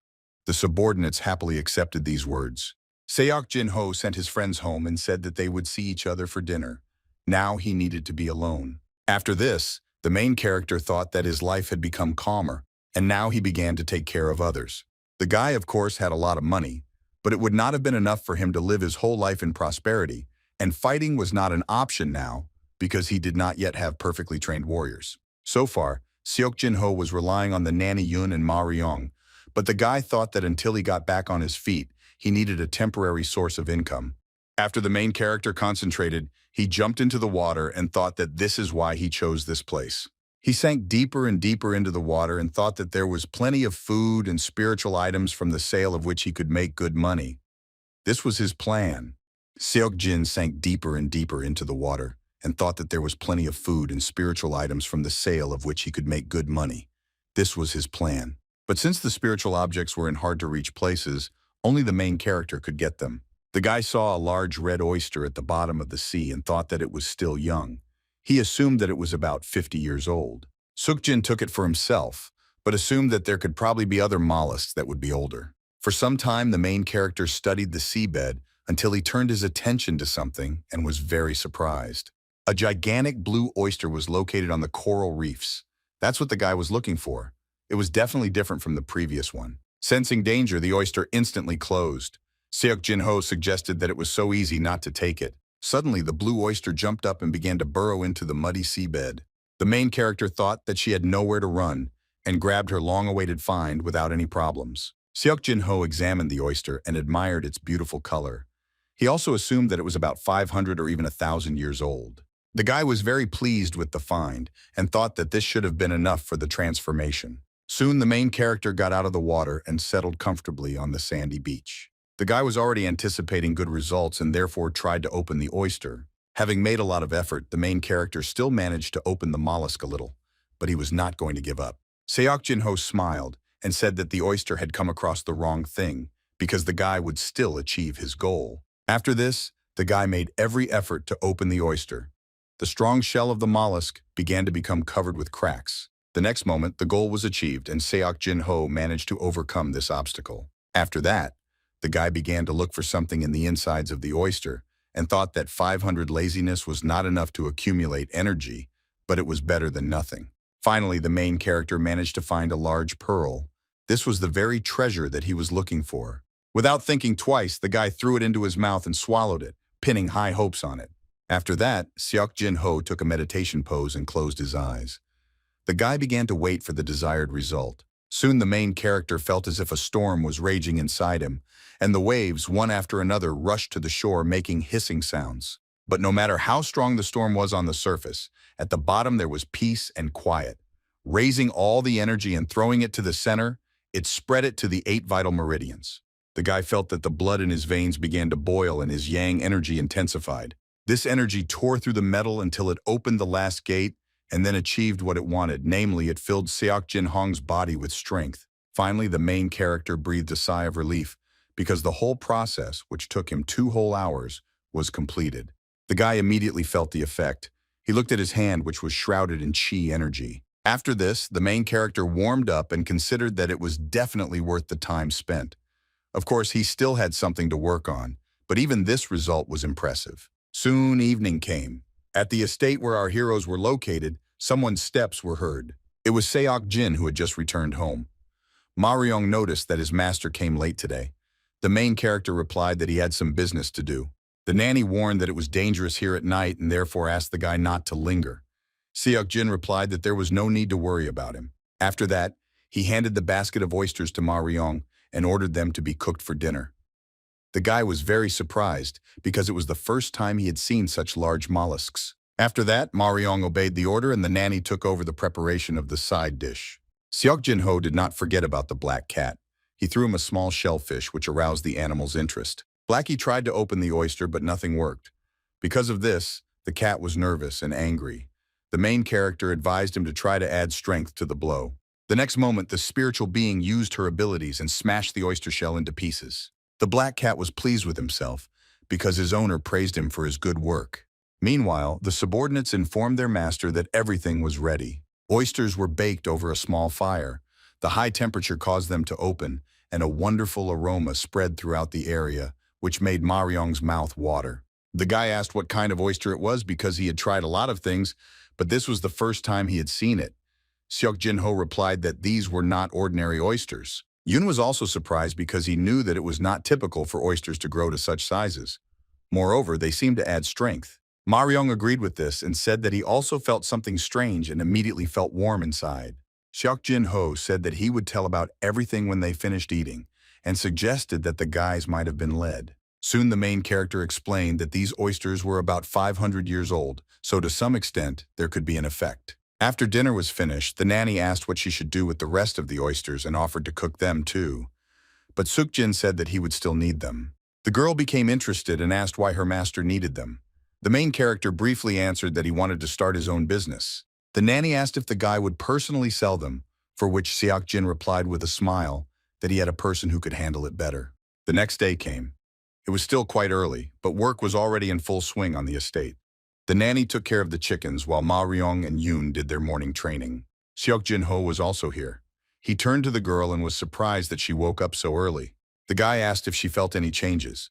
The subordinates happily accepted these words. Seok Jin-ho sent his friends home and said that they would see each other for dinner. Now he needed to be alone. After this, the main character thought that his life had become calmer, and now he began to take care of others. The guy, of course, had a lot of money, but it would not have been enough for him to live his whole life in prosperity, and fighting was not an option now because he did not yet have perfectly trained warriors. So far, Seok Jin-ho was relying on the nanny Yoon and Ma Ryung, but the guy thought that until he got back on his feet, he needed a temporary source of income. After the main character concentrated, he jumped into the water and thought that this is why he chose this place. He sank deeper and deeper into the water and thought that there was plenty of food and spiritual items from the sale of which he could make good money. This was his plan. Seok sank deeper and deeper into the water and thought that there was plenty of food and spiritual items from the sale of which he could make good money. This was his plan. But since the spiritual objects were in hard-to-reach places, only the main character could get them. The guy saw a large red oyster at the bottom of the sea and thought that it was still young. He assumed that it was about 50 years old. Seok took it for himself, but assumed that there could probably be other mollusks that would be older. For some time, the main character studied the seabed until he turned his attention to something and was very surprised. A gigantic blue oyster was located on the coral reefs. That's what the guy was looking for. It was definitely different from the previous one. Sensing danger, the oyster instantly closed. Seok suggested that it was so easy not to take it. Suddenly, the blue oyster jumped up and began to burrow into the muddy seabed. The main character thought that she had nowhere to run and grabbed her long-awaited find without any problems. Seok examined the oyster and admired its beautiful color. He also assumed that it was about 500 or even 1,000 years old. The guy was very pleased with the find and thought that this should have been enough for the transformation. Soon the main character got out of the water and settled comfortably on the sandy beach. The guy was already anticipating good results and therefore tried to open the oyster. Having made a lot of effort, the main character still managed to open the mollusk a little, but he was not going to give up. Seok smiled and said that the oyster had come across the wrong thing because the guy would still achieve his goal. After this, the guy made every effort to open the oyster. The strong shell of the mollusk began to become covered with cracks. The next moment, the goal was achieved and Seok managed to overcome this obstacle. After that, the guy began to look for something in the insides of the oyster and thought that 500 laziness was not enough to accumulate energy, but it was better than nothing. Finally, the main character managed to find a large pearl. This was the very treasure that he was looking for. Without thinking twice, the guy threw it into his mouth and swallowed it, pinning high hopes on it. After that, Seok took a meditation pose and closed his eyes. The guy began to wait for the desired result. Soon the main character felt as if a storm was raging inside him, and the waves, one after another, rushed to the shore, making hissing sounds. But no matter how strong the storm was on the surface, at the bottom there was peace and quiet. Raising all the energy and throwing it to the center, it spread it to the 8 vital meridians. The guy felt that the blood in his veins began to boil and his yang energy intensified. This energy tore through the metal until it opened the last gate and then achieved what it wanted, namely it filled Seok body with strength. Finally, the main character breathed a sigh of relief because the whole process, which took him 2 whole hours, was completed. The guy immediately felt the effect. He looked at his hand, which was shrouded in chi energy. After this, the main character warmed up and considered that it was definitely worth the time spent. Of course, he still had something to work on, but even this result was impressive. Soon evening came. At the estate where our heroes were located, someone's steps were heard. It was Seok who had just returned home. Maryong noticed that his master came late today. The main character replied that he had some business to do. The nanny warned that it was dangerous here at night and therefore asked the guy not to linger. Seok replied that there was no need to worry about him. After that, he handed the basket of oysters to Maryong and ordered them to be cooked for dinner. The guy was very surprised because it was the first time he had seen such large mollusks. After that, Maryong obeyed the order and the nanny took over the preparation of the side dish. Seok did not forget about the black cat. He threw him a small shellfish which aroused the animal's interest. Blacky tried to open the oyster but nothing worked. Because of this, the cat was nervous and angry. The main character advised him to try to add strength to the blow. The next moment, the spiritual being used her abilities and smashed the oyster shell into pieces. The black cat was pleased with himself because his owner praised him for his good work. Meanwhile, the subordinates informed their master that everything was ready. Oysters were baked over a small fire. The high temperature caused them to open, and a wonderful aroma spread throughout the area, which made Maryong's mouth water. The guy asked what kind of oyster it was because he had tried a lot of things, but this was the first time he had seen it. Seok replied that these were not ordinary oysters. Yun was also surprised because he knew that it was not typical for oysters to grow to such sizes. Moreover, they seemed to add strength. Maryong agreed with this and said that he also felt something strange and immediately felt warm inside. Seok said that he would tell about everything when they finished eating and suggested that the guys might have been led. Soon the main character explained that these oysters were about 500 years old, so to some extent there could be an effect. After dinner was finished, the nanny asked what she should do with the rest of the oysters and offered to cook them too. But Seokjin said that he would still need them. The girl became interested and asked why her master needed them. The main character briefly answered that he wanted to start his own business. The nanny asked if the guy would personally sell them, for which Seokjin replied with a smile that he had a person who could handle it better. The next day came. It was still quite early, but work was already in full swing on the estate. The nanny took care of the chickens while Ma Ryong and Yoon did their morning training. Seokjin Ho was also here. He turned to the girl and was surprised that she woke up so early. The guy asked if she felt any changes.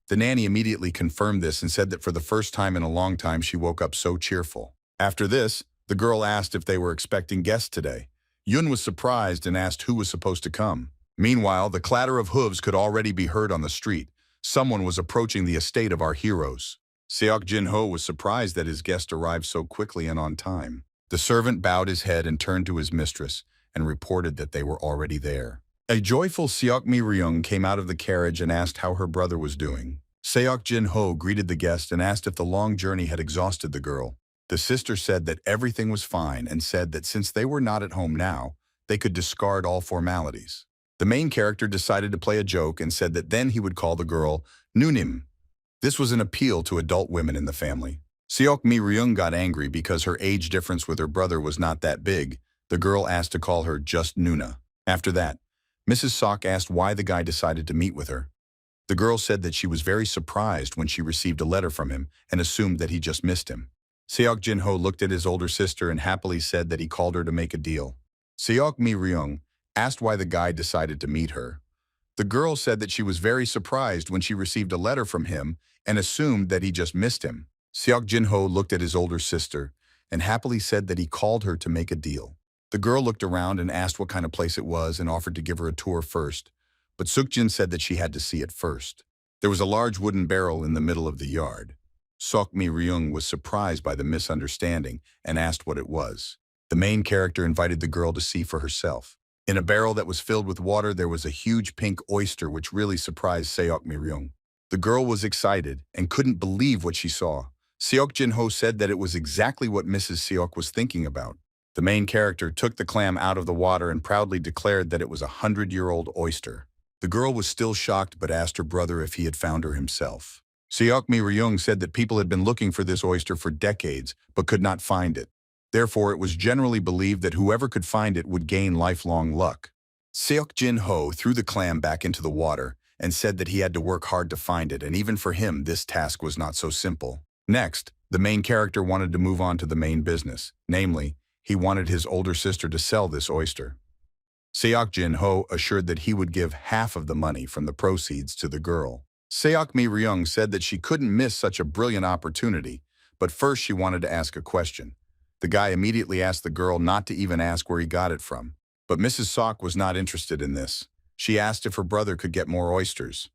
The nanny immediately confirmed this and said that for the first time in a long time she woke up so cheerful. After this, the girl asked if they were expecting guests today. Yoon was surprised and asked who was supposed to come. Meanwhile, the clatter of hooves could already be heard on the street. Someone was approaching the estate of our heroes. Seokjin Ho was surprised that his guest arrived so quickly and on time. The servant bowed his head and turned to his mistress and reported that they were already there. A joyful Seok Mi Ryung came out of the carriage and asked how her brother was doing. Seokjin Ho greeted the guest and asked if the long journey had exhausted the girl. The sister said that everything was fine and said that since they were not at home now, they could discard all formalities. The main character decided to play a joke and said that then he would call the girl Nunim. This was an appeal to adult women in the family. Seok Mi Ryung got angry because her age difference with her brother was not that big. The girl asked to call her just Nuna. After that, Mrs. Seok asked why the guy decided to meet with her. The girl said that she was very surprised when she received a letter from him and assumed that he just missed him. Seokjin Ho looked at his older sister and happily said that he called her to make a deal. Seok Mi Ryung asked why the guy decided to meet her. The girl said that she was very surprised when she received a letter from him and assumed that he just missed him. Seokjin Ho looked at his older sister and happily said that he called her to make a deal. The girl looked around and asked what kind of place it was and offered to give her a tour first, but Seokjin said that she had to see it first. There was a large wooden barrel in the middle of the yard. Seok Mi Ryung was surprised by the misunderstanding and asked what it was. The main character invited the girl to see for herself. In a barrel that was filled with water, there was a huge pink oyster which really surprised Seok Mi Ryung. The girl was excited and couldn't believe what she saw. Seokjin Ho said that it was exactly what Mrs. Seok was thinking about. The main character took the clam out of the water and proudly declared that it was a 100-year-old oyster. The girl was still shocked but asked her brother if he had found her himself. Seok Mi Ryung said that people had been looking for this oyster for decades but could not find it. Therefore, it was generally believed that whoever could find it would gain lifelong luck. Seokjin Ho threw the clam back into the water and said that he had to work hard to find it, and even for him, this task was not so simple. Next, the main character wanted to move on to the main business, namely, he wanted his older sister to sell this oyster. Seokjin Ho assured that he would give half of the money from the proceeds to the girl. Seok Mi Ryung said that she couldn't miss such a brilliant opportunity, but first she wanted to ask a question. The guy immediately asked the girl not to even ask where he got it from. But Mrs. Seok was not interested in this. She asked if her brother could get more oysters.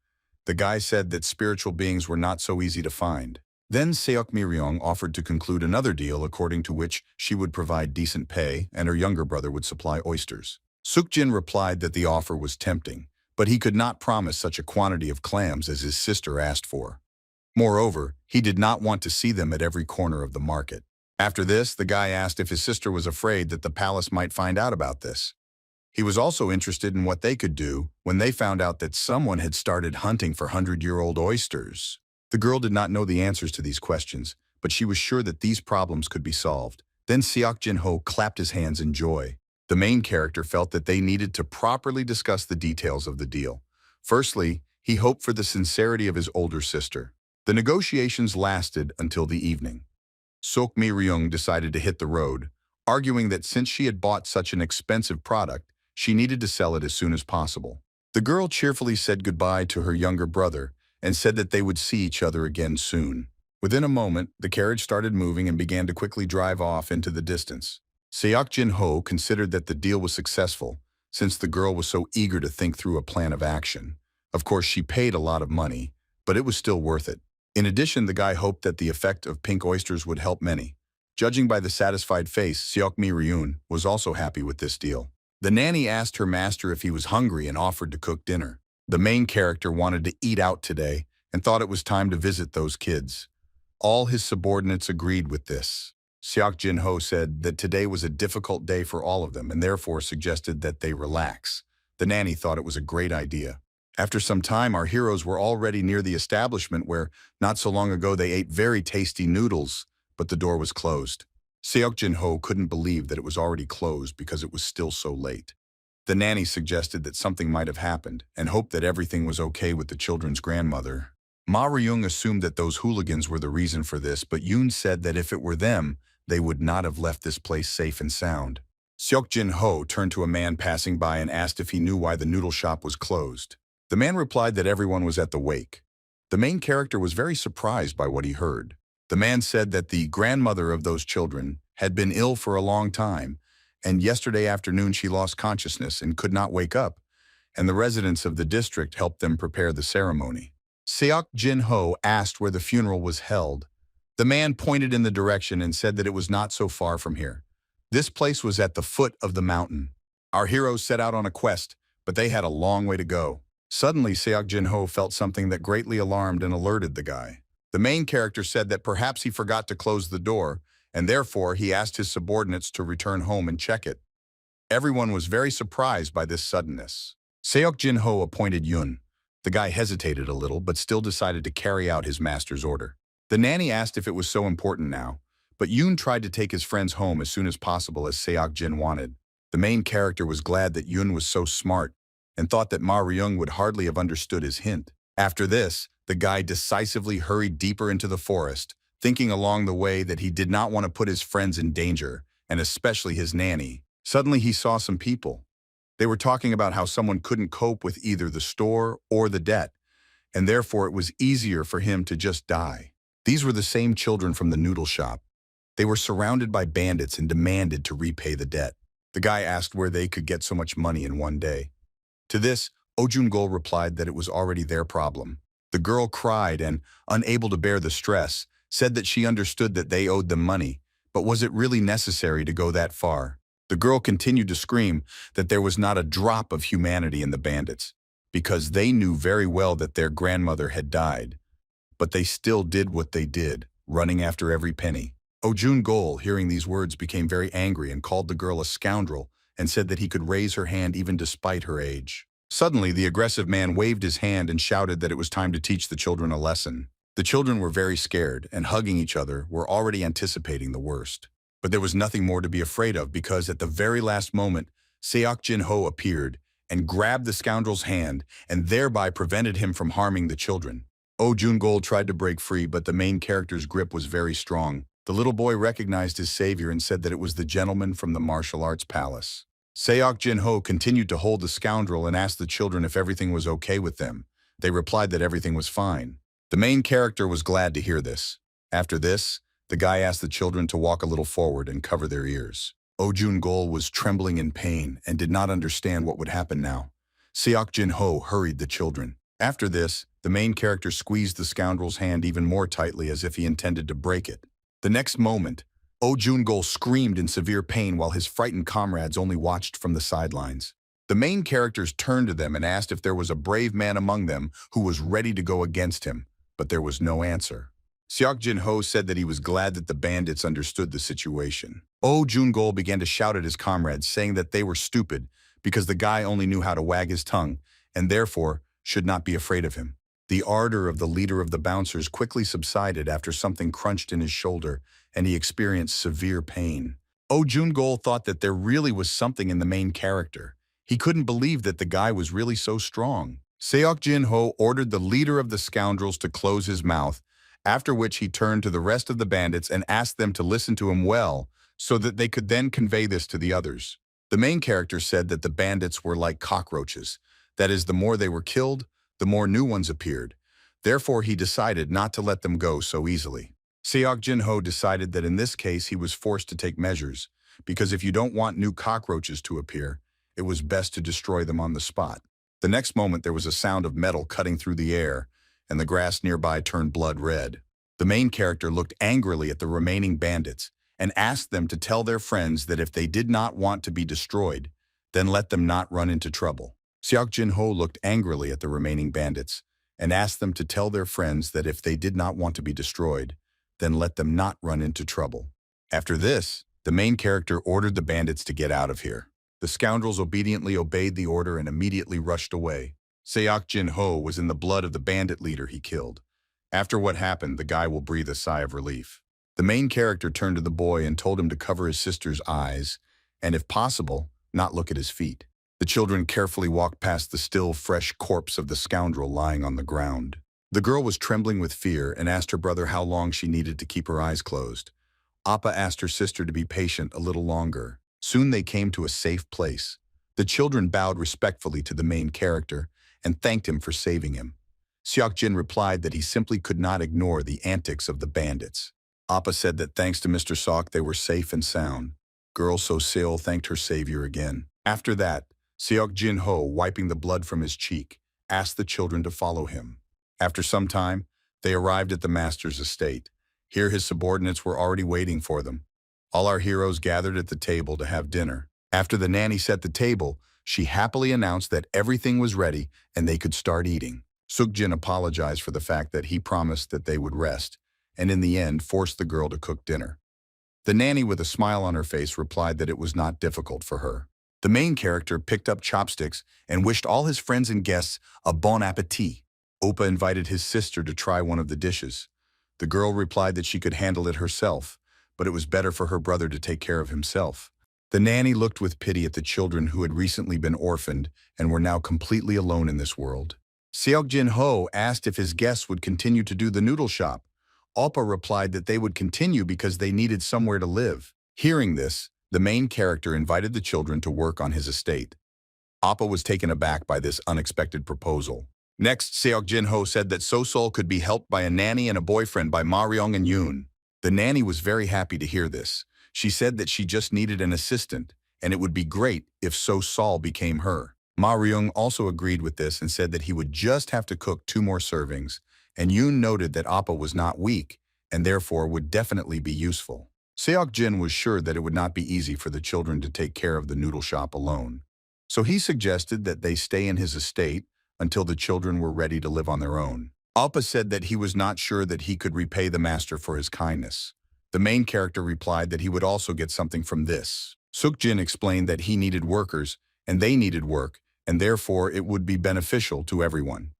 The guy said that spiritual beings were not so easy to find. Then Seok Mi Ryung offered to conclude another deal according to which she would provide decent pay and her younger brother would supply oysters. Seokjin replied that the offer was tempting, but he could not promise such a quantity of clams as his sister asked for. Moreover, he did not want to see them at every corner of the market. After this, the guy asked if his sister was afraid that the palace might find out about this. He was also interested in what they could do when they found out that someone had started hunting for 100-year-old oysters. The girl did not know the answers to these questions, but she was sure that these problems could be solved. Then Seokjin Ho clapped his hands in joy. The main character felt that they needed to properly discuss the details of the deal. Firstly, he hoped for the sincerity of his older sister. The negotiations lasted until the evening. Seok Mi Ryung decided to hit the road, arguing that since she had bought such an expensive product, she needed to sell it as soon as possible. The girl cheerfully said goodbye to her younger brother and said that they would see each other again soon. Within a moment, the carriage started moving and began to quickly drive off into the distance. Seokjin Ho considered that the deal was successful, since the girl was so eager to think through a plan of action. Of course, she paid a lot of money, but it was still worth it. In addition, the guy hoped that the effect of pink oysters would help many. Judging by the satisfied face, Seok Mi Ryung was also happy with this deal. The nanny asked her master if he was hungry and offered to cook dinner. The main character wanted to eat out today and thought it was time to visit those kids. All his subordinates agreed with this. Seok Jin-ho said that today was a difficult day for all of them and therefore suggested that they relax. The nanny thought it was a great idea. After some time, our heroes were already near the establishment where, not so long ago, they ate very tasty noodles, but the door was closed. Seok Jin-ho couldn't believe that it was already closed because it was still so late. The nanny suggested that something might have happened and hoped that everything was okay with the children's grandmother. Ma Ryung assumed that those hooligans were the reason for this, but Yoon said that if it were them, they would not have left this place safe and sound. Seok Jin-ho turned to a man passing by and asked if he knew why the noodle shop was closed. The man replied that everyone was at the wake. The main character was very surprised by what he heard. The man said that the grandmother of those children had been ill for a long time, and yesterday afternoon she lost consciousness and could not wake up, and the residents of the district helped them prepare the ceremony. Seok Jin-ho asked where the funeral was held. The man pointed in the direction and said that it was not so far from here. This place was at the foot of the mountain. Our heroes set out on a quest, but they had a long way to go. Suddenly, Seok Jin-ho felt something that greatly alarmed and alerted the guy. The main character said that perhaps he forgot to close the door, and therefore he asked his subordinates to return home and check it. Everyone was very surprised by this suddenness. Seok Jin-ho appointed Yoon. The guy hesitated a little, but still decided to carry out his master's order. The nanny asked if it was so important now, but Yoon tried to take his friends home as soon as possible as Seok Jin wanted. The main character was glad that Yoon was so smart and thought that Ma Ryung would hardly have understood his hint. After this, the guy decisively hurried deeper into the forest, thinking along the way that he did not want to put his friends in danger, and especially his nanny. Suddenly he saw some people. They were talking about how someone couldn't cope with either the store or the debt, and therefore it was easier for him to just die. These were the same children from the noodle shop. They were surrounded by bandits and demanded to repay the debt. The guy asked where they could get so much money in one day. To this, Oh Jun-gol replied that it was already their problem. The girl cried and, unable to bear the stress, said that she understood that they owed them money, but was it really necessary to go that far? The girl continued to scream that there was not a drop of humanity in the bandits, because they knew very well that their grandmother had died. But they still did what they did, running after every penny. Oh Jun-gol, hearing these words, became very angry and called the girl a scoundrel and said that he could raise her hand even despite her age. Suddenly, the aggressive man waved his hand and shouted that it was time to teach the children a lesson. The children were very scared and, hugging each other, were already anticipating the worst. But there was nothing more to be afraid of because at the very last moment, Seok Jin-ho appeared and grabbed the scoundrel's hand and thereby prevented him from harming the children. Oh Jun-gol tried to break free, but the main character's grip was very strong. The little boy recognized his savior and said that it was the gentleman from the martial arts palace. Seok Jin-ho continued to hold the scoundrel and asked the children if everything was okay with them. They replied that everything was fine. The main character was glad to hear this. After this, the guy asked the children to walk a little forward and cover their ears. Oh Jun-gol was trembling in pain and did not understand what would happen now. Seok Jin-ho hurried the children. After this, the main character squeezed the scoundrel's hand even more tightly as if he intended to break it. The next moment, Oh Jun-gol screamed in severe pain while his frightened comrades only watched from the sidelines. The main characters turned to them and asked if there was a brave man among them who was ready to go against him, but there was no answer. Seok Jin-ho said that he was glad that the bandits understood the situation. Oh Jun-gol began to shout at his comrades, saying that they were stupid because the guy only knew how to wag his tongue and therefore should not be afraid of him. The ardor of the leader of the bouncers quickly subsided after something crunched in his shoulder and he experienced severe pain. Oh Jun-gol thought that there really was something in the main character. He couldn't believe that the guy was really so strong. Seok Jin-ho ordered the leader of the scoundrels to close his mouth, after which he turned to the rest of the bandits and asked them to listen to him well so that they could then convey this to the others. The main character said that the bandits were like cockroaches. That is, the more they were killed, the more new ones appeared. Therefore, he decided not to let them go so easily. Seok Jin-ho decided that in this case he was forced to take measures, because if you don't want new cockroaches to appear, it was best to destroy them on the spot. The next moment there was a sound of metal cutting through the air, and the grass nearby turned blood red. The main character looked angrily at the remaining bandits and asked them to tell their friends that if they did not want to be destroyed, then let them not run into trouble. Seok Jin-ho looked angrily at the remaining bandits and asked them to tell their friends that if they did not want to be destroyed, then let them not run into trouble. After this, the main character ordered the bandits to get out of here. The scoundrels obediently obeyed the order and immediately rushed away. Seok Jin-ho was in the blood of the bandit leader he killed. After what happened, the guy will breathe a sigh of relief. The main character turned to the boy and told him to cover his sister's eyes and, if possible, not look at his feet. The children carefully walked past the still, fresh corpse of the scoundrel lying on the ground. The girl was trembling with fear and asked her brother how long she needed to keep her eyes closed. Appa asked her sister to be patient a little longer. Soon they came to a safe place. The children bowed respectfully to the main character and thanked him for saving him. Seok Jin replied that he simply could not ignore the antics of the bandits. Appa said that thanks to Mr. Seok they were safe and sound. Girl So-sil thanked her savior again. After that, Seok Jin-ho, wiping the blood from his cheek, asked the children to follow him. After some time, they arrived at the master's estate. Here his subordinates were already waiting for them. All our heroes gathered at the table to have dinner. After the nanny set the table, she happily announced that everything was ready and they could start eating. Seok Jin apologized for the fact that he promised that they would rest, and in the end forced the girl to cook dinner. The nanny, with a smile on her face, replied that it was not difficult for her. The main character picked up chopsticks and wished all his friends and guests a bon appetit. Oppa invited his sister to try one of the dishes. The girl replied that she could handle it herself, but it was better for her brother to take care of himself. The nanny looked with pity at the children who had recently been orphaned and were now completely alone in this world. Seok Jin-ho asked if his guests would continue to do the noodle shop. Oppa replied that they would continue because they needed somewhere to live. Hearing this, the main character invited the children to work on his estate. Appa was taken aback by this unexpected proposal. Next, Seok Jin-ho said that So-sul could be helped by a nanny and a boyfriend by Ma-ryung and Yoon. The nanny was very happy to hear this. She said that she just needed an assistant, and it would be great if So-sul became her. Ma-ryung also agreed with this and said that he would just have to cook 2 more servings, and Yoon noted that Appa was not weak, and therefore would definitely be useful. Seok Jin was sure that it would not be easy for the children to take care of the noodle shop alone. So he suggested that they stay in his estate until the children were ready to live on their own. Appa said that he was not sure that he could repay the master for his kindness. The main character replied that he would also get something from this. Seok Jin explained that he needed workers, and they needed work, and therefore it would be beneficial to everyone.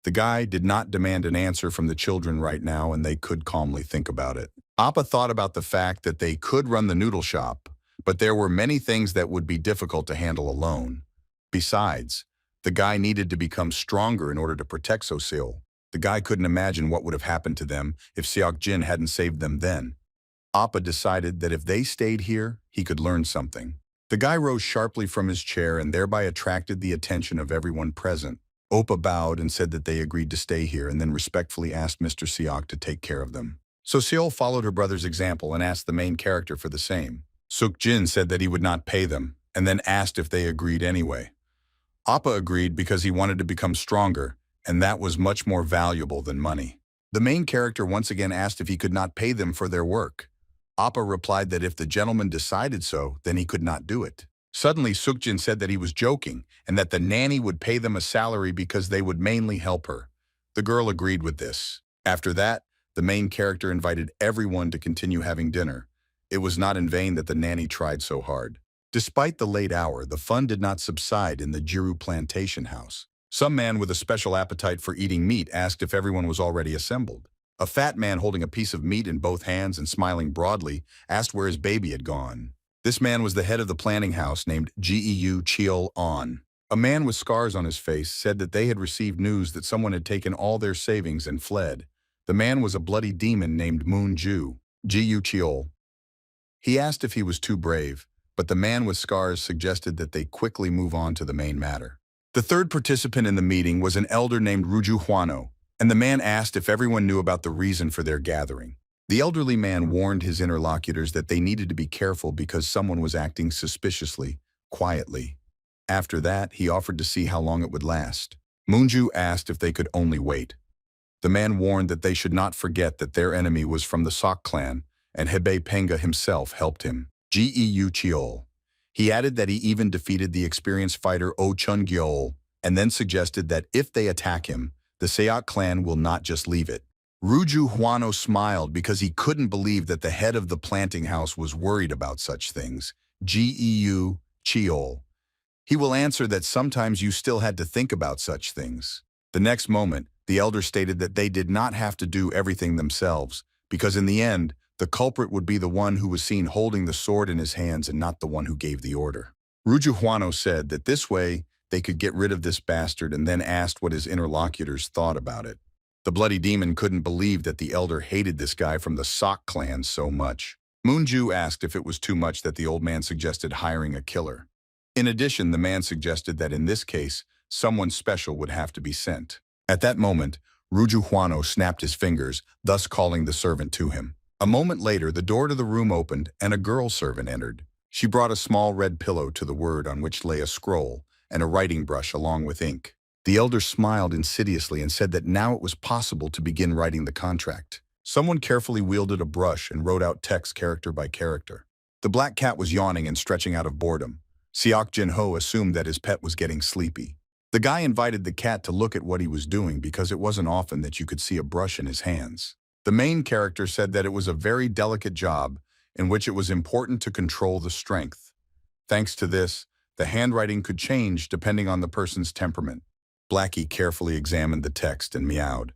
The guy did not demand an answer from the children right now, and they could calmly think about it. Appa thought about the fact that they could run the noodle shop, but there were many things that would be difficult to handle alone. Besides, the guy needed to become stronger in order to protect So-sil. The guy couldn't imagine what would have happened to them if Seok Jin hadn't saved them then. Appa decided that if they stayed here, he could learn something. The guy rose sharply from his chair and thereby attracted the attention of everyone present. Oppa bowed and said that they agreed to stay here and then respectfully asked Mr. Seok to take care of them. So-sil followed her brother's example and asked the main character for the same. Seok Jin said that he would not pay them and then asked if they agreed anyway. Appa agreed because he wanted to become stronger, and that was much more valuable than money. The main character once again asked if he could not pay them for their work. Appa replied that if the gentleman decided so, then he could not do it. Suddenly, Seok Jin said that he was joking and that the nanny would pay them a salary because they would mainly help her. The girl agreed with this. After that, the main character invited everyone to continue having dinner. It was not in vain that the nanny tried so hard. Despite the late hour, the fun did not subside in the Jiru plantation house. Some man with a special appetite for eating meat asked if everyone was already assembled. A fat man holding a piece of meat in both hands and smiling broadly asked where his baby had gone. This man was the head of the planning house named Geu Cheol-on. A man with scars on his face said that they had received news that someone had taken all their savings and fled. The man was a bloody demon named Moon-ju, Geu Cheol. He asked if he was too brave, but the man with scars suggested that they quickly move on to the main matter. The third participant in the meeting was an elder named Ruju Hwano, and the man asked if everyone knew about the reason for their gathering. The elderly man warned his interlocutors that they needed to be careful because someone was acting suspiciously, quietly. After that, he offered to see how long it would last. Moonju asked if they could only wait. The man warned that they should not forget that their enemy was from the Seok clan, and Hebe Penga himself helped him. Geu Cheol. He added that he even defeated the experienced fighter Oh Chun-gyeol, and then suggested that if they attack him, the Seok clan will not just leave it. Ruju Huano smiled because he couldn't believe that the head of the planting house was worried about such things. Geu, Chiol. He will answer that sometimes you still had to think about such things. The next moment, the elder stated that they did not have to do everything themselves, because in the end, the culprit would be the one who was seen holding the sword in his hands and not the one who gave the order. Ruju Huano said that this way they could get rid of this bastard and then asked what his interlocutors thought about it. The bloody demon couldn't believe that the elder hated this guy from the Seok clan so much. Moonju asked if it was too much that the old man suggested hiring a killer. In addition, the man suggested that in this case, someone special would have to be sent. At that moment, Ruju Huano snapped his fingers, thus calling the servant to him. A moment later, the door to the room opened and a girl servant entered. She brought a small red pillow to the word on which lay a scroll and a writing brush along with ink. The elder smiled insidiously and said that now it was possible to begin writing the contract. Someone carefully wielded a brush and wrote out text character by character. The black cat was yawning and stretching out of boredom. Seok Jin-ho assumed that his pet was getting sleepy. The guy invited the cat to look at what he was doing because it wasn't often that you could see a brush in his hands. The main character said that it was a very delicate job in which it was important to control the strength. Thanks to this, the handwriting could change depending on the person's temperament. Blacky carefully examined the text and meowed.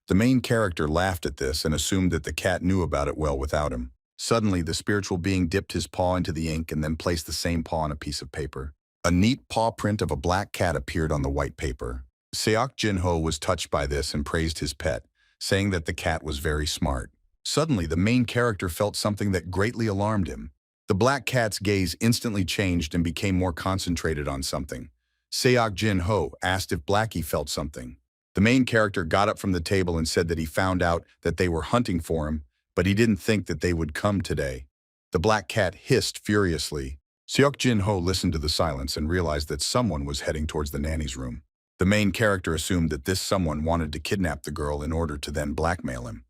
The main character laughed at this and assumed that the cat knew about it well without him. Suddenly, the spiritual being dipped his paw into the ink and then placed the same paw on a piece of paper. A neat paw print of a black cat appeared on the white paper. Seok Jin-ho was touched by this and praised his pet, saying that the cat was very smart. Suddenly, the main character felt something that greatly alarmed him. The black cat's gaze instantly changed and became more concentrated on something. Seok Jin-ho asked if Blacky felt something. The main character got up from the table and said that he found out that they were hunting for him, but he didn't think that they would come today. The black cat hissed furiously. Seok Jin-ho listened to the silence and realized that someone was heading towards the nanny's room. The main character assumed that this someone wanted to kidnap the girl in order to then blackmail him.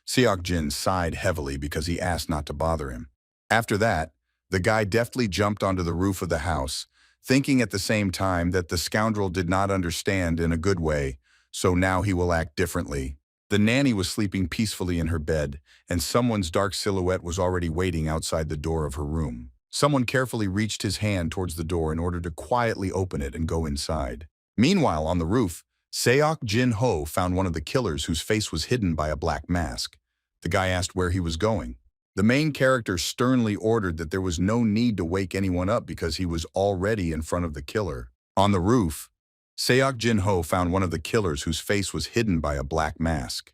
Seok Jin sighed heavily because he asked not to bother him. After that, the guy deftly jumped onto the roof of the house, thinking at the same time that the scoundrel did not understand in a good way, so now he will act differently. The nanny was sleeping peacefully in her bed, and someone's dark silhouette was already waiting outside the door of her room. Someone carefully reached his hand towards the door in order to quietly open it and go inside. Meanwhile, on the roof, Seok Jin-ho found one of the killers whose face was hidden by a black mask. The guy asked where he was going. The main character sternly ordered that there was no need to wake anyone up because he was already in front of the killer. On the roof, Seok Jin-ho found one of the killers whose face was hidden by a black mask.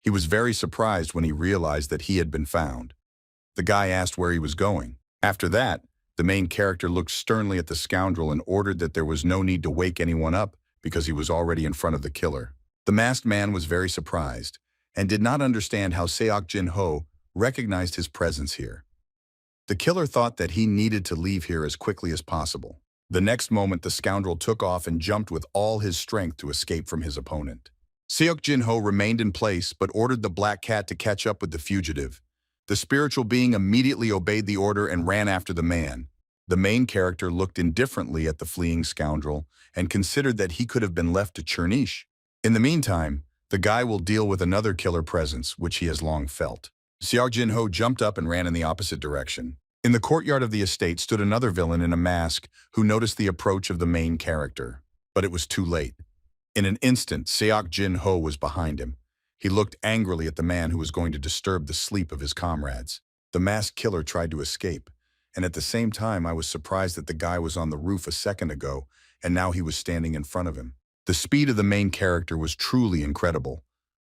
He was very surprised when he realized that he had been found. The guy asked where he was going. After that, the main character looked sternly at the scoundrel and ordered that there was no need to wake anyone up because he was already in front of the killer. The masked man was very surprised and did not understand how Seok Jin-ho recognized his presence here. The killer thought that he needed to leave here as quickly as possible. The next moment, the scoundrel took off and jumped with all his strength to escape from his opponent. Seok Jin-ho remained in place but ordered the black cat to catch up with the fugitive. The spiritual being immediately obeyed the order and ran after the man. The main character looked indifferently at the fleeing scoundrel and considered that he could have been left to Chernish. In the meantime, the guy will deal with another killer presence, which he has long felt. Seok Jin-ho jumped up and ran in the opposite direction. In the courtyard of the estate stood another villain in a mask who noticed the approach of the main character. But it was too late. In an instant, Seok Jin-ho was behind him. He looked angrily at the man who was going to disturb the sleep of his comrades. The masked killer tried to escape, and at the same time I was surprised that the guy was on the roof a second ago, and now he was standing in front of him. The speed of the main character was truly incredible,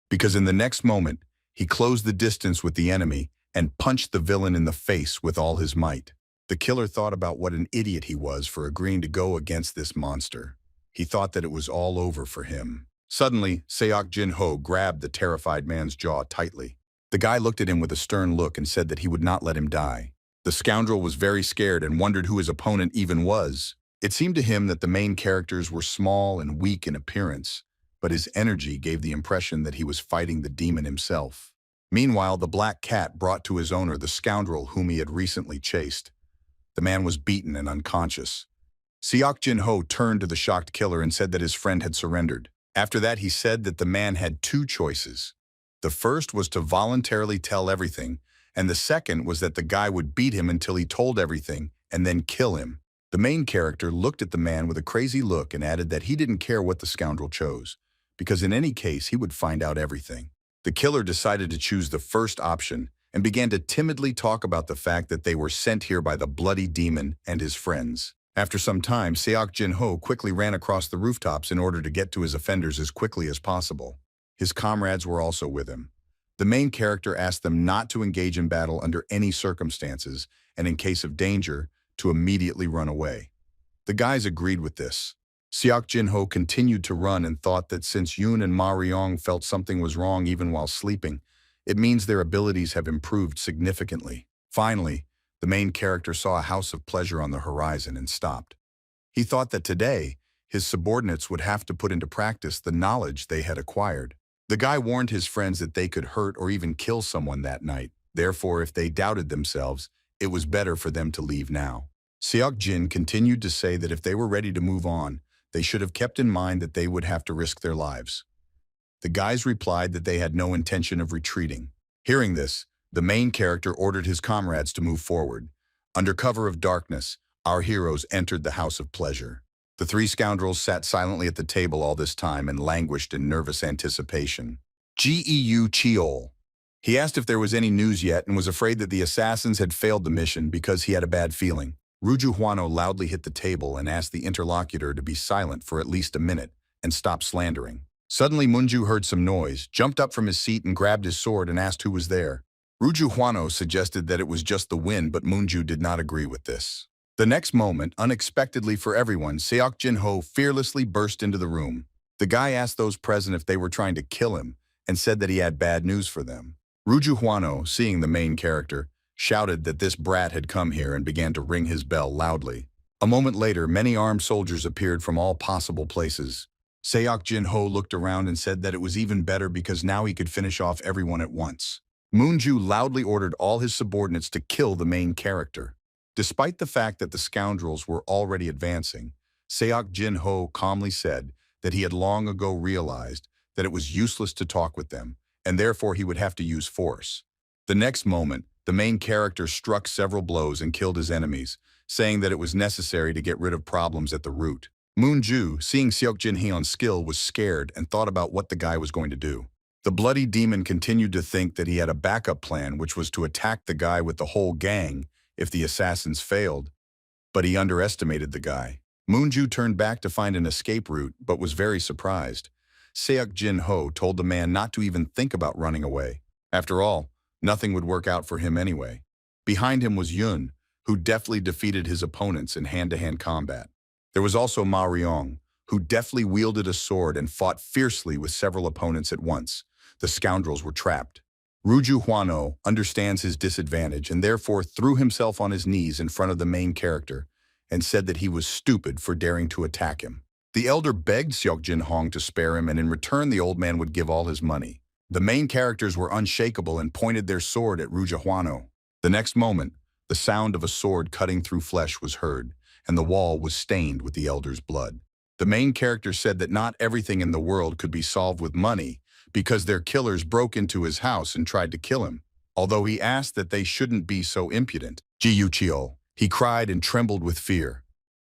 because in the next moment, he closed the distance with the enemy and punched the villain in the face with all his might. The killer thought about what an idiot he was for agreeing to go against this monster. He thought that it was all over for him. Suddenly, Seok Jin-ho grabbed the terrified man's jaw tightly. The guy looked at him with a stern look and said that he would not let him die. The scoundrel was very scared and wondered who his opponent even was. It seemed to him that the main characters were small and weak in appearance, but his energy gave the impression that he was fighting the demon himself. Meanwhile, the black cat brought to his owner the scoundrel whom he had recently chased. The man was beaten and unconscious. Seok Jin-ho turned to the shocked killer and said that his friend had surrendered. After that, he said that the man had two choices. The first was to voluntarily tell everything, and the second was that the guy would beat him until he told everything and then kill him. The main character looked at the man with a crazy look and added that he didn't care what the scoundrel chose, because in any case he would find out everything. The killer decided to choose the first option and began to timidly talk about the fact that they were sent here by the bloody demon and his friends. After some time, Seok Jin-ho quickly ran across the rooftops in order to get to his offenders as quickly as possible. His comrades were also with him. The main character asked them not to engage in battle under any circumstances, and in case of danger, to immediately run away. The guys agreed with this. Seok Jin-ho continued to run and thought that since Yoon and Ma Ryong felt something was wrong even while sleeping, it means their abilities have improved significantly. Finally, the main character saw a house of pleasure on the horizon and stopped. He thought that today, his subordinates would have to put into practice the knowledge they had acquired. The guy warned his friends that they could hurt or even kill someone that night. Therefore, if they doubted themselves, it was better for them to leave now. Seok Jin continued to say that if they were ready to move on, they should have kept in mind that they would have to risk their lives. The guys replied that they had no intention of retreating. Hearing this, the main character ordered his comrades to move forward. Under cover of darkness, our heroes entered the house of pleasure. The three scoundrels sat silently at the table all this time and languished in nervous anticipation. Geu Cheol. He asked if there was any news yet and was afraid that the assassins had failed the mission because he had a bad feeling. Ruju Hwano loudly hit the table and asked the interlocutor to be silent for at least a minute and stop slandering. Suddenly Munju heard some noise, jumped up from his seat and grabbed his sword and asked who was there. Ruju Hwano suggested that it was just the wind, but Munju did not agree with this. The next moment, unexpectedly for everyone, Seok Jin-ho fearlessly burst into the room. The guy asked those present if they were trying to kill him and said that he had bad news for them. Ruju Hwano, seeing the main character, shouted that this brat had come here and began to ring his bell loudly. A moment later, many armed soldiers appeared from all possible places. Seok Jin-ho looked around and said that it was even better because now he could finish off everyone at once. Moonju loudly ordered all his subordinates to kill the main character. Despite the fact that the scoundrels were already advancing, Seok Jin-ho calmly said that he had long ago realized that it was useless to talk with them, and therefore he would have to use force. The next moment, the main character struck several blows and killed his enemies, saying that it was necessary to get rid of problems at the root. Moonju, seeing Seok Jin-hyun's skill, was scared and thought about what the guy was going to do. The bloody demon continued to think that he had a backup plan, which was to attack the guy with the whole gang if the assassins failed, but he underestimated the guy. Moonju turned back to find an escape route, but was very surprised. Seok Jin-ho told the man not to even think about running away. After all, nothing would work out for him anyway. Behind him was Yoon, who deftly defeated his opponents in hand-to-hand combat. There was also Ma Ryong, who deftly wielded a sword and fought fiercely with several opponents at once. The scoundrels were trapped. Ruju Hwano understands his disadvantage and therefore threw himself on his knees in front of the main character and said that he was stupid for daring to attack him. The elder begged Seok Jin-hong to spare him, and in return the old man would give all his money. The main characters were unshakable and pointed their sword at Ruju Hwano. The next moment, the sound of a sword cutting through flesh was heard, and the wall was stained with the elder's blood. The main character said that not everything in the world could be solved with money, because their killers broke into his house and tried to kill him. Although he asked that they shouldn't be so impudent. Ji-yu-chio. He cried and trembled with fear.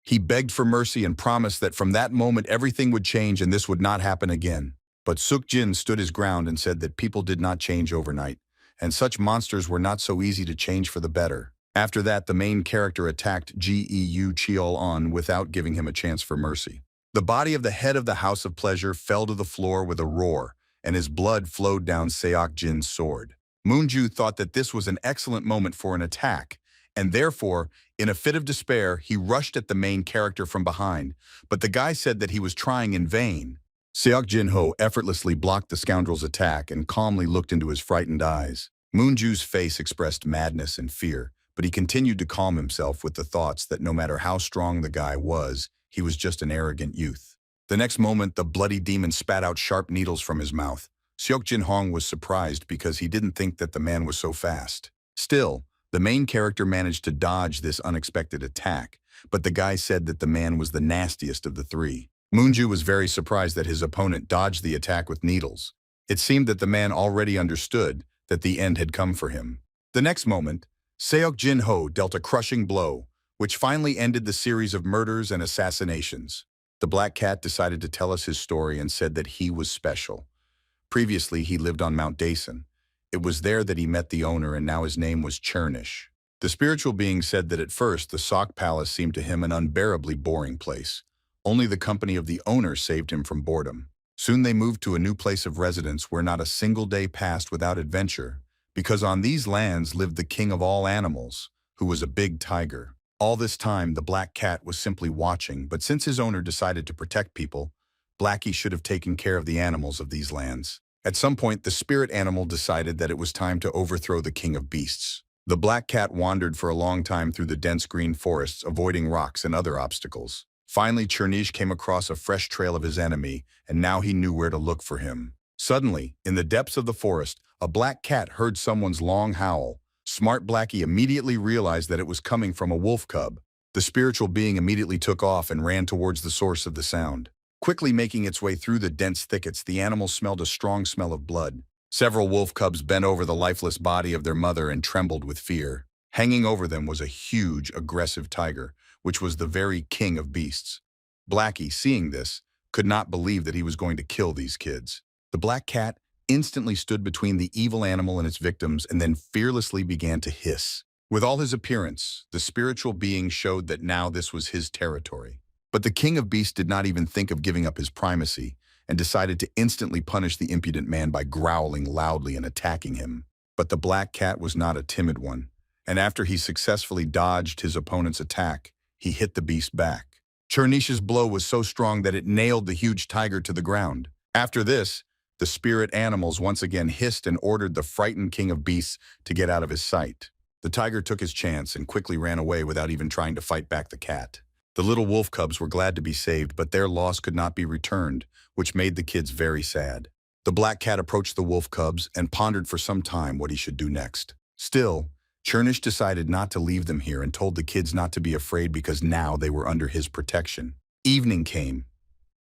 He begged for mercy and promised that from that moment everything would change and this would not happen again. But Suk-jin stood his ground and said that people did not change overnight, and such monsters were not so easy to change for the better. After that, the main character attacked Geu-cheol without giving him a chance for mercy. The body of the head of the House of Pleasure fell to the floor with a roar, and his blood flowed down Seok Jin's sword. Moonju thought that this was an excellent moment for an attack, and therefore, in a fit of despair, he rushed at the main character from behind, but the guy said that he was trying in vain. Seok Jin-ho effortlessly blocked the scoundrel's attack and calmly looked into his frightened eyes. Moonju's face expressed madness and fear, but he continued to calm himself with the thoughts that no matter how strong the guy was, he was just an arrogant youth. The next moment, the bloody demon spat out sharp needles from his mouth. Seok Jin-hong was surprised because he didn't think that the man was so fast. Still, the main character managed to dodge this unexpected attack, but the guy said that the man was the nastiest of the three. Moonju was very surprised that his opponent dodged the attack with needles. It seemed that the man already understood that the end had come for him. The next moment, Seok Jin-ho dealt a crushing blow, which finally ended the series of murders and assassinations. The Black Cat decided to tell us his story and said that he was special. Previously, he lived on Mount Dason. It was there that he met the owner, and now his name was Chernish. The spiritual being said that at first the Seok Palace seemed to him an unbearably boring place. Only the company of the owner saved him from boredom. Soon they moved to a new place of residence where not a single day passed without adventure, because on these lands lived the king of all animals, who was a big tiger. All this time, the Black Cat was simply watching, but since his owner decided to protect people, Blacky should have taken care of the animals of these lands. At some point, the spirit animal decided that it was time to overthrow the king of beasts. The Black Cat wandered for a long time through the dense green forests, avoiding rocks and other obstacles. Finally, Chernish came across a fresh trail of his enemy, and now he knew where to look for him. Suddenly, in the depths of the forest, a black cat heard someone's long howl. Smart Blacky immediately realized that it was coming from a wolf cub. The spiritual being immediately took off and ran towards the source of the sound. Quickly making its way through the dense thickets, the animal smelled a strong smell of blood. Several wolf cubs bent over the lifeless body of their mother and trembled with fear. Hanging over them was a huge, aggressive tiger, which was the very king of beasts. Blacky, seeing this, could not believe that he was going to kill these kids. The Black Cat instantly stood between the evil animal and its victims and then fearlessly began to hiss. With all his appearance, the spiritual being showed that now this was his territory. But the king of beasts did not even think of giving up his primacy and decided to instantly punish the impudent man by growling loudly and attacking him. But the Black Cat was not a timid one, and after he successfully dodged his opponent's attack, he hit the beast back. Chernish's blow was so strong that it nailed the huge tiger to the ground. After this, the spirit animals once again hissed and ordered the frightened king of beasts to get out of his sight. The tiger took his chance and quickly ran away without even trying to fight back the cat. The little wolf cubs were glad to be saved, but their loss could not be returned, which made the kids very sad. The Black Cat approached the wolf cubs and pondered for some time what he should do next. Still, Chernish decided not to leave them here and told the kids not to be afraid because now they were under his protection. Evening came.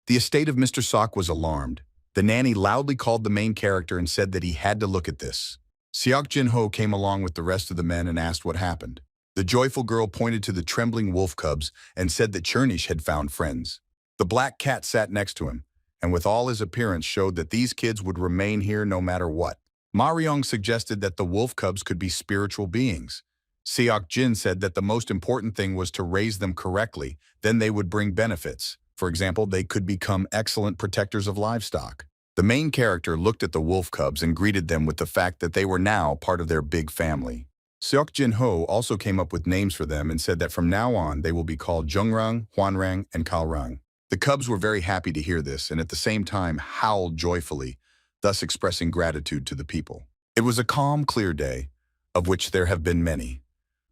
The estate of Mr. Seok was alarmed. The nanny loudly called the main character and said that he had to look at this. Seok Jin-ho came along with the rest of the men and asked what happened. The joyful girl pointed to the trembling wolf cubs and said that Chernish had found friends. The Black Cat sat next to him, and with all his appearance showed that these kids would remain here no matter what. Maryong suggested that the wolf cubs could be spiritual beings. Seok Jin said that the most important thing was to raise them correctly, then they would bring benefits. For example, they could become excellent protectors of livestock. The main character looked at the wolf cubs and greeted them with the fact that they were now part of their big family. Seok Jin-ho also came up with names for them and said that from now on they will be called Jungrang, Hwanrang, and Kalrang. The cubs were very happy to hear this and at the same time howled joyfully, thus expressing gratitude to the people. It was a calm, clear day, of which there have been many.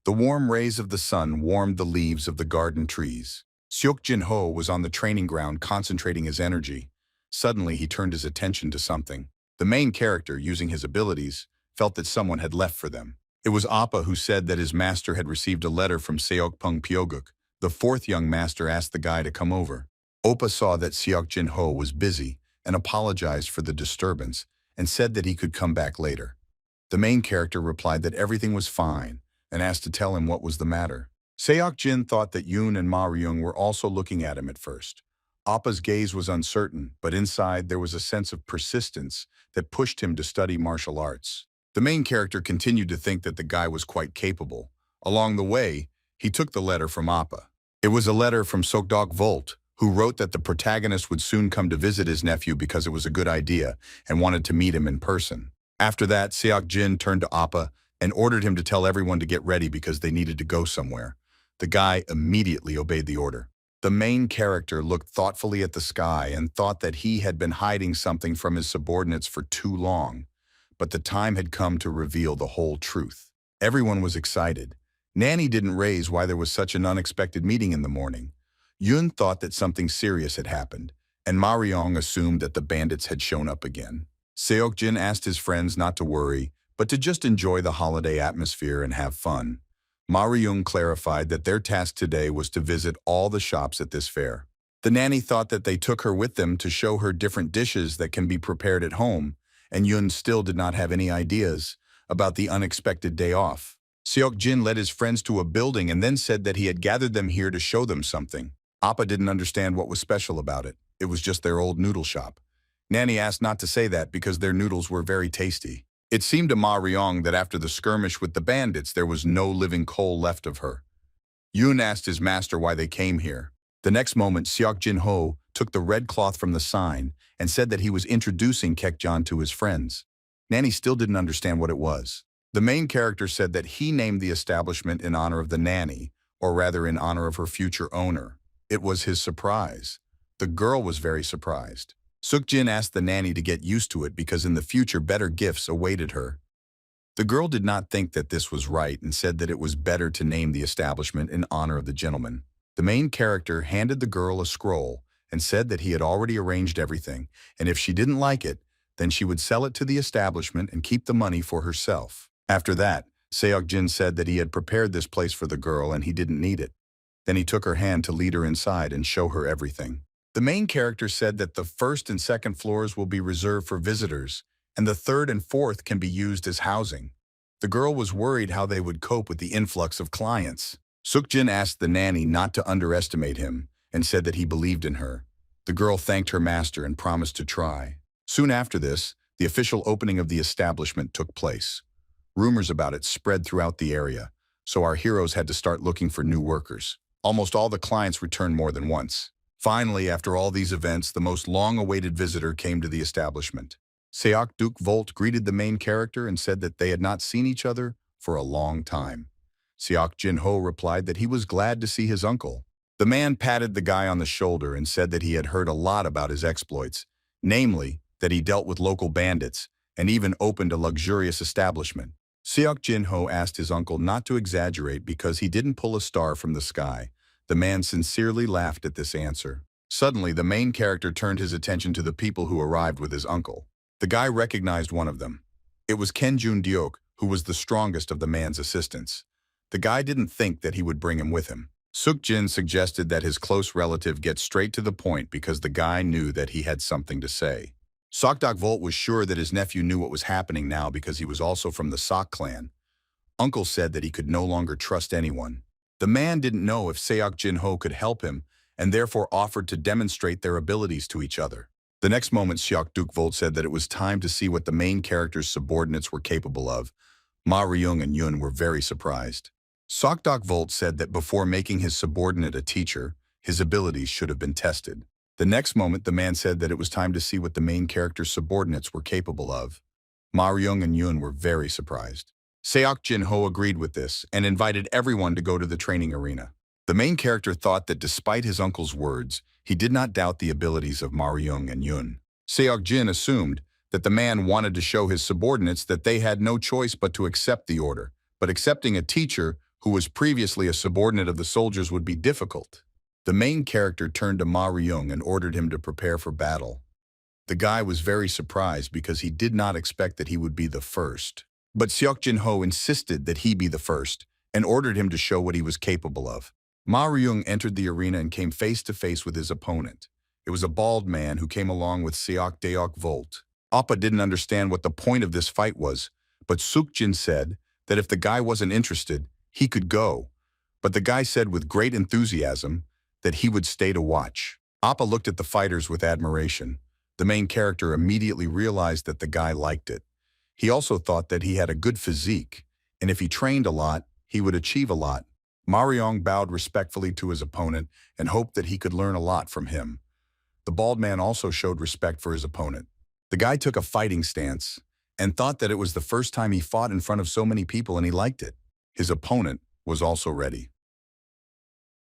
The warm rays of the sun warmed the leaves of the garden trees. Seok Jin-ho was on the training ground concentrating his energy. Suddenly he turned his attention to something. The main character, using his abilities, felt that someone had left for them. It was Appa who said that his master had received a letter from Seok Pung Pyoguk. The fourth young master asked the guy to come over. Appa saw that Seok Jin-ho was busy and apologized for the disturbance and said that he could come back later. The main character replied that everything was fine and asked to tell him what was the matter. Seok Jin thought that Yoon and Ma Ryung were also looking at him at first. Appa's gaze was uncertain, but inside there was a sense of persistence that pushed him to study martial arts. The main character continued to think that the guy was quite capable. Along the way, he took the letter from Appa. It was a letter from Sokdok Volt, who wrote that the protagonist would soon come to visit his nephew because it was a good idea and wanted to meet him in person. After that, Seok Jin turned to Appa and ordered him to tell everyone to get ready because they needed to go somewhere. The guy immediately obeyed the order. The main character looked thoughtfully at the sky and thought that he had been hiding something from his subordinates for too long. But the time had come to reveal the whole truth. Everyone was excited. Nanny didn't raise why there was such an unexpected meeting in the morning. Yun thought that something serious had happened, and Ma Ryong assumed that the bandits had shown up again. Seok Jin asked his friends not to worry, but to just enjoy the holiday atmosphere and have fun. Ma Ryung clarified that their task today was to visit all the shops at this fair. The nanny thought that they took her with them to show her different dishes that can be prepared at home, and Yun still did not have any ideas about the unexpected day off. Seok Jin led his friends to a building and then said that he had gathered them here to show them something. Appa didn't understand what was special about it. It was just their old noodle shop. Nanny asked not to say that because their noodles were very tasty. It seemed to Ma Ryong that after the skirmish with the bandits, there was no living coal left of her. Yoon asked his master why they came here. The next moment, Seok Jin Ho took the red cloth from the sign and said that he was introducing Kekjan to his friends. Nanny still didn't understand what it was. The main character said that he named the establishment in honor of the nanny, or rather in honor of her future owner. It was his surprise. The girl was very surprised. Seok Jin asked the nanny to get used to it because in the future better gifts awaited her. The girl did not think that this was right and said that it was better to name the establishment in honor of the gentleman. The main character handed the girl a scroll and said that he had already arranged everything, and if she didn't like it, then she would sell it to the establishment and keep the money for herself. After that, Seok Jin said that he had prepared this place for the girl and he didn't need it. Then he took her hand to lead her inside and show her everything. The main character said that the first and second floors will be reserved for visitors, and the third and fourth can be used as housing. The girl was worried how they would cope with the influx of clients. Seok Jin asked the nanny not to underestimate him and said that he believed in her. The girl thanked her master and promised to try. Soon after this, the official opening of the establishment took place. Rumors about it spread throughout the area, so our heroes had to start looking for new workers. Almost all the clients returned more than once. Finally, after all these events, the most long-awaited visitor came to the establishment. Seok Duke Volt greeted the main character and said that they had not seen each other for a long time. Seok Jin Ho replied that he was glad to see his uncle. The man patted the guy on the shoulder and said that he had heard a lot about his exploits, namely, that he dealt with local bandits and even opened a luxurious establishment. Seok Jin Ho asked his uncle not to exaggerate because he didn't pull a star from the sky. The man sincerely laughed at this answer. Suddenly, the main character turned his attention to the people who arrived with his uncle. The guy recognized one of them. It was Kenjun Deok, who was the strongest of the man's assistants. The guy didn't think that he would bring him with him. Seok Jin suggested that his close relative get straight to the point because the guy knew that he had something to say. Seok Volt was sure that his nephew knew what was happening now because he was also from the Seok clan. Uncle said that he could no longer trust anyone. The man didn't know if Seok Jin Ho could help him and therefore offered to demonstrate their abilities to each other. The next moment, Seok Duke Volt said that it was time to see what the main character's subordinates were capable of. Ma Ryung and Yun were very surprised. Seok Duke Volt said that before making his subordinate a teacher, his abilities should have been tested. The next moment, the man said that it was time to see what the main character's subordinates were capable of. Ma Ryung and Yun were very surprised. Seok Jin Ho agreed with this and invited everyone to go to the training arena. The main character thought that despite his uncle's words, he did not doubt the abilities of Ma Ryung and Yun. Seok Jin assumed that the man wanted to show his subordinates that they had no choice but to accept the order, but accepting a teacher who was previously a subordinate of the soldiers would be difficult. The main character turned to Ma Ryung and ordered him to prepare for battle. The guy was very surprised because he did not expect that he would be the first. But Seok Jin Ho insisted that he be the first and ordered him to show what he was capable of. Ma Ryung entered the arena and came face to face with his opponent. It was a bald man who came along with Seok Deok Volt. Appa didn't understand what the point of this fight was, but Seok Jin said that if the guy wasn't interested, he could go. But the guy said with great enthusiasm that he would stay to watch. Appa looked at the fighters with admiration. The main character immediately realized that the guy liked it. He also thought that he had a good physique, and if he trained a lot, he would achieve a lot. Ma Ryong bowed respectfully to his opponent and hoped that he could learn a lot from him. The bald man also showed respect for his opponent. The guy took a fighting stance and thought that it was the first time he fought in front of so many people and he liked it. His opponent was also ready.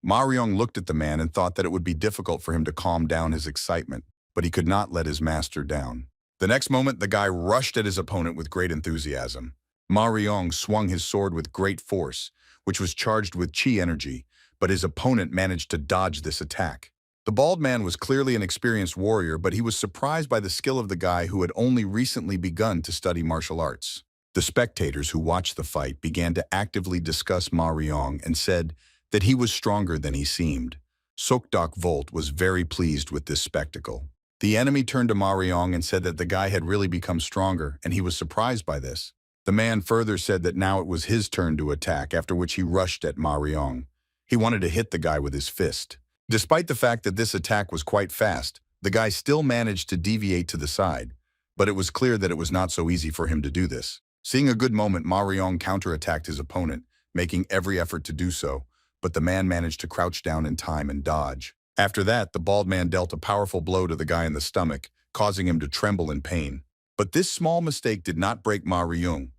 Ma Ryong looked at the man and thought that it would be difficult for him to calm down his excitement, but he could not let his master down. The next moment, the guy rushed at his opponent with great enthusiasm. Ma Ryong swung his sword with great force, which was charged with chi energy, but his opponent managed to dodge this attack. The bald man was clearly an experienced warrior, but he was surprised by the skill of the guy who had only recently begun to study martial arts. The spectators who watched the fight began to actively discuss Ma Ryong and said that he was stronger than he seemed. Seok Duke Volt was very pleased with this spectacle. The enemy turned to Ma Ryong and said that the guy had really become stronger, and he was surprised by this. The man further said that now it was his turn to attack, after which he rushed at Ma Ryong. He wanted to hit the guy with his fist. Despite the fact that this attack was quite fast, the guy still managed to deviate to the side, but it was clear that it was not so easy for him to do this. Seeing a good moment, Ma Ryong counterattacked his opponent, making every effort to do so, but the man managed to crouch down in time and dodge. After that, the bald man dealt a powerful blow to the guy in the stomach, causing him to tremble in pain. But this small mistake did not break Ma Ryong.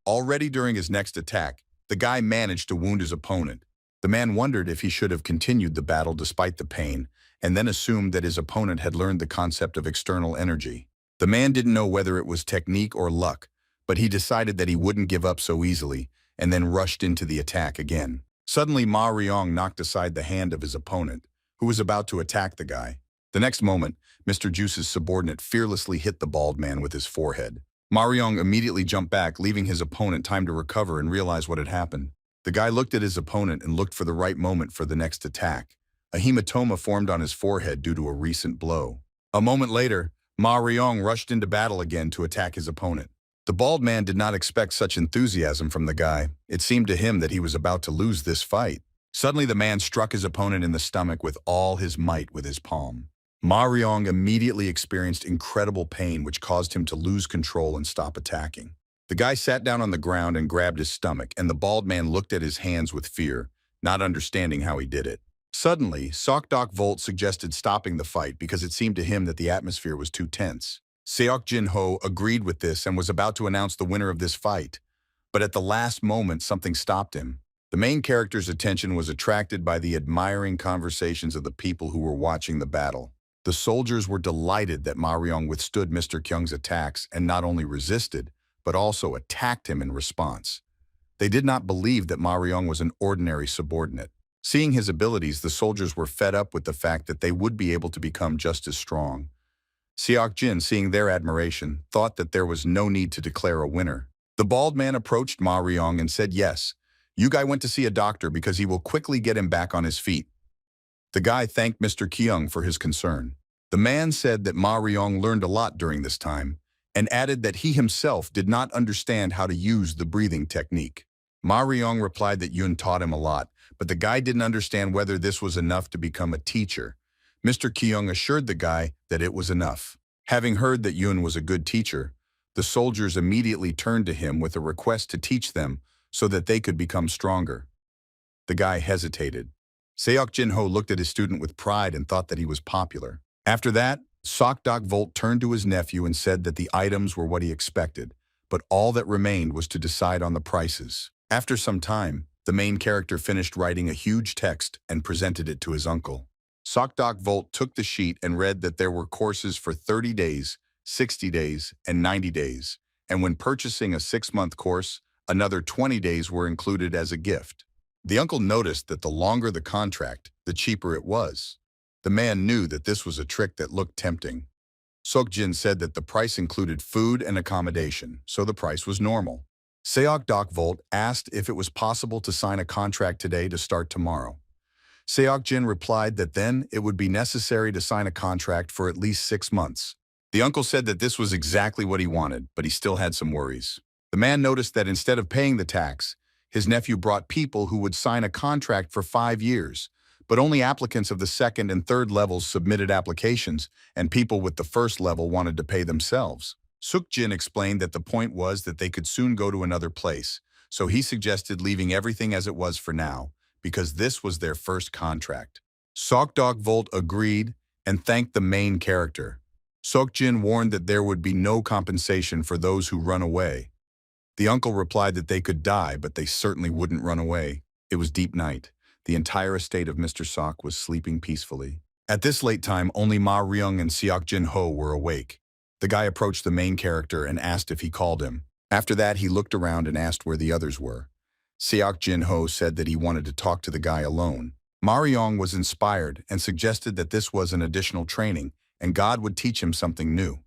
Already during his next attack, the guy managed to wound his opponent. The man wondered if he should have continued the battle despite the pain, and then assumed that his opponent had learned the concept of external energy. The man didn't know whether it was technique or luck, but he decided that he wouldn't give up so easily, and then rushed into the attack again. Suddenly, Ma Ryong knocked aside the hand of his opponent, who was about to attack the guy. The next moment, Mr. Juice's subordinate fearlessly hit the bald man with his forehead. Ma Ryong immediately jumped back, leaving his opponent time to recover and realize what had happened. The guy looked at his opponent and looked for the right moment for the next attack. A hematoma formed on his forehead due to a recent blow. A moment later, Ma Ryong rushed into battle again to attack his opponent. The bald man did not expect such enthusiasm from the guy. It seemed to him that he was about to lose this fight. Suddenly, the man struck his opponent in the stomach with all his might with his palm. Ma Ryong immediately experienced incredible pain, which caused him to lose control and stop attacking. The guy sat down on the ground and grabbed his stomach, and the bald man looked at his hands with fear, not understanding how he did it. Suddenly, Seok suggested stopping the fight because it seemed to him that the atmosphere was too tense. Seok Jin-ho agreed with this and was about to announce the winner of this fight. But at the last moment, something stopped him. The main character's attention was attracted by the admiring conversations of the people who were watching the battle. The soldiers were delighted that Ma Ryong withstood Mr. Kyung's attacks and not only resisted, but also attacked him in response. They did not believe that Ma Ryong was an ordinary subordinate. Seeing his abilities, the soldiers were fed up with the fact that they would be able to become just as strong. Seok Jin, seeing their admiration, thought that there was no need to declare a winner. The bald man approached Ma Ryong and said, "Yes, you guy went to see a doctor because he will quickly get him back on his feet." The guy thanked Mr. Kyung for his concern. The man said that Ma Ryong learned a lot during this time, and added that he himself did not understand how to use the breathing technique. Ma Ryong replied that Yun taught him a lot, but the guy didn't understand whether this was enough to become a teacher. Mr. Kyung assured the guy that it was enough. Having heard that Yun was a good teacher, the soldiers immediately turned to him with a request to teach them so that they could become stronger. The guy hesitated. Seok Jin-ho looked at his student with pride and thought that he was popular. After that, Seok turned to his nephew and said that the items were what he expected, but all that remained was to decide on the prices. After some time, the main character finished writing a huge text and presented it to his uncle. Seok took the sheet and read that there were courses for 30 days, 60 days, and 90 days, and when purchasing a 6-month course, another 20 days were included as a gift. The uncle noticed that the longer the contract, the cheaper it was. The man knew that this was a trick that looked tempting. Seok-jin said that the price included food and accommodation, so the price was normal. Seok asked if it was possible to sign a contract today to start tomorrow. Seok-jin replied that then it would be necessary to sign a contract for at least 6 months. The uncle said that this was exactly what he wanted, but he still had some worries. The man noticed that instead of paying the tax, his nephew brought people who would sign a contract for 5 years, but only applicants of the 2nd and 3rd levels submitted applications, and people with the 1st level wanted to pay themselves. Seok-jin explained that the point was that they could soon go to another place, so he suggested leaving everything as it was for now, because this was their first contract. Seok agreed and thanked the main character. Seok-jin warned that there would be no compensation for those who run away. The uncle replied that they could die, but they certainly wouldn't run away. It was deep night. The entire estate of Mr. Seok was sleeping peacefully. At this late time, only Ma Ryong and Seok Jin-ho were awake. The guy approached the main character and asked if he called him. After that, he looked around and asked where the others were. Seok Jin-ho said that he wanted to talk to the guy alone. Ma Ryong was inspired and suggested that this was an additional training, and God would teach him something new.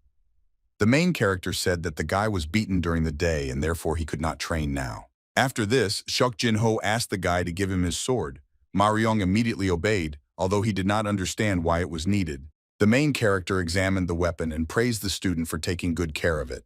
The main character said that the guy was beaten during the day and therefore he could not train now. After this, Seok Jin-ho asked the guy to give him his sword. Ma Ryong immediately obeyed, although he did not understand why it was needed. The main character examined the weapon and praised the student for taking good care of it.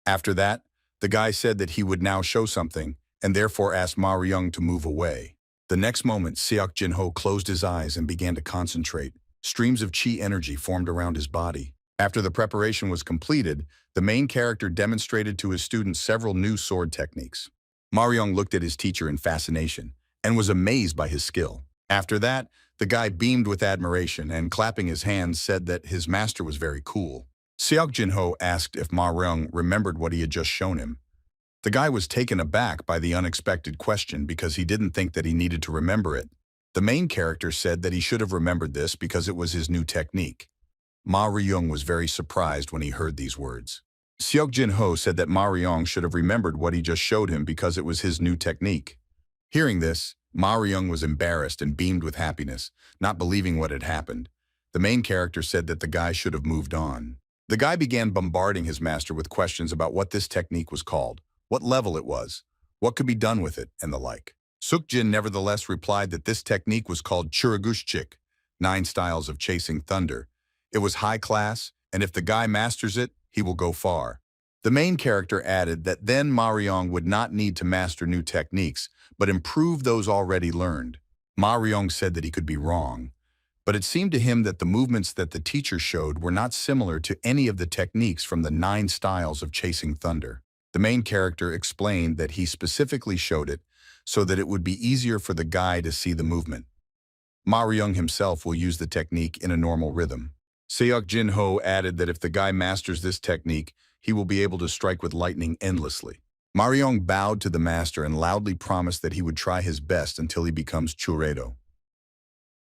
After that, the guy said that he would now show something, and therefore asked Ma Ryung to move away. The next moment, Seok Jin-ho closed his eyes and began to concentrate. Streams of chi energy formed around his body. After the preparation was completed, the main character demonstrated to his students several new sword techniques. Ma Ryung looked at his teacher in fascination and was amazed by his skill. After that, the guy beamed with admiration and, clapping his hands, said that his master was very cool. Seok Jin-ho asked if Ma Ryung remembered what he had just shown him. The guy was taken aback by the unexpected question because he didn't think that he needed to remember it. The main character said that he should have remembered this because it was his new technique. Ma Ryung was very surprised when he heard these words. Seok Jin-ho said that Ma Ryung should have remembered what he just showed him because it was his new technique. Hearing this, Ma Ryung was embarrassed and beamed with happiness, not believing what had happened. The main character said that the guy should have moved on. The guy began bombarding his master with questions about what this technique was called, what level it was, what could be done with it, and the like. Seok-jin nevertheless replied that this technique was called treacherous, 9 styles of chasing thunder. It was high class, and if the guy masters it, he will go far. The main character added that then Ma Ryung would not need to master new techniques, but improve those already learned. Ma Ryung said that he could be wrong, but it seemed to him that the movements that the teacher showed were not similar to any of the techniques from the 9 styles of chasing thunder. The main character explained that he specifically showed it so that it would be easier for the guy to see the movement. Ma Ryung himself will use the technique in a normal rhythm. Seok Jin-ho added that if the guy masters this technique, he will be able to strike with lightning endlessly. Ma Ryung bowed to the master and loudly promised that he would try his best until he becomes Churedo.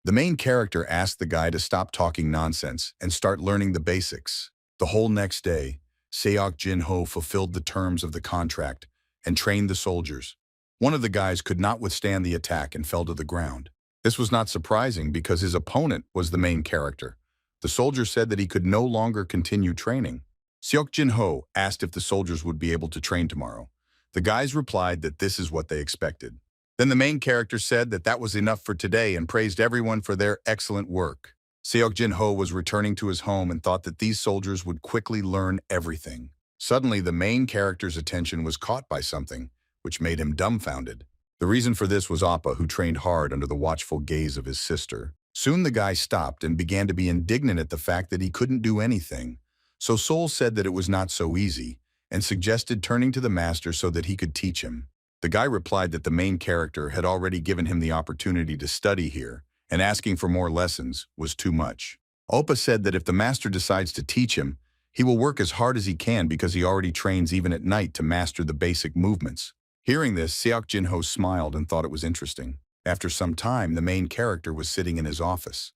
The main character asked the guy to stop talking nonsense and start learning the basics. The whole next day, Seok Jin-ho fulfilled the terms of the contract and trained the soldiers. One of the guys could not withstand the attack and fell to the ground. This was not surprising because his opponent was the main character. The soldier said that he could no longer continue training. Seok Jin-ho asked if the soldiers would be able to train tomorrow. The guys replied that this is what they expected. Then the main character said that that was enough for today and praised everyone for their excellent work. Seok Jin-ho was returning to his home and thought that these soldiers would quickly learn everything. Suddenly, the main character's attention was caught by something, which made him dumbfounded. The reason for this was Appa, who trained hard under the watchful gaze of his sister. Soon the guy stopped and began to be indignant at the fact that he couldn't do anything. So Sol said that it was not so easy, and suggested turning to the master so that he could teach him. The guy replied that the main character had already given him the opportunity to study here, and asking for more lessons was too much. Oppa said that if the master decides to teach him, he will work as hard as he can because he already trains even at night to master the basic movements. Hearing this, Seok Jin-ho smiled and thought it was interesting. After some time, the main character was sitting in his office.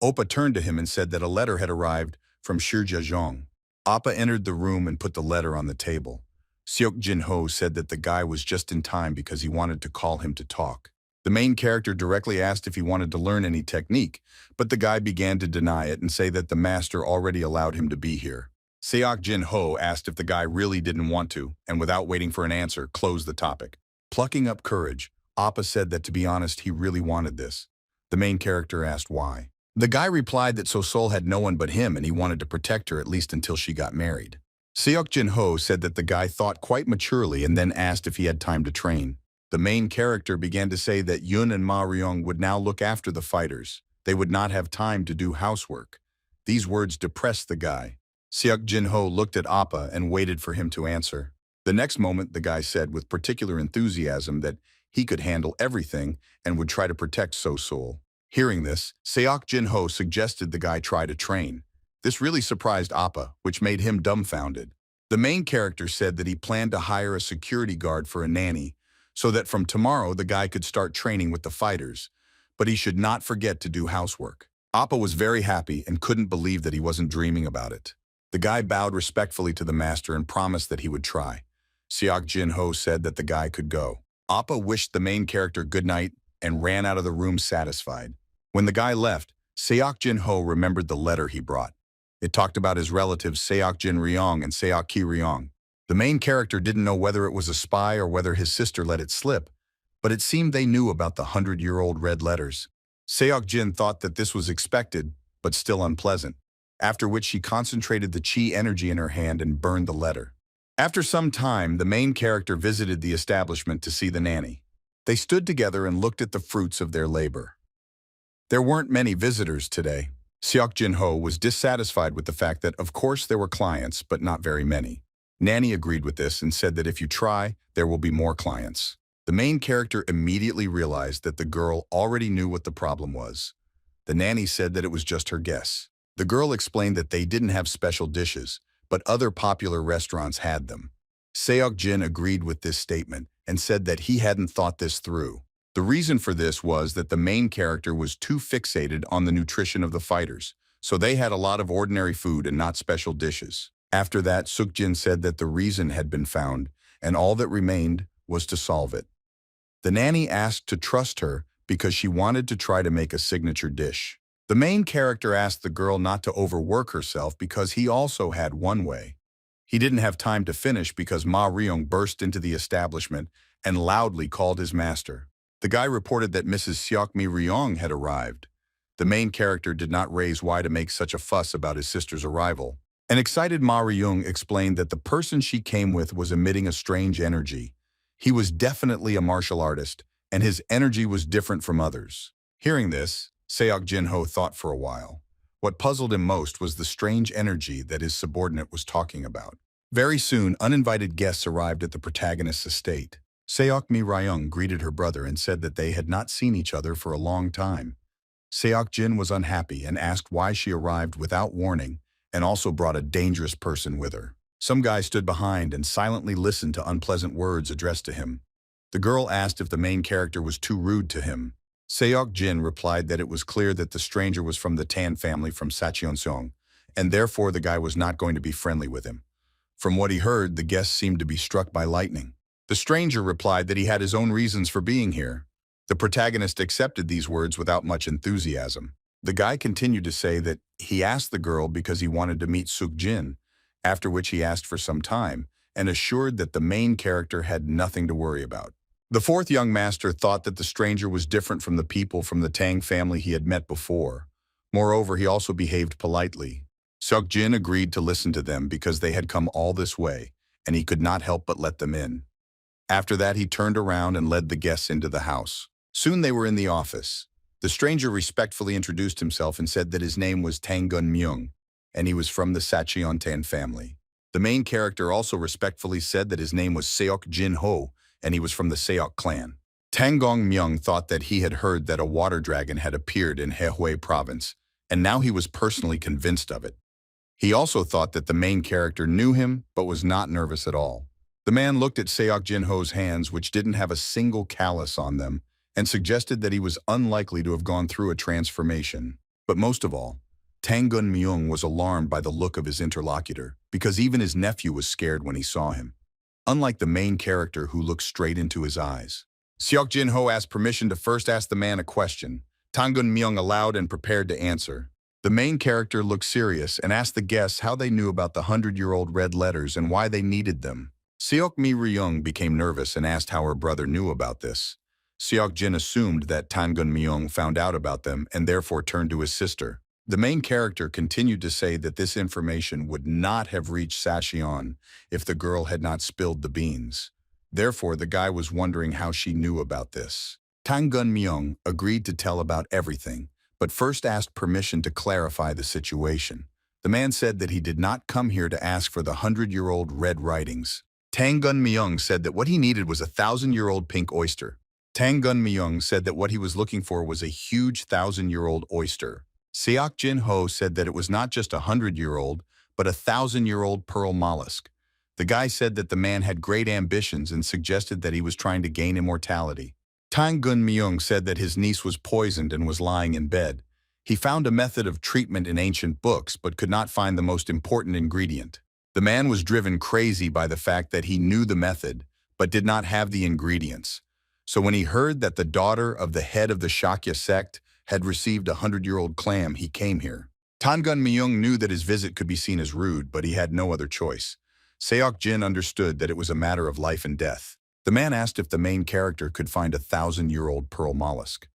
Oppa turned to him and said that a letter had arrived from Shirjajong. Appa entered the room and put the letter on the table. Seok Jin-ho said that the guy was just in time because he wanted to call him to talk. The main character directly asked if he wanted to learn any technique, but the guy began to deny it and say that the master already allowed him to be here. Seok Jin-ho asked if the guy really didn't want to, and without waiting for an answer, closed the topic. Plucking up courage, Appa said that to be honest, he really wanted this. The main character asked why. The guy replied that Sol had no one but him and he wanted to protect her at least until she got married. Seok Jin-ho said that the guy thought quite maturely and then asked if he had time to train. The main character began to say that Yun and Ma Ryung would now look after the fighters. They would not have time to do housework. These words depressed the guy. Seok Jin-ho looked at Appa and waited for him to answer. The next moment, the guy said with particular enthusiasm that he could handle everything and would try to protect Sol. Hearing this, Seok Jin-ho suggested the guy try to train. This really surprised Appa, which made him dumbfounded. The main character said that he planned to hire a security guard for a nanny, so that from tomorrow the guy could start training with the fighters, but he should not forget to do housework. Appa was very happy and couldn't believe that he wasn't dreaming about it. The guy bowed respectfully to the master and promised that he would try. Seok Jin-ho said that the guy could go. Appa wished the main character good night and ran out of the room satisfied. When the guy left, Seok Jin-ho remembered the letter he brought. It talked about his relatives Seok Jin-ryong and Seok Ki-ryong. The main character didn't know whether it was a spy or whether his sister let it slip, but it seemed they knew about the 100-year-old red letters. Seok Jin thought that this was expected, but still unpleasant, after which she concentrated the chi energy in her hand and burned the letter. After some time, the main character visited the establishment to see the nanny. They stood together and looked at the fruits of their labor. There weren't many visitors today. Seok Jin-ho was dissatisfied with the fact that, of course, there were clients, but not very many. Nanny agreed with this and said that if you try, there will be more clients. The main character immediately realized that the girl already knew what the problem was. The nanny said that it was just her guess. The girl explained that they didn't have special dishes, but other popular restaurants had them. Seok Jin agreed with this statement and said that he hadn't thought this through. The reason for this was that the main character was too fixated on the nutrition of the fighters, so they had a lot of ordinary food and not special dishes. After that, Seok Jin said that the reason had been found, and all that remained was to solve it. The nanny asked to trust her because she wanted to try to make a signature dish. The main character asked the girl not to overwork herself because he also had one way. He didn't have time to finish because Ma Ryung burst into the establishment and loudly called his master. The guy reported that Mrs. Seok Mi Ryung had arrived. The main character did not raise why to make such a fuss about his sister's arrival. An excited Ma Ryung explained that the person she came with was emitting a strange energy. He was definitely a martial artist, and his energy was different from others. Hearing this, Seok Jin-ho thought for a while. What puzzled him most was the strange energy that his subordinate was talking about. Very soon, uninvited guests arrived at the protagonist's estate. Seok Mi Ryung greeted her brother and said that they had not seen each other for a long time. Seok Jin was unhappy and asked why she arrived without warning and also brought a dangerous person with her. Some guy stood behind and silently listened to unpleasant words addressed to him. The girl asked if the main character was too rude to him. Seok Jin replied that it was clear that the stranger was from the Tan family from Sacheonseong, and therefore the guy was not going to be friendly with him. From what he heard, the guest seemed to be struck by lightning. The stranger replied that he had his own reasons for being here. The protagonist accepted these words without much enthusiasm. The guy continued to say that he asked the girl because he wanted to meet Seok Jin, after which he asked for some time, and assured that the main character had nothing to worry about. The fourth young master thought that the stranger was different from the people from the Tang family he had met before. Moreover, he also behaved politely. Seok Jin agreed to listen to them because they had come all this way, and he could not help but let them in. After that, he turned around and led the guests into the house. Soon they were in the office. The stranger respectfully introduced himself and said that his name was Tang Myung, and he was from the Sacheontan family. The main character also respectfully said that his name was Seok Jin-ho, and he was from the Seok clan. Tang Myung thought that he had heard that a water dragon had appeared in Hehui province, and now he was personally convinced of it. He also thought that the main character knew him, but was not nervous at all. The man looked at Seok Jin-ho's hands, which didn't have a single callus on them, and suggested that he was unlikely to have gone through a transformation. But most of all, Tang Myung was alarmed by the look of his interlocutor, because even his nephew was scared when he saw him. Unlike the main character who looked straight into his eyes. Seok Jin-ho asked permission to first ask the man a question. Tang Myung allowed and prepared to answer. The main character looked serious and asked the guests how they knew about the 100-year-old red letters and why they needed them. Seok Mi Ryung became nervous and asked how her brother knew about this. Seok Jin assumed that Tang Myung found out about them and therefore turned to his sister. The main character continued to say that this information would not have reached Sacheon if the girl had not spilled the beans. Therefore, the guy was wondering how she knew about this. Tang Myung agreed to tell about everything, but first asked permission to clarify the situation. The man said that he did not come here to ask for the 100-year-old red writings. Tang Myung said that what he needed was a 1,000-year-old pink oyster. Tang Myung said that what he was looking for was a huge 1,000-year-old oyster. Seok Jin-ho said that it was not just a 100-year-old, but a 1,000-year-old pearl mollusk. The guy said that the man had great ambitions and suggested that he was trying to gain immortality. Tang Myung said that his niece was poisoned and was lying in bed. He found a method of treatment in ancient books, but could not find the most important ingredient. The man was driven crazy by the fact that he knew the method, but did not have the ingredients. So when he heard that the daughter of the head of the Shakya sect had received a 100-year-old clam, he came here. Tang Myung knew that his visit could be seen as rude, but he had no other choice. Seok Jin understood that it was a matter of life and death. The man asked if the main character could find a 1,000-year-old pearl mollusk.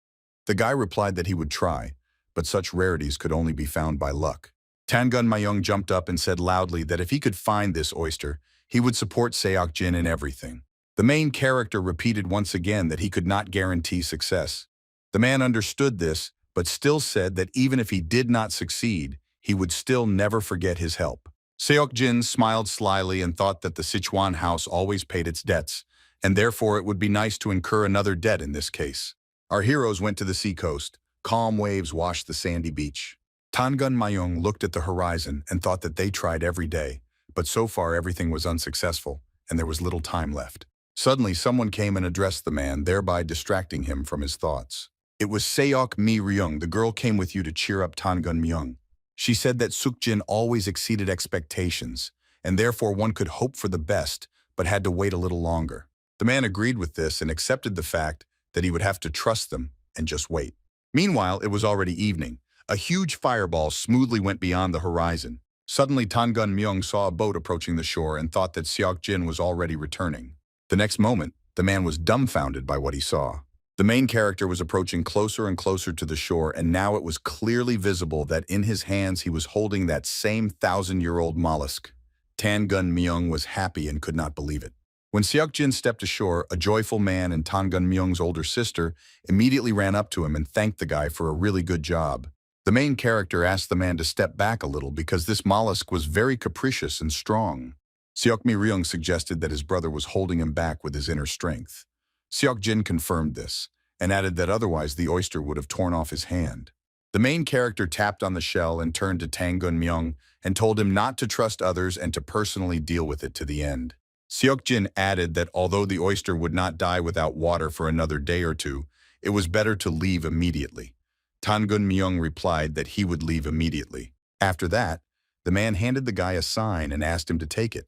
The guy replied that he would try, but such rarities could only be found by luck. Tangun Mayung jumped up and said loudly that if he could find this oyster, he would support Seok Jin in everything. The main character repeated once again that he could not guarantee success. The man understood this, but still said that even if he did not succeed, he would still never forget his help. Seok Jin smiled slyly and thought that the Sichuan house always paid its debts, and therefore it would be nice to incur another debt in this case. Our heroes went to the seacoast. Calm waves washed the sandy beach. Tangun Mayung looked at the horizon and thought that they tried every day, but so far everything was unsuccessful, and there was little time left. Suddenly, someone came and addressed the man, thereby distracting him from his thoughts. It was Seok Mi Ryung. The girl came with you to cheer up Tangun Myung. She said that Seokjin always exceeded expectations, and therefore one could hope for the best, but had to wait a little longer. The man agreed with this and accepted the fact that he would have to trust them and just wait. Meanwhile, it was already evening. A huge fireball smoothly went beyond the horizon. Suddenly, Tangun Myung saw a boat approaching the shore and thought that Seokjin was already returning. The next moment, the man was dumbfounded by what he saw. The main character was approaching closer and closer to the shore, and now it was clearly visible that in his hands he was holding that same 1,000-year-old mollusk. Tangun Myung was happy and could not believe it. When Seokjin stepped ashore, a joyful man and Tangun Myung's older sister immediately ran up to him and thanked the guy for a really good job. The main character asked the man to step back a little because this mollusk was very capricious and strong. Seok Mi Ryung suggested that his brother was holding him back with his inner strength. Seokjin confirmed this, and added that otherwise the oyster would have torn off his hand. The main character tapped on the shell and turned to Tangun Myung and told him not to trust others and to personally deal with it to the end. Seokjin added that although the oyster would not die without water for another day or two, it was better to leave immediately. Tangun Myung replied that he would leave immediately. After that, the man handed the guy a sign and asked him to take it.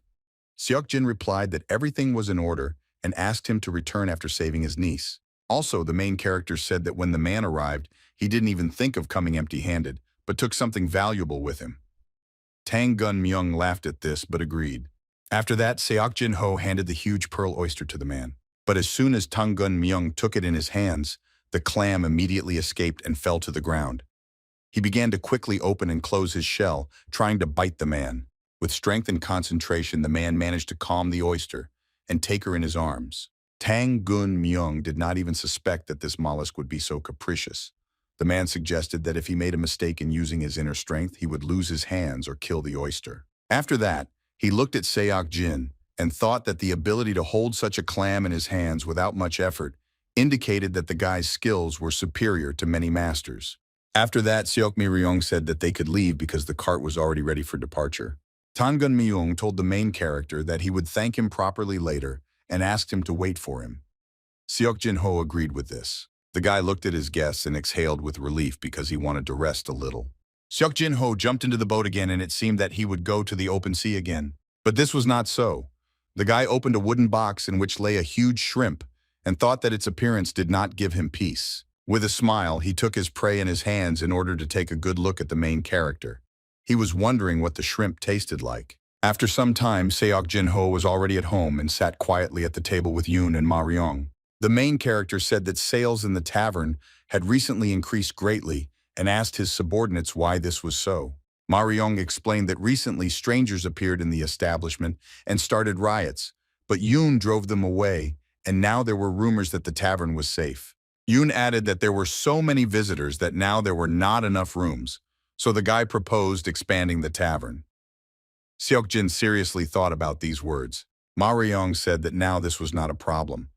Seokjin replied that everything was in order and asked him to return after saving his niece. Also, the main character said that when the man arrived, he didn't even think of coming empty-handed, but took something valuable with him. Tangun Myung laughed at this, but agreed. After that, Seokjin Ho handed the huge pearl oyster to the man. But as soon as Tangun Myung took it in his hands, the clam immediately escaped and fell to the ground. He began to quickly open and close his shell, trying to bite the man. With strength and concentration, the man managed to calm the oyster and take her in his arms. Tangun Myung did not even suspect that this mollusk would be so capricious. The man suggested that if he made a mistake in using his inner strength, he would lose his hands or kill the oyster. After that, he looked at Seokjin and thought that the ability to hold such a clam in his hands without much effort indicated that the guy's skills were superior to many masters. After that, Seok Mi Ryung said that they could leave because the cart was already ready for departure. Tangun Myung told the main character that he would thank him properly later and asked him to wait for him. Seokjin Ho agreed with this. The guy looked at his guests and exhaled with relief because he wanted to rest a little. Seokjin Ho jumped into the boat again and it seemed that he would go to the open sea again. But this was not so. The guy opened a wooden box in which lay a huge shrimp and thought that its appearance did not give him peace. With a smile, he took his prey in his hands in order to take a good look at the main character. He was wondering what the shrimp tasted like. After some time, Seokjin Ho was already at home and sat quietly at the table with Yoon and Ma Ryong. The main character said that sales in the tavern had recently increased greatly and asked his subordinates why this was so. Ma Ryong explained that recently strangers appeared in the establishment and started riots, but Yoon drove them away, and now there were rumors that the tavern was safe. Yoon added that there were so many visitors that now there were not enough rooms, so the guy proposed expanding the tavern. Seokjin seriously thought about these words. Ma Ryong said that now this was not a problem,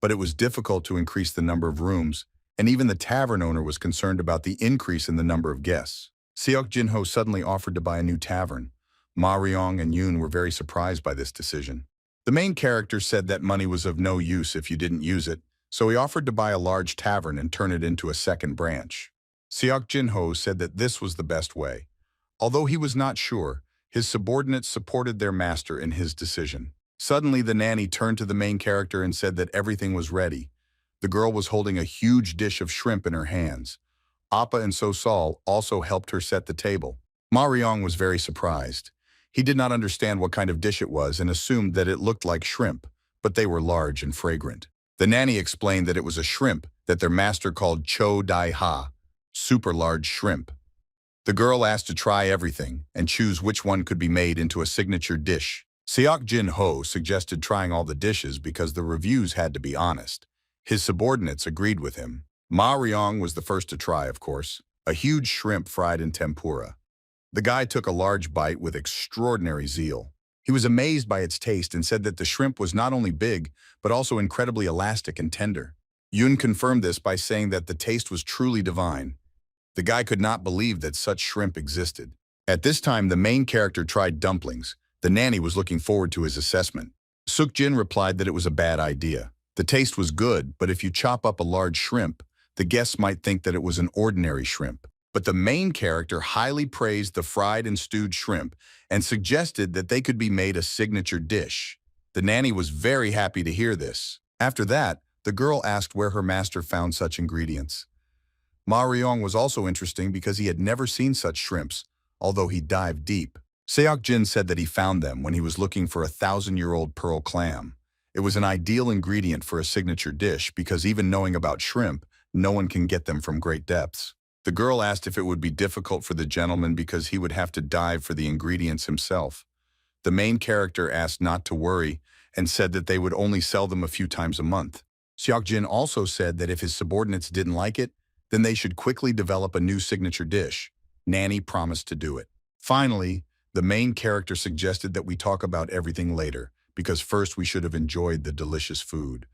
but it was difficult to increase the number of rooms, and even the tavern owner was concerned about the increase in the number of guests. Seokjin Ho suddenly offered to buy a new tavern. Ma Ryong and Yoon were very surprised by this decision. The main character said that money was of no use if you didn't use it, so he offered to buy a large tavern and turn it into a second branch. Seokjin Ho said that this was the best way. Although he was not sure, his subordinates supported their master in his decision. Suddenly, the nanny turned to the main character and said that everything was ready. The girl was holding a huge dish of shrimp in her hands. Appa and Sosal also helped her set the table. Ma Ryong was very surprised. He did not understand what kind of dish it was and assumed that it looked like shrimp, but they were large and fragrant. The nanny explained that it was a shrimp that their master called Cho Dai Ha. super large shrimp. The girl asked to try everything and choose which one could be made into a signature dish. Seok Jin-ho suggested trying all the dishes because the reviews had to be honest. His subordinates agreed with him. Ma Ryong was the first to try, of course, a huge shrimp fried in tempura. The guy took a large bite with extraordinary zeal. He was amazed by its taste and said that the shrimp was not only big, but also incredibly elastic and tender. Yoon confirmed this by saying that the taste was truly divine. The guy could not believe that such shrimp existed. At this time, the main character tried dumplings. The nanny was looking forward to his assessment. Seok Jin replied that it was a bad idea. The taste was good, but if you chop up a large shrimp, the guests might think that it was an ordinary shrimp. But the main character highly praised the fried and stewed shrimp and suggested that they could be made a signature dish. The nanny was very happy to hear this. After that, the girl asked where her master found such ingredients. Ma Ryong was also interesting because he had never seen such shrimps, although he dived deep. Seok Jin said that he found them when he was looking for a 1,000-year-old pearl clam. It was an ideal ingredient for a signature dish because even knowing about shrimp, no one can get them from great depths. The girl asked if it would be difficult for the gentleman because he would have to dive for the ingredients himself. The main character asked not to worry and said that they would only sell them a few times a month. Seok Jin also said that if his subordinates didn't like it, then they should quickly develop a new signature dish. Nanny promised to do it. Finally, the main character suggested that we talk about everything later, because first we should have enjoyed the delicious food.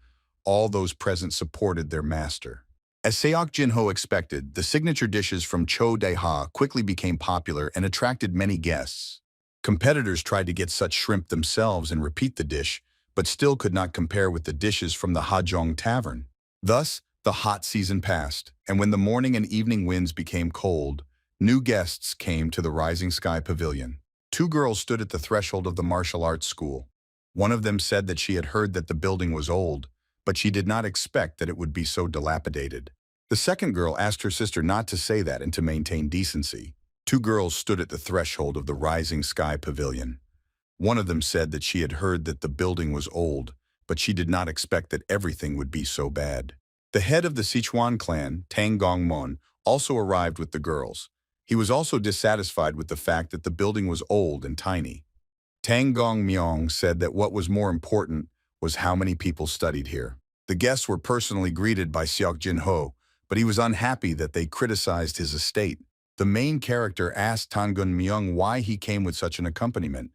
All those present supported their master. As Seok Jin-ho expected, the signature dishes from Cho Dae-ha quickly became popular and attracted many guests. Competitors tried to get such shrimp themselves and repeat the dish, but still could not compare with the dishes from the Hajong Tavern. Thus, the hot season passed, and when the morning and evening winds became cold, new guests came to the Rising Sky Pavilion. Two girls stood at the threshold of the martial arts school. One of them said that she had heard that the building was old, but she did not expect that it would be so dilapidated. The second girl asked her sister not to say that and to maintain decency. Two girls stood at the threshold of the Rising Sky Pavilion. One of them said that she had heard that the building was old, but she did not expect that everything would be so bad. The head of the Sichuan clan, Tang Gongmon, also arrived with the girls. He was also dissatisfied with the fact that the building was old and tiny. Tang Gongmyong said that what was more important was how many people studied here. The guests were personally greeted by Seok Jin-ho, but he was unhappy that they criticized his estate. The main character asked Tang Gongmyong why he came with such an accompaniment.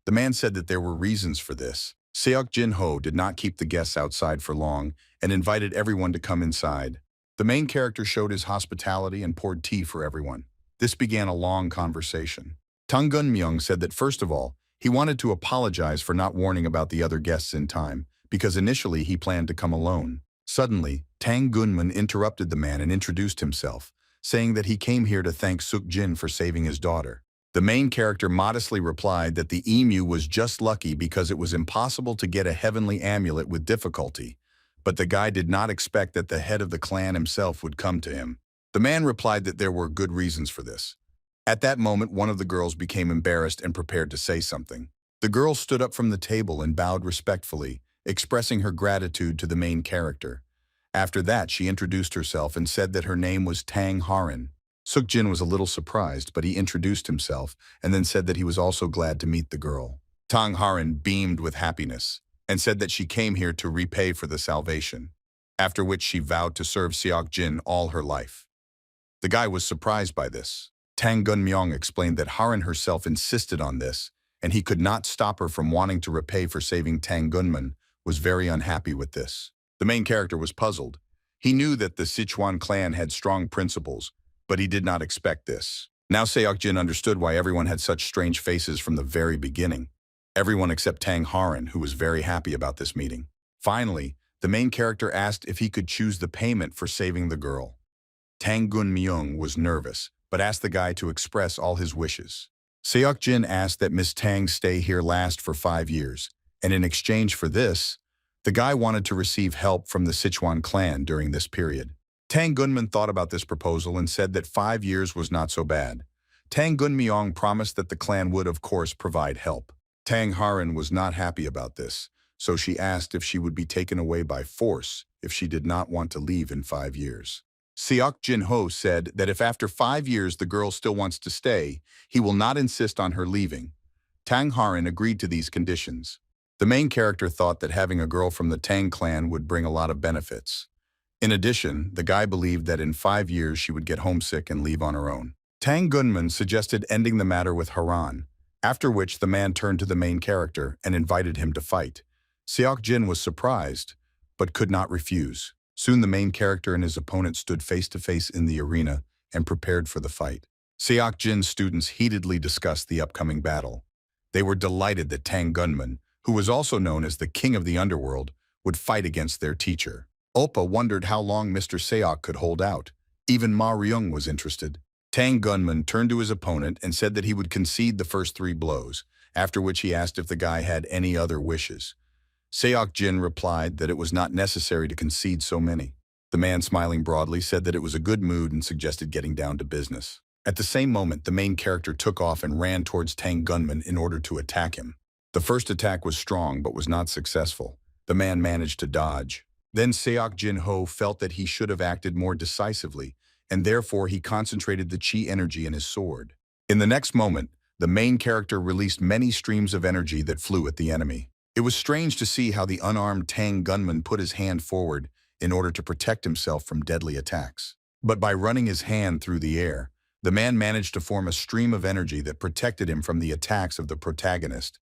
The man said that there were reasons for this. Seok Jin-ho did not keep the guests outside for long and invited everyone to come inside. The main character showed his hospitality and poured tea for everyone. This began a long conversation. Tang Gongmyong said that first of all, he wanted to apologize for not warning about the other guests in time, because initially he planned to come alone. Suddenly, Tang Gunman interrupted the man and introduced himself, saying that he came here to thank Seok Jin for saving his daughter. The main character modestly replied that the emu was just lucky because it was impossible to get a heavenly amulet with difficulty, but the guy did not expect that the head of the clan himself would come to him. The man replied that there were good reasons for this. At that moment, one of the girls became embarrassed and prepared to say something. The girl stood up from the table and bowed respectfully, expressing her gratitude to the main character. After that, she introduced herself and said that her name was Tang Harin. Seok Jin was a little surprised, but he introduced himself and then said that he was also glad to meet the girl. Tang Harin beamed with happiness and said that she came here to repay for the salvation, after which she vowed to serve Seok Jin all her life. The guy was surprised by this. Tang Gunmyong explained that Harin herself insisted on this, and he could not stop her from wanting to repay for saving Tang Gunman, was very unhappy with this. The main character was puzzled. He knew that the Sichuan clan had strong principles, but he did not expect this. Now Seok Jin understood why everyone had such strange faces from the very beginning. Everyone except Tang Harin, who was very happy about this meeting. Finally, the main character asked if he could choose the payment for saving the girl. Tang Gunmyong was nervous, but asked the guy to express all his wishes. Seok Jin asked that Miss Tang stay here last for 5 years, and in exchange for this, the guy wanted to receive help from the Sichuan clan during this period. Tang Gunman thought about this proposal and said that 5 years was not so bad. Tang Gunmyong promised that the clan would, of course, provide help. Tang Harin was not happy about this, so she asked if she would be taken away by force if she did not want to leave in 5 years. Seok Jin-ho said that if after 5 years the girl still wants to stay, he will not insist on her leaving. Tang Harin agreed to these conditions. The main character thought that having a girl from the Tang clan would bring a lot of benefits. In addition, the guy believed that in 5 years she would get homesick and leave on her own. Tang Gunman suggested ending the matter with Haran, after which the man turned to the main character and invited him to fight. Seok Jin was surprised, but could not refuse. Soon the main character and his opponent stood face to face in the arena and prepared for the fight. Seok Jin's students heatedly discussed the upcoming battle. They were delighted that Tang Gunman, who was also known as the king of the underworld, would fight against their teacher. Oppa wondered how long Mr. Seok could hold out. Even Ma Ryung was interested. Tang Gunman turned to his opponent and said that he would concede the first 3 blows, after which he asked if the guy had any other wishes. Seok Jin replied that it was not necessary to concede so many. The man, smiling broadly, said that it was a good mood and suggested getting down to business. At the same moment, the main character took off and ran towards Tang Gunman in order to attack him. The first attack was strong but was not successful. The man managed to dodge. Then Seok Jin-ho felt that he should have acted more decisively, and therefore he concentrated the chi energy in his sword. In the next moment, the main character released many streams of energy that flew at the enemy. It was strange to see how the unarmed Tang Gunman put his hand forward in order to protect himself from deadly attacks. But by running his hand through the air, the man managed to form a stream of energy that protected him from the attacks of the protagonist.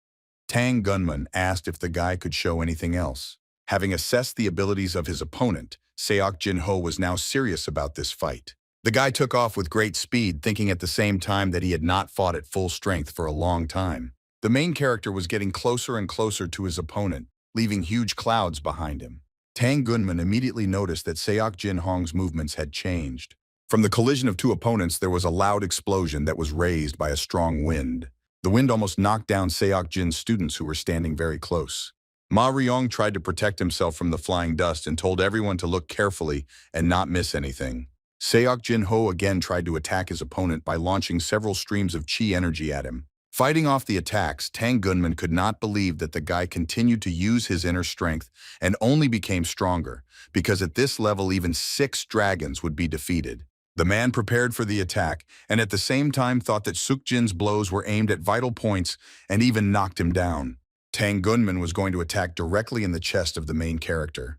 Tang Gunman asked if the guy could show anything else. Having assessed the abilities of his opponent, Seok Jin-ho was now serious about this fight. The guy took off with great speed, thinking at the same time that he had not fought at full strength for a long time. The main character was getting closer and closer to his opponent, leaving huge clouds behind him. Tang Gunman immediately noticed that Seok Jin-hong's movements had changed. From the collision of 2 opponents, there was a loud explosion that was raised by a strong wind. The wind almost knocked down Seok Jin's students who were standing very close. Ma Ryong tried to protect himself from the flying dust and told everyone to look carefully and not miss anything. Seok Jin-ho again tried to attack his opponent by launching several streams of chi energy at him. Fighting off the attacks, Tang Gunman could not believe that the guy continued to use his inner strength and only became stronger, because at this level even 6 dragons would be defeated. The man prepared for the attack and at the same time thought that Seok Jin's blows were aimed at vital points and even knocked him down. Tang Gunman was going to attack directly in the chest of the main character.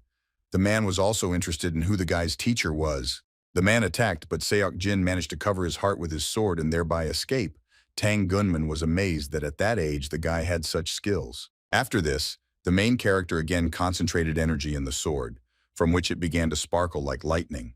The man was also interested in who the guy's teacher was. The man attacked, but Seok Jin managed to cover his heart with his sword and thereby escape. Tang Gunman was amazed that at that age the guy had such skills. After this, the main character again concentrated energy in the sword, from which it began to sparkle like lightning.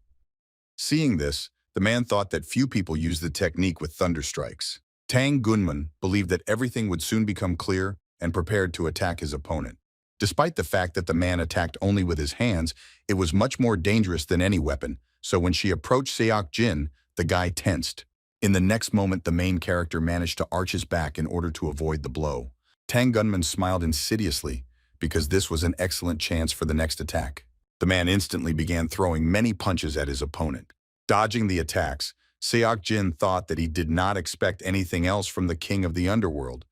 Seeing this, the man thought that few people use the technique with thunder strikes. Tang Gunman believed that everything would soon become clear and prepared to attack his opponent. Despite the fact that the man attacked only with his hands, it was much more dangerous than any weapon, so when she approached Seok Jin, the guy tensed. In the next moment, the main character managed to arch his back in order to avoid the blow. Tang Gunman smiled insidiously, because this was an excellent chance for the next attack. The man instantly began throwing many punches at his opponent. Dodging the attacks, Seok Jin thought that he did not expect anything else from the king of the underworld,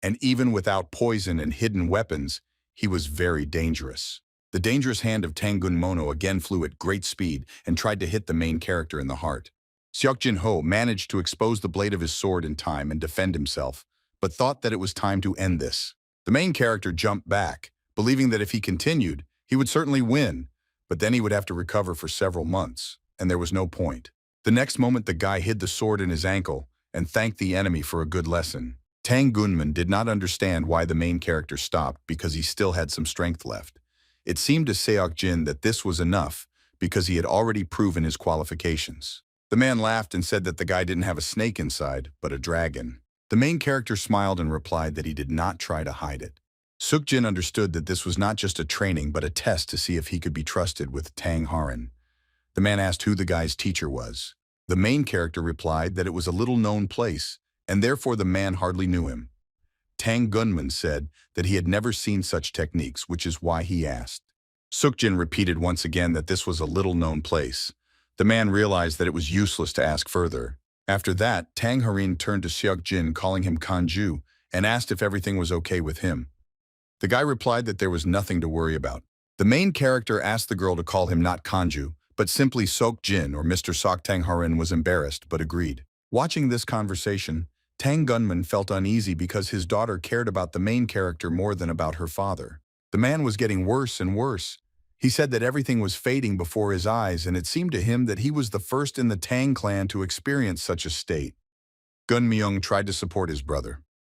and even without poison and hidden weapons, he was very dangerous. The dangerous hand of Tang Gunmono again flew at great speed and tried to hit the main character in the heart. Seok Jin-ho managed to expose the blade of his sword in time and defend himself, but thought that it was time to end this. The main character jumped back, believing that if he continued, he would certainly win, but then he would have to recover for several months, and there was no point. The next moment, the guy hid the sword in his ankle and thanked the enemy for a good lesson. Tang Gunman did not understand why the main character stopped because he still had some strength left. It seemed to Seok Jin that this was enough because he had already proven his qualifications. The man laughed and said that the guy didn't have a snake inside, but a dragon. The main character smiled and replied that he did not try to hide it. Seok Jin understood that this was not just a training but a test to see if he could be trusted with Tang Harin. The man asked who the guy's teacher was. The main character replied that it was a little-known place, and therefore the man hardly knew him. Tang Gunman said that he had never seen such techniques, which is why he asked. Seok Jin repeated once again that this was a little-known place. The man realized that it was useless to ask further. After that, Tang Harin turned to Seok Jin, calling him Kanju, and asked if everything was okay with him. The guy replied that there was nothing to worry about. The main character asked the girl to call him not Kanju, but simply Seok Jin or Mr. Sok Tang Harin was embarrassed but agreed. Watching this conversation, Tang Gunman felt uneasy because his daughter cared about the main character more than about her father. The man was getting worse and worse. He said that everything was fading before his eyes, and it seemed to him that he was the first in the Tang clan to experience such a state. Gun Myung tried to support his brother.